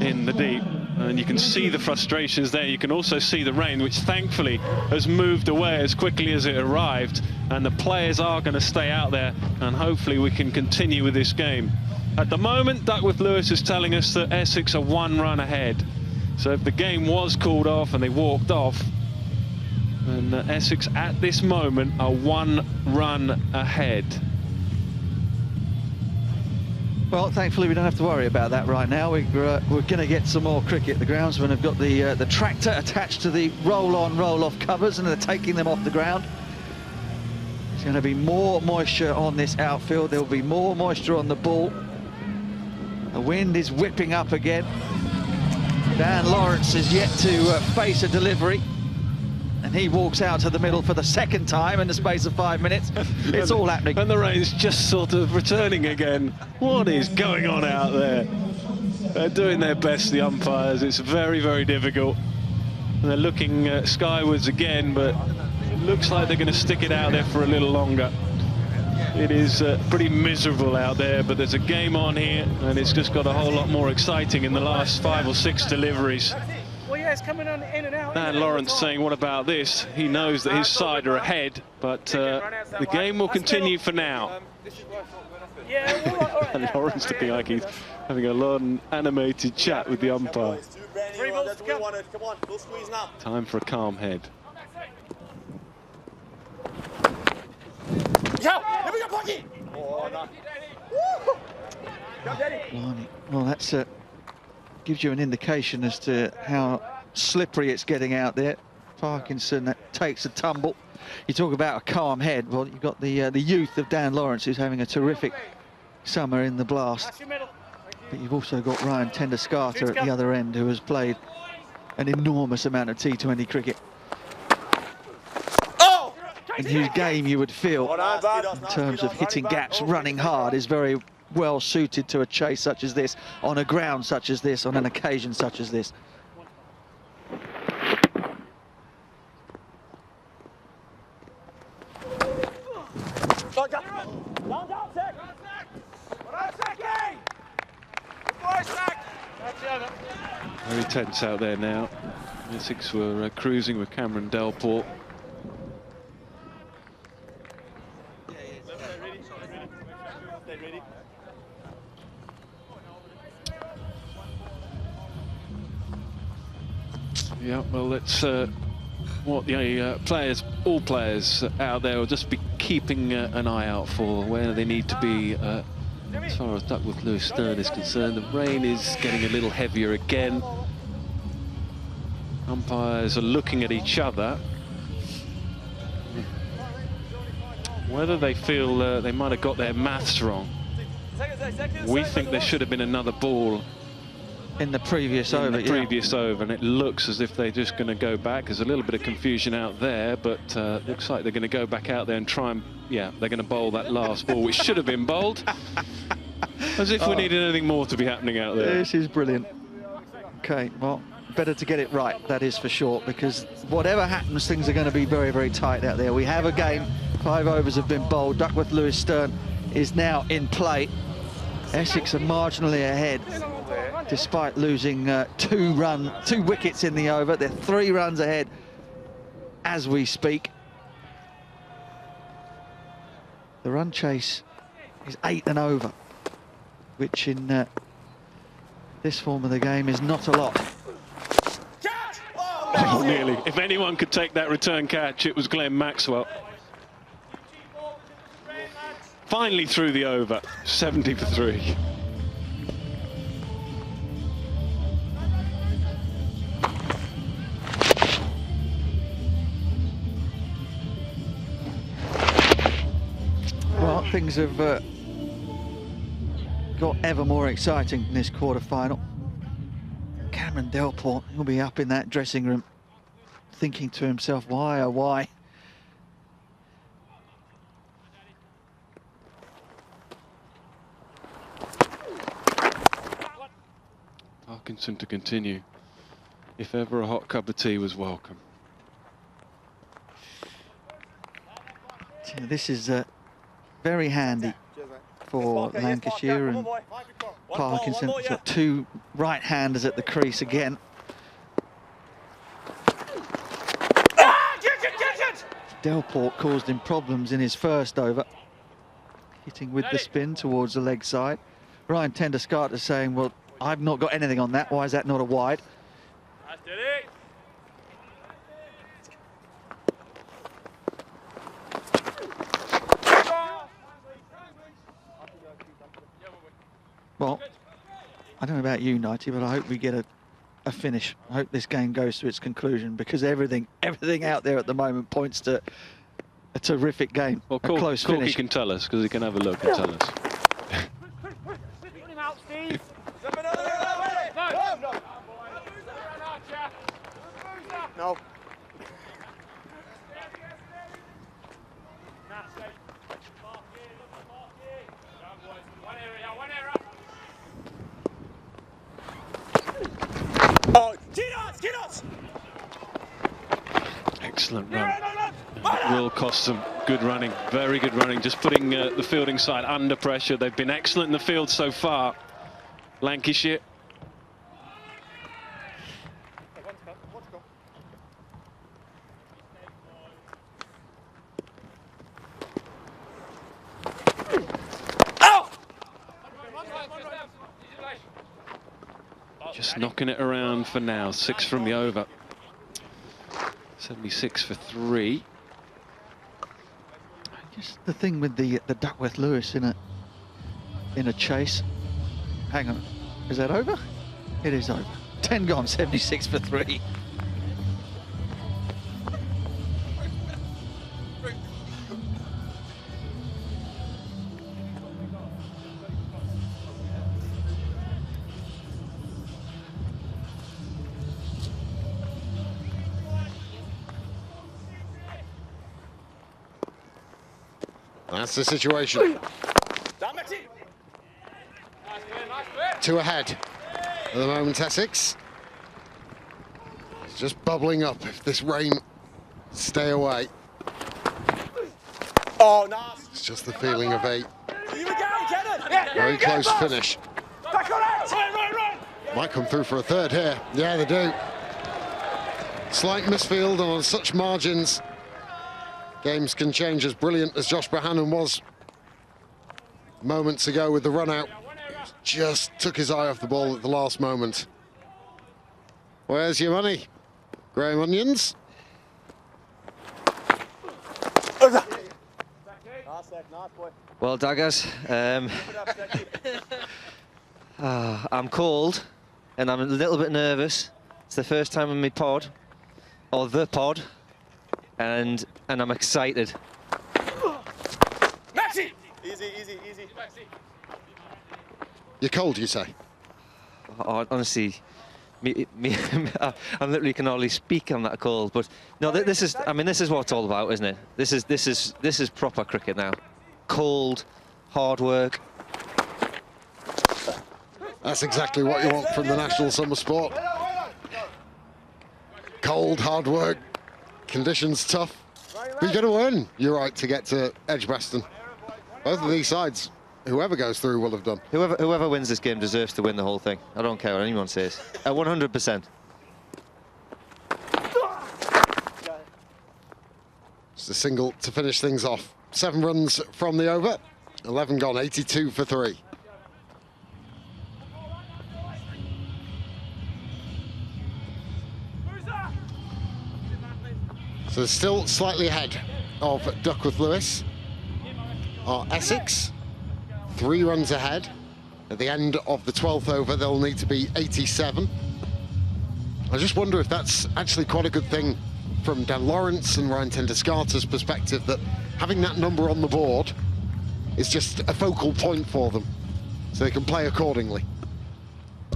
in the deep, and you can see the frustrations there. You can also see the rain, which thankfully has moved away as quickly as it arrived, and the players are going to stay out there, and hopefully we can continue with this game. At the moment, Duckworth-Lewis is telling us that Essex are 1 run ahead. So if the game was called off and they walked off, then Essex at this moment are 1 run ahead. Well, thankfully we don't have to worry about that right now. We're going to get some more cricket. The groundsmen have got the tractor attached to the roll-on, roll-off covers, and they're taking them off the ground. There's going to be more moisture on this outfield. There will be more moisture on the ball. The wind is whipping up again. Dan Lawrence is yet to face a delivery. And he walks out to the middle for the second time in the space of 5 minutes. It's all happening. And the rain's just sort of returning again. What is going on out there? They're doing their best, the umpires. It's very, very difficult. And they're looking skywards again, but it looks like they're going to stick it out there for a little longer. It is pretty miserable out there, but there's a game on here, and it's just got a whole lot more exciting in the last 5 or 6 deliveries. Well, yeah, it's coming on in and out. Dan Lawrence saying, what about this? He knows that his side are ahead, but the game will continue for now. Yeah, all right, And Lawrence looking like he's Having a long animated chat with the umpire. Three balls to come. Come on, full squeeze now. Time for a calm head. Oh, no. Blimey. Well, that's gives you an indication as to how slippery it's getting out there. Parkinson takes a tumble. You talk about a calm head. Well, you've got the youth of Dan Lawrence, who's having a terrific summer in the blast. But you've also got Ryan Tendescarter at the other end, who has played an enormous amount of T20 cricket. In whose game you would feel, in terms of hitting gaps, running hard, is very well suited to a chase such as this, on a ground such as this, on an occasion such as this. Very tense out there now. Essex were cruising with Cameron Delport. Yeah, well, it's what the players, all players out there will just be keeping an eye out for, where they need to be as far as Duckworth Lewis Stern is concerned. The rain is getting a little heavier again. Umpires are looking at each other. Whether they feel they might have got their maths wrong. We think there should have been another ball in the previous over. Over, and it looks as if they're just going to go back. There's a little bit of confusion out there, but looks like they're going to go back out there and try and, yeah, they're going to bowl that last ball, which should have been bowled. As if we needed anything more to be happening out there. This is brilliant. Okay, well, better to get it right, that is for sure, because whatever happens, things are going to be very, very tight out there. We have a game, 5 overs have been bowled. Duckworth Lewis Stern is now in play. Essex are marginally ahead, despite losing 2 wickets in the over. They're 3 runs ahead as we speak. The run chase is 8 and over, which in this form of the game is not a lot. Oh, nearly. If anyone could take that return catch, it was Glenn Maxwell. Finally through the over, 70 for 3. Well, things have got ever more exciting in this quarter-final. Cameron Delport will be up in that dressing room thinking to himself, why, oh why? Parkinson to continue. If ever a hot cup of tea was welcome. So this is very handy for Lancashire, and Parkinson has got 2 right-handers at the crease again. Delport caused him problems in his first over, hitting with the spin towards the leg side. Ryan Tendescarter saying, well, I've not got anything on that. Why is that not a wide? Well, I don't know about you, Nighty, but I hope we get a finish. I hope this game goes to its conclusion, because everything out there at the moment points to a terrific game, well, a close finish. He can tell us, because he can have a look and tell us. No. Excellent run. It will cost them good running, very good running. Just putting the fielding side under pressure. They've been excellent in the field so far, Lancashire. Just knocking it around for now. 6 from the over. 76 for 3. Just the thing with the Duckworth Lewis in a chase. Hang on, is that over? It is over. 10 gone, 76 for 3. That's the situation. 2 ahead at the moment, Essex. It's just bubbling up if this rain stay away. Oh, nice. It's just the feeling of a very close finish. Might come through for a third here. Yeah, they do. Slight misfield, and on such margins, games can change. As brilliant as Josh Bohannon was moments ago with the run out, just took his eye off the ball at the last moment. Where's your money, Graham Onions? Well, Daggers, I'm cold and I'm a little bit nervous. It's the first time in my pod, or the pod, and I'm excited. Maxi! Easy, easy, easy. You're cold, you say? Honestly, I literally can hardly speak. I'm that cold. But no, this is. I mean, this is what it's all about, isn't it? This is proper cricket now. Cold, hard work. That's exactly what you want from the national summer sport. Cold, hard work, conditions tough. But you're going to earn your right to get to Edgbaston. Both of these sides, whoever goes through will have done. Whoever wins this game deserves to win the whole thing. I don't care what anyone says. 100%. It's a single to finish things off. 7 runs from the over, 11 gone, 82 for 3. So still slightly ahead of Duckworth Lewis are Essex, 3 runs ahead. At the end of the 12th over, they'll need to be 87. I just wonder if that's actually quite a good thing from Dan Lawrence and Ryan Tendescarter's perspective, that having that number on the board is just a focal point for them, so they can play accordingly.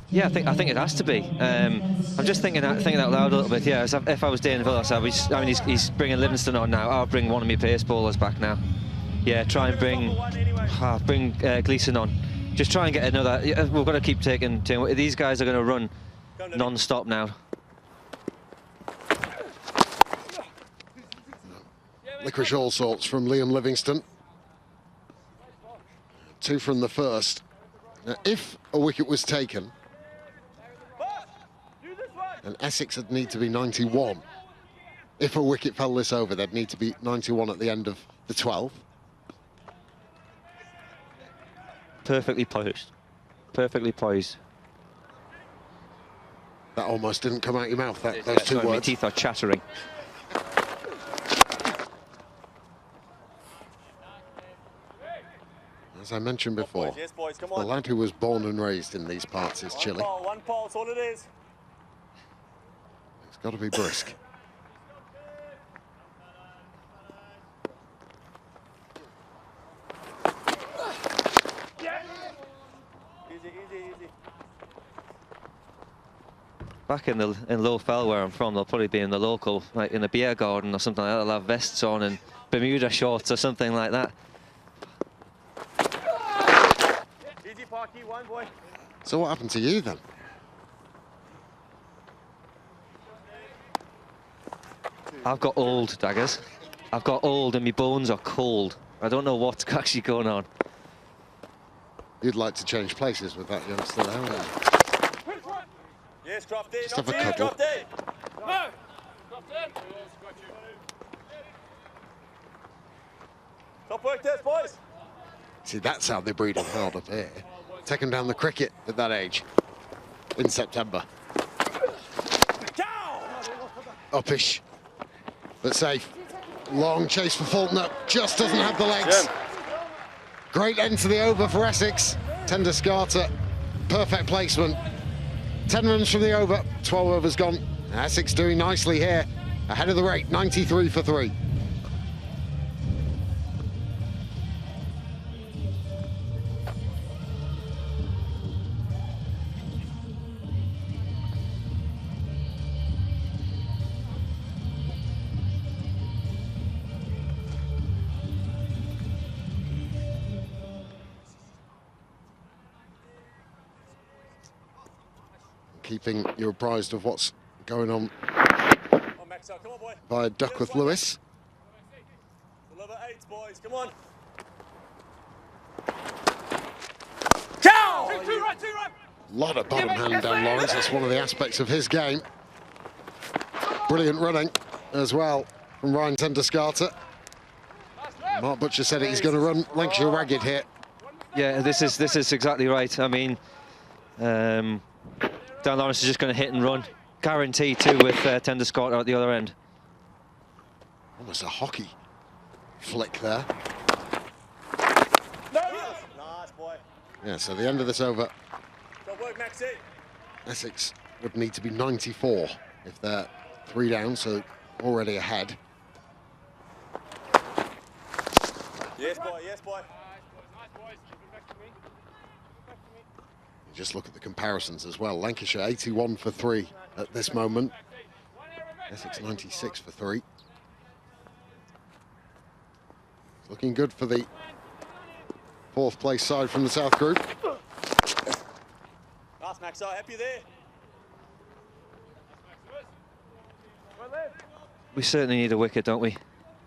Yeah, I think it has to be. I'm just thinking out loud a little bit. Yeah, if I was Dane Villas, I mean, he's bringing Livingston on now. I'll bring one of my pace bowlers back now. Yeah, try and bring Gleeson on. Just try and get another. We've got to keep taking. These guys are going to run non-stop now. Licorice all sorts from Liam Livingston. 2 from the first. Now, if a wicket was taken, and Essex would need to be 91. If a wicket fell this over, they'd need to be 91 at the end of the 12th. Perfectly poised. Perfectly poised. That almost didn't come out your mouth, those 2 sorry, words. my teeth are chattering. As I mentioned before, Yes, boys, come the on. lad who was born and raised in these parts is chilly. One ball, that's all it is. It's got to be brisk. Easy, easy, easy. Back in Low Fell, where I'm from, they'll probably be in the local, like in a beer garden or something like that. They'll have vests on and Bermuda shorts or something like that. Easy, Parky, 1 boy. So what happened to you then? I've got old, Daggers. I've got old and my bones are cold. I don't know what's actually going on. You'd like to change places with that youngster there, wouldn't you? Yes, Croft in, Just have a not in, cuddle. Croft in. No! Croft in. Top work there, boys. See, that's how they breed them hard up here. Take them down the cricket at that age. in September. Uppish, but safe. Long chase for Faulkner, just doesn't have the legs. Great end to the over for Essex. Tender Scarter, perfect placement. 10 runs from the over, 12 overs gone. Essex doing nicely here, ahead of the rate, 93 for 3. Keeping you apprised of what's going on by Duckworth Lewis. Deliver 8s, boys, come on. Two right. A lot of bottom hand down Lawrence, that's one of the aspects of his game. Brilliant running as well from Ryan Tender-Scarter. Mark Butcher said he's going to run Lancashire ragged here. Yeah, this is exactly right. I mean, Dan Lawrence is just going to hit and run. Guaranteed too with Tender-Scarter at the other end. Almost a hockey flick there. Nice, boy. Yeah, so the end of this over, Good work, Maxie. Essex would need to be 94 if they're 3 down, so already ahead. Yes, boy, yes, boy. Just look at the comparisons as well. Lancashire 81 for 3 at this moment. Essex 96 for 3. Looking good for the 4th place side from the South Group. Nice, Max, happy there. We certainly need a wicket, don't we?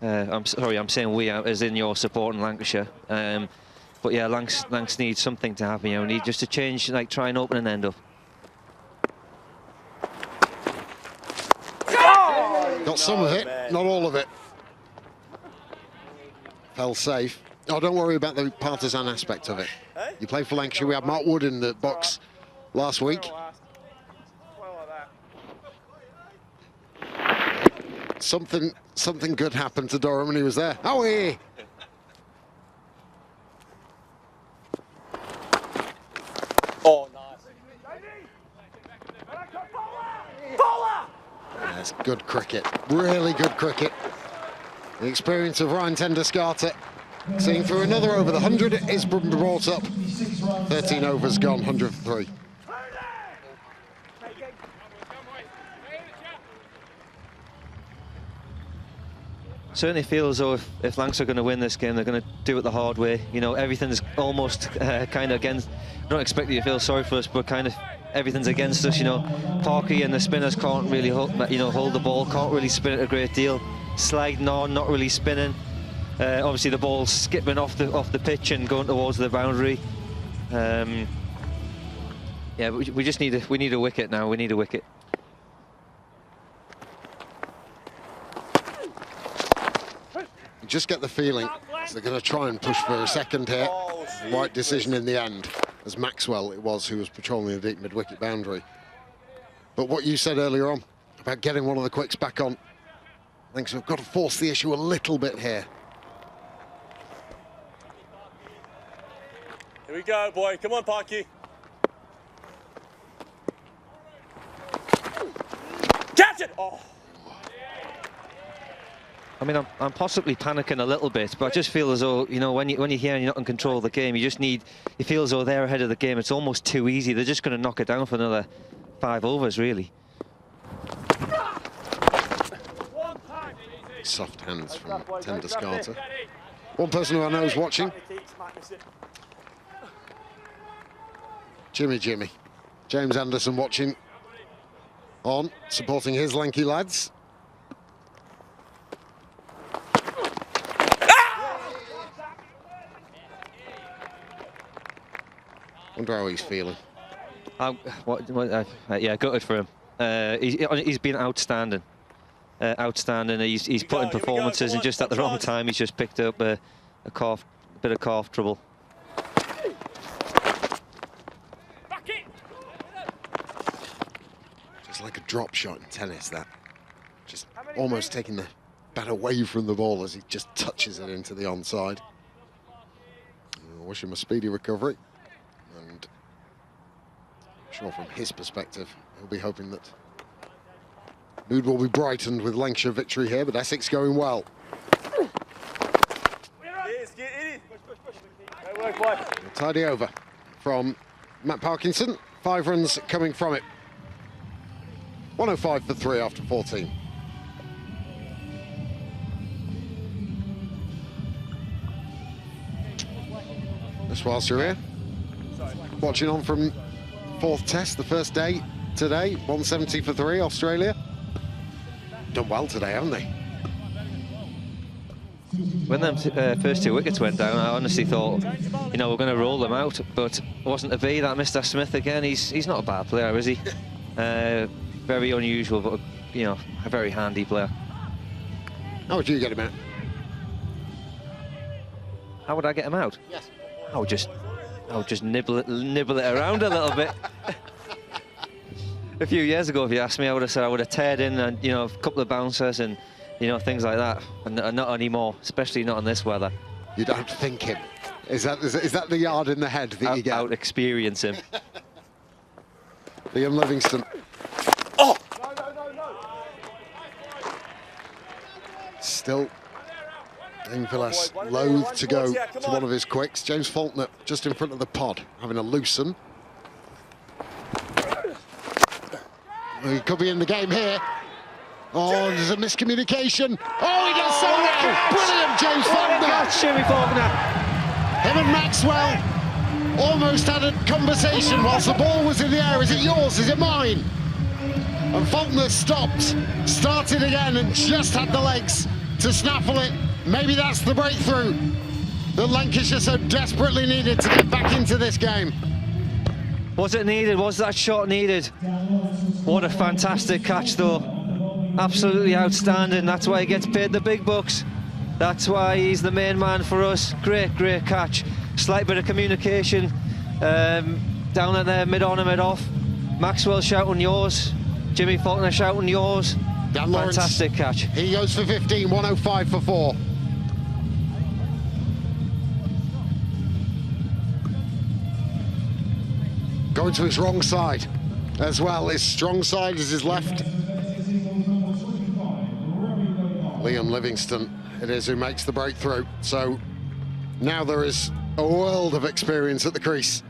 I'm sorry, I'm saying we, as in your support in Lancashire. But yeah, Lancs needs something to happen. You know, need just to change, like try and open an end up. Got some of it, not all of it. Fell safe. Oh, don't worry about the partisan aspect of it. You play for Lancashire. We had Mark Wood in the box last week. Something good happened to Durham when he was there. Howie! Oh, nice. That's good cricket, really good cricket. The experience of Ryan Tender-Scarter, seeing through another over. The 100 is brought up. 13 overs gone, 103. Certainly feels as though if Lancs are going to win this game, they're going to do it the hard way. You know, everything's almost kind of against. I don't expect you to feel sorry for us, but kind of everything's against us. You know, Parky and the spinners can't really hold the ball, can't really spin it a great deal. Sliding on, not really spinning. Obviously, the ball's skipping off the pitch and going towards the boundary. Yeah, we just need a wicket now. We need a wicket. Just get the feeling they're going to try and push for a second here. Right decision in the end, as Maxwell it was who was patrolling the deep mid-wicket boundary. But what you said earlier on about getting one of the quicks back on, I think so we've got to force the issue a little bit here. Here we go, boy. Come on, Parky. Catch it! Oh. I mean, I'm possibly panicking a little bit, but I just feel as though, you know, when you're here and you're not in control of the game, you feel as though they're ahead of the game. It's almost too easy. They're just going to knock it down for another 5 overs, really. Soft hands from Tender-Scarter. One person who I know is watching. Jimmy. James Anderson watching on, supporting his lanky lads. Wonder how he's feeling. Yeah, gutted for him. He's been outstanding. He's put in performances, and just at the wrong time, he's just picked up a bit of calf trouble. It's like a drop shot in tennis, that. Just almost taking the bat away from the ball as he just touches it into the onside. I wish him a speedy recovery. And I'm sure from his perspective, he'll be hoping that mood will be brightened with Lancashire victory here, but Essex going well. Tidy over from Matt Parkinson. 5 runs coming from it. 105 for 3 after 14. Just whilst you're here, watching on from 4th test, the first day today. 170 for 3, Australia. Done well today, haven't they? When them first 2 wickets went down, I honestly thought, you know, we're going to roll them out, but it wasn't to be. That Mr. Smith again, he's not a bad player, is he? Very unusual, but, you know, a very handy player. How would you get him out? How would I get him out? Yes. I would just nibble it around a little bit. A few years ago, if you asked me, I would have said I would have teared in and, you know, a couple of bouncers and, you know, things like that. And not anymore, especially not in this weather. You don't think him. Is that the yard in the head that you get? Out experience him. Liam Livingston. Oh! Still, Ingvilas loath to go to one of his quicks. James Faulkner just in front of the pod, having a loosen. He could be in the game here. Oh, there's a miscommunication. Oh, he does so well. Brilliant, James Faulkner. Jimmy Faulkner. Him and Maxwell almost had a conversation whilst the ball was in the air. Is it yours? Is it mine? And Faulkner stopped, started again, and just had the legs to snaffle it. Maybe that's the breakthrough that Lancashire so desperately needed to get back into this game. Was it needed? Was that shot needed? What a fantastic catch, though. Absolutely outstanding. That's why he gets paid the big bucks. That's why he's the main man for us. Great, great catch. Slight bit of communication down at there, mid-on and mid-off. Maxwell shouting yours. Jimmy Faulkner shouting yours. Dan Lawrence, fantastic catch. He goes for 15, 105 for 4. Going to his wrong side as well. His strong side is his left. Liam Livingston, it is who makes the breakthrough. So now there is a world of experience at the crease.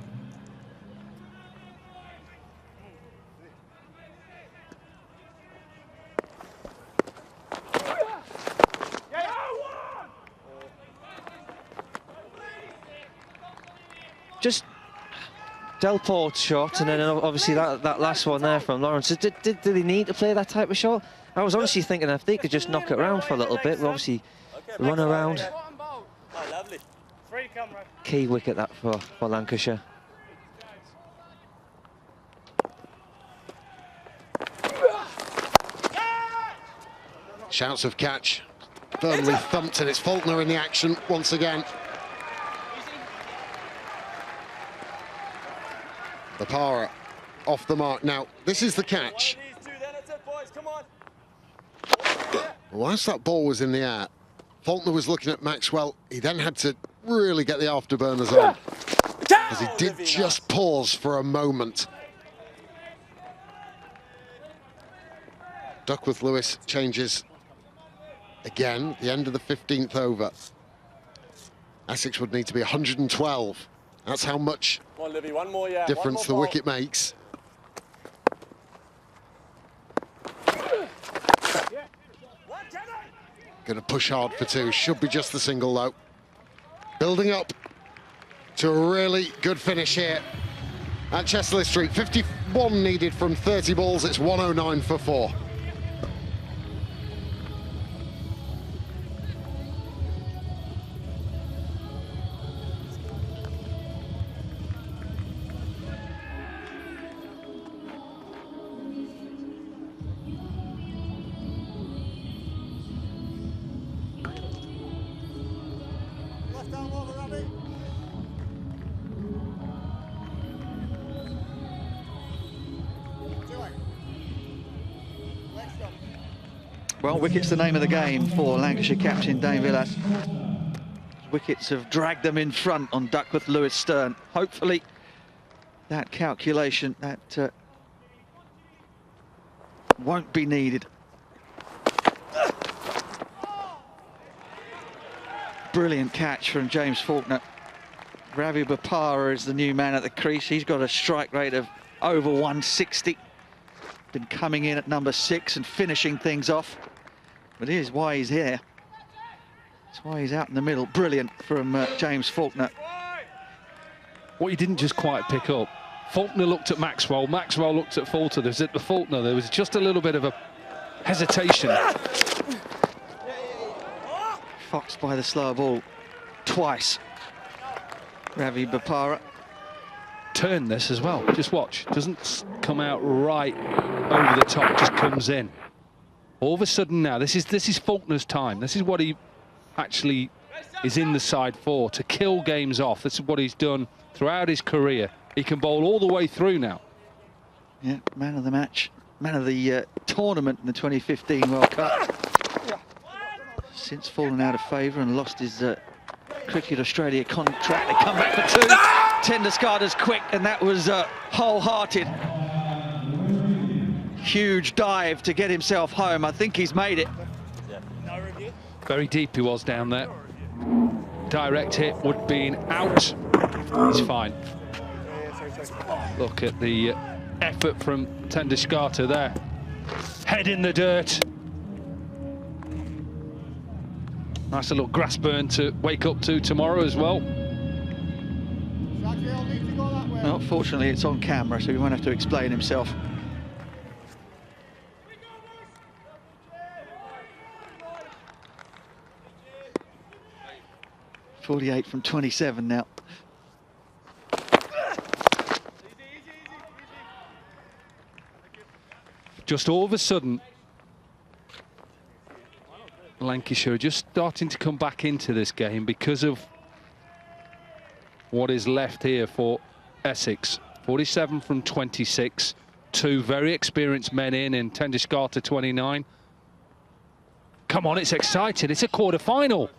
Just Delport's shot, and then obviously that last one there from Lawrence. Did he need to play that type of shot? I was honestly thinking if they could just knock it around for a little bit, we'll obviously run around. Key wicket that for Lancashire. Shouts of catch, firmly thumped, and it's Faulkner in the action once again. The power off the mark. Now, this is the catch. Whilst that ball was in the air, Faulkner was looking at Maxwell. He then had to really get the afterburners on, as he did just pause for a moment. Duckworth-Lewis changes again, the end of the 15th over. Essex would need to be 112. That's how much difference the wicket makes. Going to push hard for 2. Should be just the single, though. Building up to a really good finish here at Chesterley Street. 51 needed from 30 balls. It's 109 for 4. Well, wicket's the name of the game for Lancashire captain Dane Villas. Wickets have dragged them in front on Duckworth Lewis Stern. Hopefully that calculation, that won't be needed. Brilliant catch from James Faulkner. Ravi Bopara is the new man at the crease. He's got a strike rate of over 160. Been coming in at number 6 and finishing things off. But here's why he's here. That's why he's out in the middle. Brilliant from James Faulkner. What you didn't just quite pick up, Faulkner looked at Maxwell, Maxwell looked at Faulkner. There was just a little bit of a hesitation. Foxed by the slower ball twice. Ravi Bopara. Turn this as well, just watch. Doesn't come out right over the top, just comes in. All of a sudden now, this is Faulkner's time. This is what he actually is in the side for, to kill games off. This is what he's done throughout his career. He can bowl all the way through now. Yeah, man of the match, man of the tournament in the 2015 World Cup. Since fallen out of favour and lost his Cricket Australia contract, they come back for 2. Tenduskarda's quick, and that was wholehearted. Huge dive to get himself home. I think he's made it. Very deep he was down there. Direct hit would be an out. He's fine. Look at the effort from Tenduskarda there. Head in the dirt. Nice little grass burn to wake up to tomorrow as well. Well, fortunately it's on camera, so he won't have to explain himself. .48 from 27 now. Just all of a sudden, Lancashire are just starting to come back into this game because of what is left here for Essex. 47 from 26. 2 very experienced men in Tenduskarda 29. Come on, it's exciting. It's a quarter-final.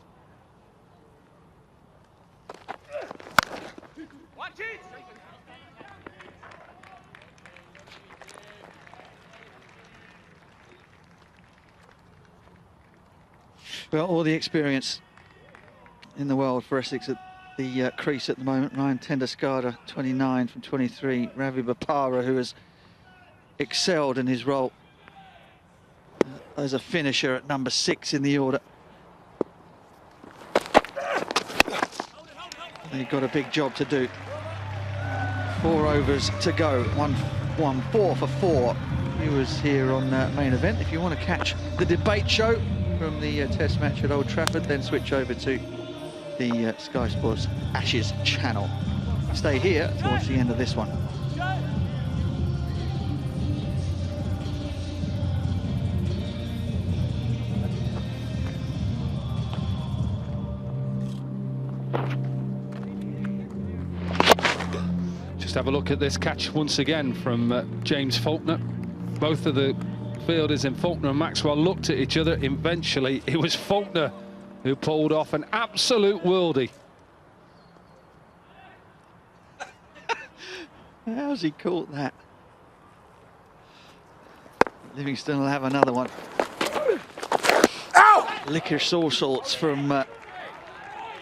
Well, all the experience in the world for Essex at the crease at the moment. Ryan Tenduskarda, 29 from 23. Ravi Bopara, who has excelled in his role as a finisher at number 6 in the order. They've got a big job to do. 4 overs to go. 4 for 4. He was here on main event. If you want to catch the debate show from the test match at Old Trafford, then switch over to the Sky Sports Ashes channel. Stay here towards the end of this one. Just have a look at this catch once again from James Faulkner. Both of the fielders in Faulkner and Maxwell looked at each other. Eventually, it was Faulkner who pulled off an absolute worldie. How's he caught that? Livingston will have another one. Ow! Licorice all sorts from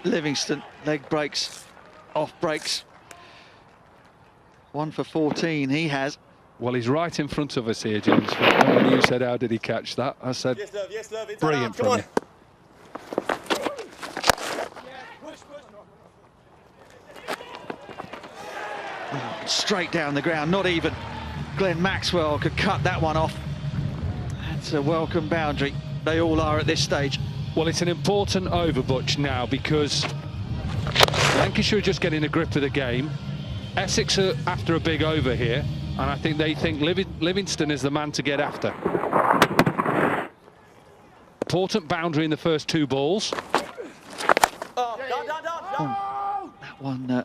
Livingston. Leg breaks, off breaks. 1 for 14 he has. Well, he's right in front of us here, James. When you said, how did he catch that? I said, yes, love. Brilliant from you. Straight down the ground, not even Glenn Maxwell could cut that one off. That's a welcome boundary. They all are at this stage. Well, it's an important over, Butch, now, because Lancashire are just getting a grip of the game. Essex are after a big over here, and I think they think Livingston is the man to get after. Important boundary in the first 2 balls. That one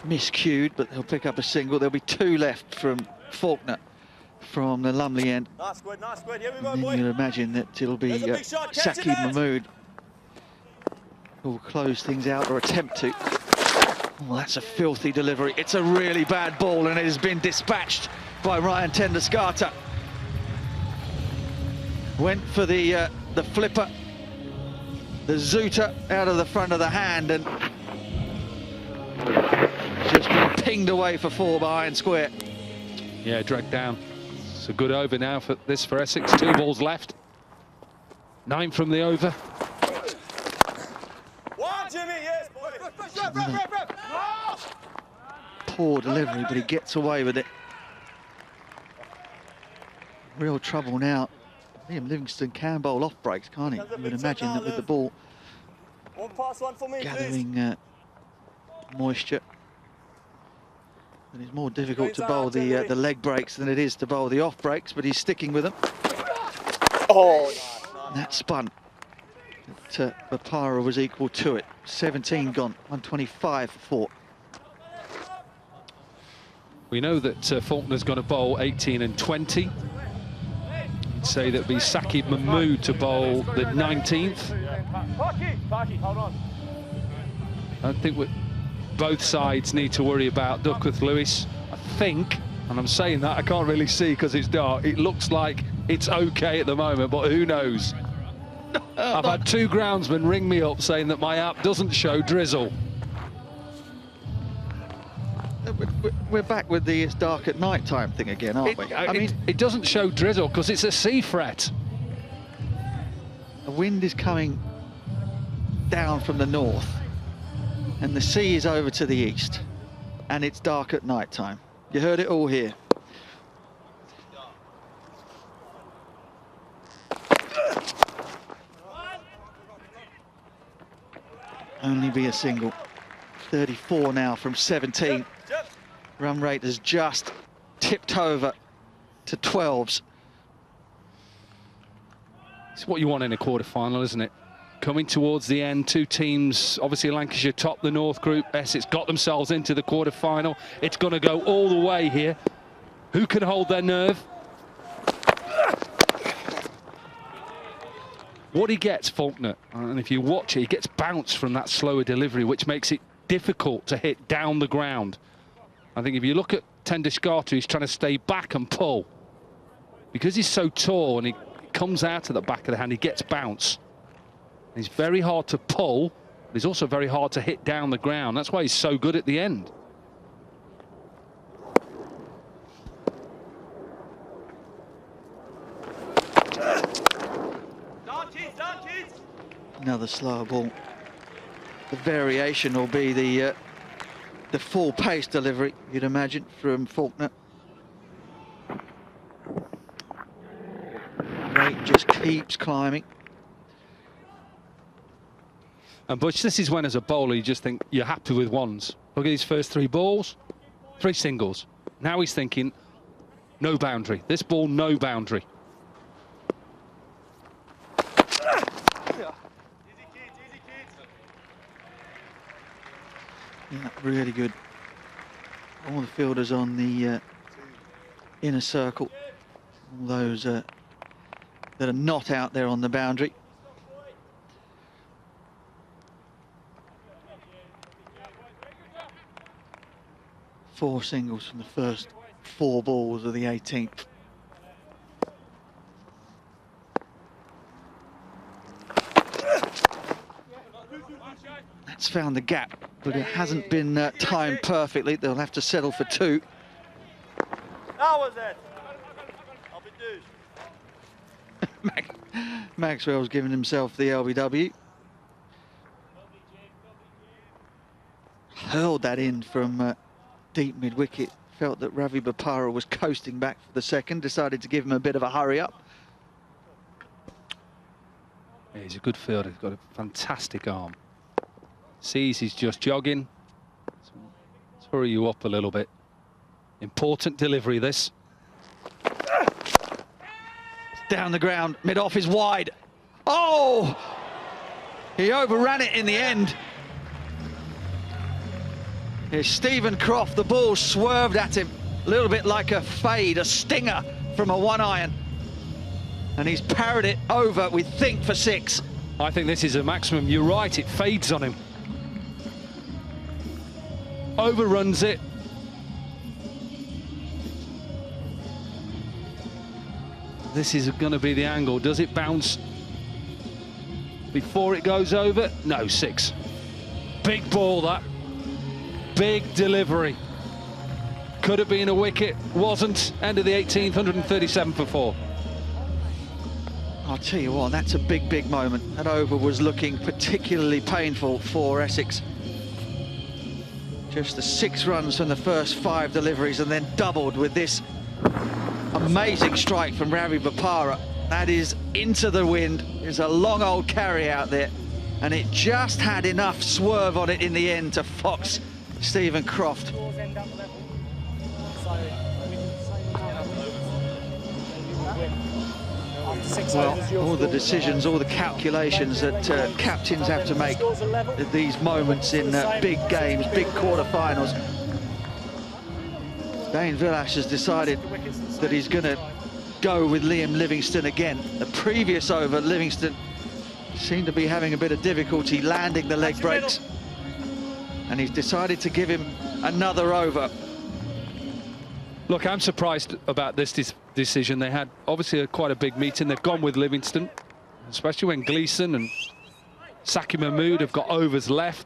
miscued, but they'll pick up a single. There'll be 2 left from Faulkner. from the Lumley end. Nice squid, nice squid. Here we go, And then boy. you'll imagine that it'll be There's a big shot. Catch Saki it, lads. Mahmood who will close things out or attempt to. Oh, that's a filthy delivery. It's a really bad ball and it has been dispatched by Ryan Tendescata. Went for the flipper, the zooter out of the front of the hand and just been pinged away for 4 behind square. Yeah, dragged down. It's a good over now for Essex. 2 balls left. 9 from the over. One, Jimmy, yes, boy. Poor delivery, but he gets away with it. Real trouble now. Liam Livingston can bowl off breaks, can't he? You would imagine that with the ball One pass, one for me, please. gathering moisture. And it's more difficult to bowl the leg breaks than it is to bowl the off breaks, but he's sticking with them. Oh, And that spun. But Bapara was equal to it. 17 gone, 125 for 4. We know that Faulkner's going to bowl 18 and 20. You'd say that would be Saqib Mahmood to bowl the 19th. Parky, hold on. I think both sides need to worry about Duckworth Lewis. I think, and I'm saying that, I can't really see because it's dark. It looks like it's okay at the moment, but who knows? I've had 2 groundsmen ring me up saying that my app doesn't show drizzle. We're back with the it's dark at night time thing again, aren't we? I mean, it doesn't show drizzle because it's a sea fret. the wind is coming down from the north and the sea is over to the east and it's dark at night time. You heard it all here. Only be a single. 34 now from 17. Run rate has just tipped over to 12s. It's what you want in a quarter-final, isn't it? Coming towards the end, 2 teams, obviously Lancashire top the North Group. Essex got themselves into the quarter-final. It's going to go all the way here. Who can hold their nerve? What he gets, Faulkner, and if you watch it, he gets bounced from that slower delivery, which makes it difficult to hit down the ground. I think if you look at Tendescata, he's trying to stay back and pull. Because he's so tall and he comes out of the back of the hand, he gets bounce. He's very hard to pull, but he's also very hard to hit down the ground. That's why he's so good at the end. Another slower ball. The variation will be the full pace delivery, you'd imagine, from Faulkner. Rate just keeps climbing. And Butch, this is when as a bowler you just think you're happy with ones. Look at his first 3 balls, 3 singles. Now he's thinking, no boundary. This ball, no boundary. Yeah, really good. All the fielders on the inner circle. All those that are not out there on the boundary. Four singles from the first 4 balls of the 18th. That's found the gap, but it hasn't been timed perfectly. They'll have to settle for 2. That was it. I'll be deuce. Maxwell's given himself the LBW. Hurled that in from deep mid-wicket. Felt that Ravi Bapara was coasting back for the second. Decided to give him a bit of a hurry up. Yeah, he's a good fielder. He's got a fantastic arm. Sees he's just jogging. Let's hurry you up a little bit. Important delivery, this. Down the ground, mid-off is wide. Oh! He overran it in the end. Here's Stephen Croft, the ball swerved at him. A little bit like a fade, a stinger from a 1-iron. And he's parried it over, we think, for 6. I think this is a maximum. You're right, it fades on him. Overruns it. This is going to be the angle. Does it bounce before it goes over? No, 6. Big ball, that. Big delivery. Could have been a wicket, wasn't. End of the 18th, 137 for 4. I'll tell you what, that's a big, big moment. That over was looking particularly painful for Essex. Just the 6 runs from the first 5 deliveries and then doubled with this amazing strike from Ravi Bopara. That is into the wind. There's a long old carry out there, and it just had enough swerve on it in the end to fox Stephen Croft. Well, all the decisions, all the calculations that captains have to make at these moments in big games, big quarter-finals. Dane Villash has decided that he's going to go with Liam Livingstone again. The previous over, Livingstone seemed to be having a bit of difficulty landing the leg breaks, and he's decided to give him another over. Look, I'm surprised about this decision. They had obviously quite a big meeting. They've gone with Livingstone, especially when Gleeson and Saki Mahmood have got overs left.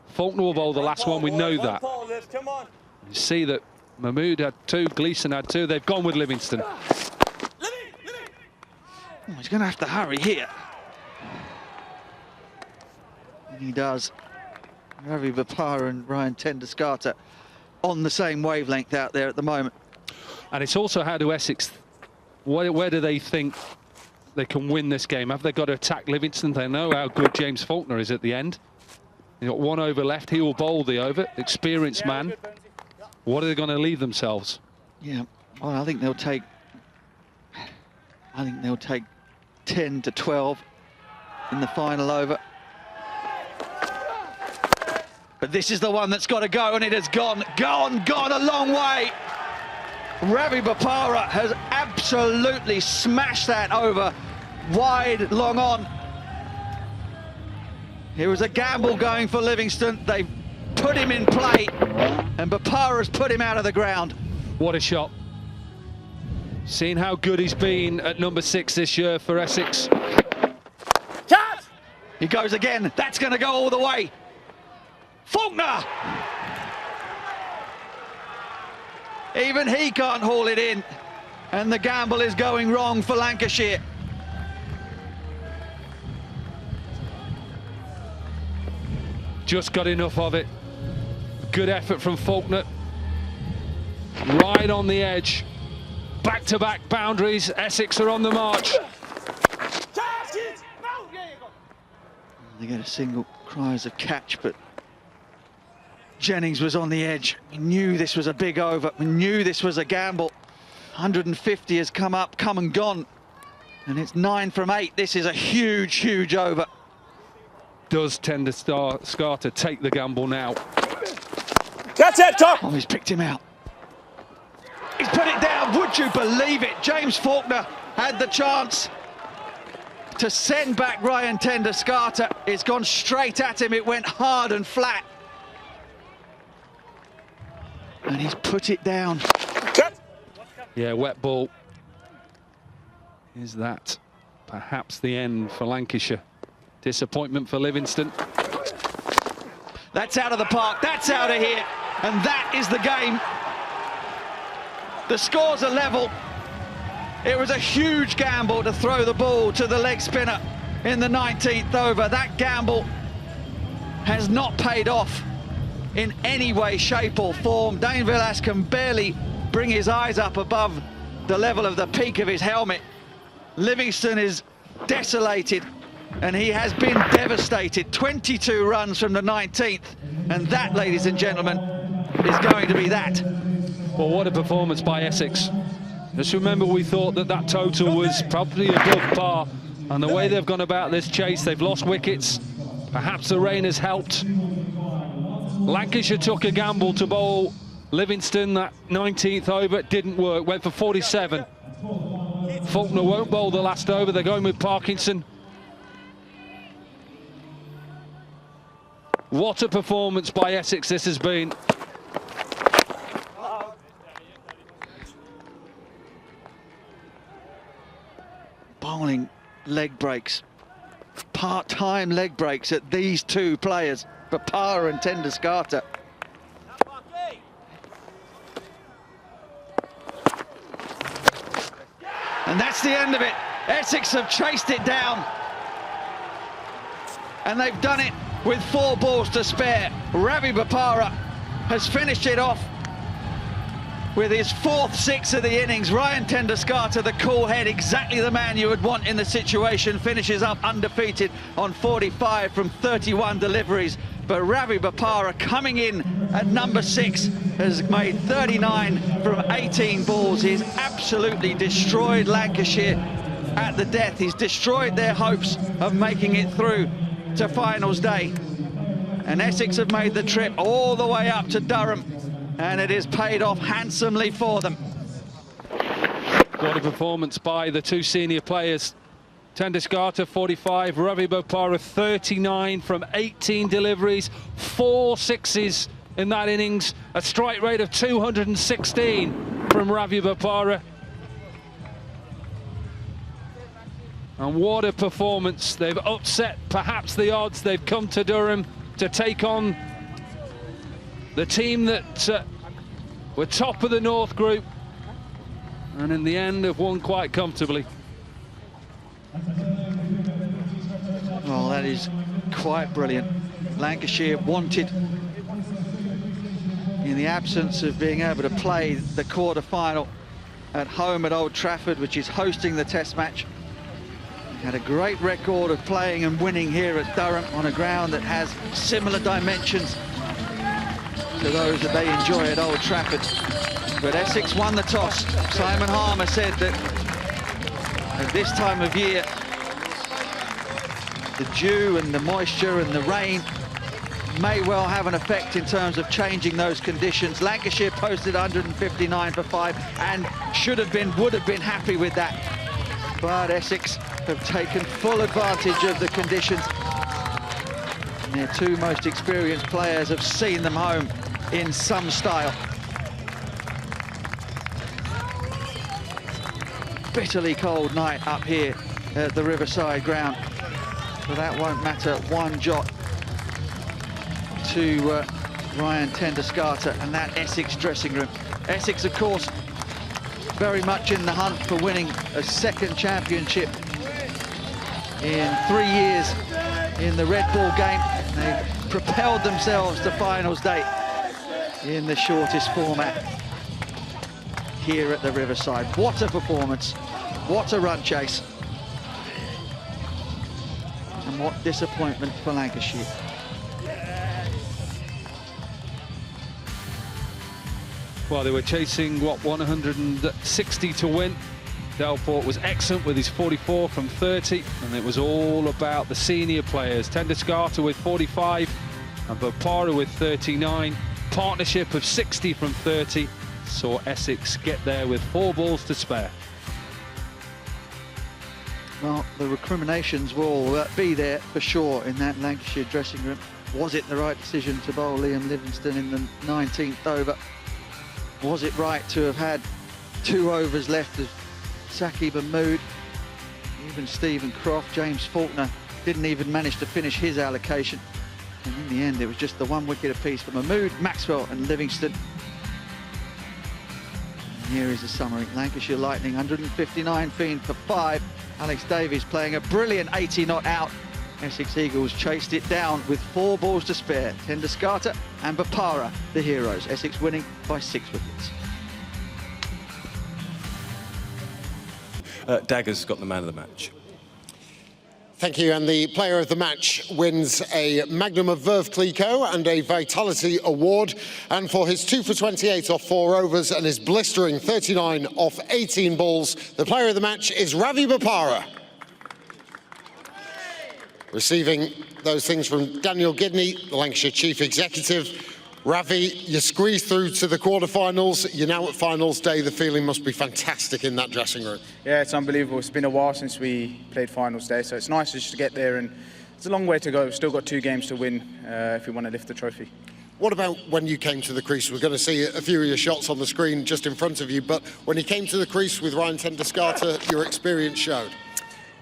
Faulkner will bowl the last one, we know that. You see that Mahmood had 2, Gleeson had 2. They've gone with Livingstone. Oh, he's going to have to hurry here. And he does. Ravi Bopara and Ryan Tenduscarter on the same wavelength out there at the moment. And it's also how do Essex, where do they think they can win this game? Have they got to attack Livingstone? They know how good James Faulkner is at the end. They've got 1 over left, he will bowl the over, experienced man. What are they going to leave themselves? Yeah, well, I think they'll take 10 to 12 in the final over. But this is the one that's got to go, and it has gone a long way. Ravi Bopara has absolutely smashed that over, wide, long on. Here was a gamble going for Livingstone. They put him in play, and Bopara's put him out of the ground. What a shot. Seeing how good he's been at number 6 this year for Essex. Cut! He goes again. That's going to go all the way. Faulkner! Even he can't haul it in, and the gamble is going wrong for Lancashire. Just got enough of it. Good effort from Faulkner. Right on the edge. Back-to-back boundaries. Essex are on the march. They get a single cries of catch, but Jennings was on the edge. We knew this was a big over. We knew this was a gamble. 150 has come and gone. And it's 9 from 8. This is a huge, huge over. Does Tenduscarter take the gamble now? Catch it, top! Oh, he's picked him out. He's put it down. Would you believe it? James Faulkner had the chance to send back Ryan Tenduscarter. It's gone straight at him. It went hard and flat. And he's put it down. Cut! Yeah, wet ball. Is that perhaps the end for Lancashire? Disappointment for Livingstone. That's out of the park. That's out of here. And that is the game. The scores are level. It was a huge gamble to throw the ball to the leg spinner in the 19th over. That gamble has not paid off in any way, shape or form. Dane Villash can barely bring his eyes up above the level of the peak of his helmet. Livingstone is desolated, and he has been devastated. 22 runs from the 19th, and that, ladies and gentlemen, is going to be that. Well, what a performance by Essex. Just remember, we thought that total was probably above par, and the way they've gone about this chase, they've lost wickets. Perhaps the rain has helped. Lancashire took a gamble to bowl Livingstone. That 19th over didn't work, went for 47. Faulkner won't bowl the last over. They're going with Parkinson. What a performance by Essex this has been. Bowling leg breaks, part-time leg breaks at these two players, Bopara and Tendusgarter. And that's the end of it. Essex have chased it down. And they've done it with 4 balls to spare. Ravi Bopara has finished it off with his 4th 6 of the innings. Ryan Tendusgarter, the cool head, exactly the man you would want in the situation, finishes up undefeated on 45 from 31 deliveries. But Ravi Bopara, coming in at number 6, has made 39 from 18 balls. He's absolutely destroyed Lancashire at the death. He's destroyed their hopes of making it through to finals day. And Essex have made the trip all the way up to Durham, and it has paid off handsomely for them. What a performance by the two senior players. Tendusgarter 45, Ravi Bopara 39 from 18 deliveries, 4 sixes in that innings, a strike rate of 216 from Ravi Bopara. And what a performance. They've upset perhaps the odds. They've come to Durham to take on the team that were top of the North Group, and in the end have won quite comfortably. Well, that is quite brilliant. Lancashire wanted, in the absence of being able to play the quarter-final at home at Old Trafford, which is hosting the Test match, had a great record of playing and winning here at Durham on a ground that has similar dimensions to those that they enjoy at Old Trafford. But Essex won the toss. Simon Harmer said that at this time of year, the dew and the moisture and the rain may well have an effect in terms of changing those conditions. Lancashire posted 159 for 5 and would have been happy with that. But Essex have taken full advantage of the conditions. And their 2 most experienced players have seen them home in some style. Bitterly cold night up here at the Riverside ground. But that won't matter one jot to Ryan Tendusgarter and that Essex dressing room. Essex, of course, very much in the hunt for winning a 2nd championship in 3 years in the red ball game. They've propelled themselves to finals day in the shortest format here at the Riverside. What a performance, what a run chase, and what disappointment for Lancashire. Well, they were chasing, what, 160 to win. Delport was excellent with his 44 from 30, and it was all about the senior players. Tendusgarter with 45 and Bopara with 39. Partnership of 60 from 30 saw Essex get there with 4 balls to spare. Well, the recriminations will be there for sure in that Lancashire dressing room. Was it the right decision to bowl Liam Livingstone in the 19th over? Was it right to have had 2 overs left of Saqib Mahmood? Even Stephen Croft, James Faulkner didn't even manage to finish his allocation. And in the end, it was just the 1 wicket apiece for Mahmood, Maxwell and Livingstone. And here is a summary. Lancashire Lightning 159 for 5. Alex Davies playing a brilliant 80 not out. Essex Eagles chased it down with 4 balls to spare. Tendusgarter and Bopara, the heroes. Essex winning by 6 wickets. Dagger's got the man of the match. Thank you, and the player of the match wins a Magnum of Veuve Clicquot and a Vitality Award. And for his 2 for 28 off 4 overs and his blistering 39 off 18 balls, the player of the match is Ravi Bopara. Receiving those things from Daniel Gidney, the Lancashire Chief Executive, Ravi, you squeezed through to the quarterfinals. You're now at finals day. The feeling must be fantastic in that dressing room. Yeah, it's unbelievable. It's been a while since we played finals day, so it's nice just to get there, and it's a long way to go. We've still got 2 games to win if we want to lift the trophy. What about when you came to the crease? We're going to see a few of your shots on the screen just in front of you, but when you came to the crease with Ryan Tendescarter, your experience showed.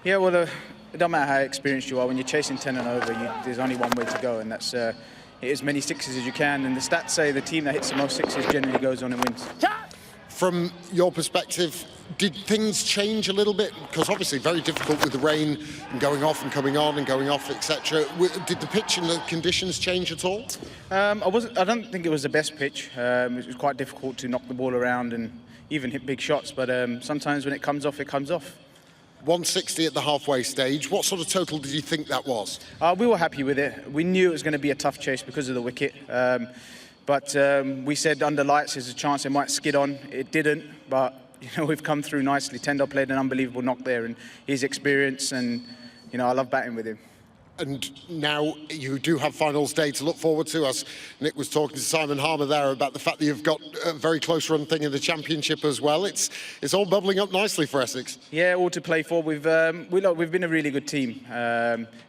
Yeah, well, it doesn't matter how experienced you are. When you're chasing 10 and over, there's only one way to go, and that's hit as many sixes as you can. And the stats say the team that hits the most sixes generally goes on and wins. From your perspective, did things change a little bit? Because obviously very difficult with the rain and going off and coming on and going off, etc. Did the pitch and the conditions change at all? I don't think it was the best pitch. It was quite difficult to knock the ball around and even hit big shots. But sometimes when it comes off, it comes off. 160 at the halfway stage. What sort of total did you think that was? We were happy with it. We knew it was going to be a tough chase because of the wicket. But we said under lights there's a chance it might skid on. It didn't, but we've come through nicely. Tendo played an unbelievable knock there, and his experience, and I love batting with him. And now you do have finals day to look forward to. As Nick was talking to Simon Harmer there about the fact that you've got a very close run thing in the championship as well. It's all bubbling up nicely for Essex. Yeah, all to play for. We've been a really good team,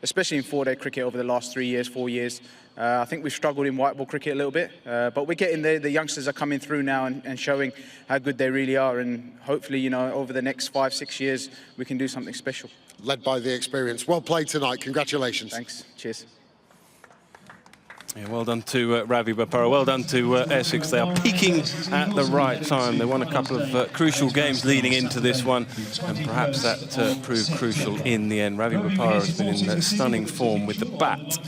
especially in 4-day cricket over the last 3 years, 4 years. I think we've struggled in white ball cricket a little bit, but we're getting there. The youngsters are coming through now and showing how good they really are, and hopefully, over the next 5-6 years, we can do something special. Led by the experience. Well played tonight. Congratulations. Thanks. Cheers. Yeah, well done to Ravi Bopara, well done to Essex. They are peaking at the right time. They won a couple of crucial games leading into this one, and perhaps that proved crucial in the end. Ravi Bopara has been in stunning form with the bat.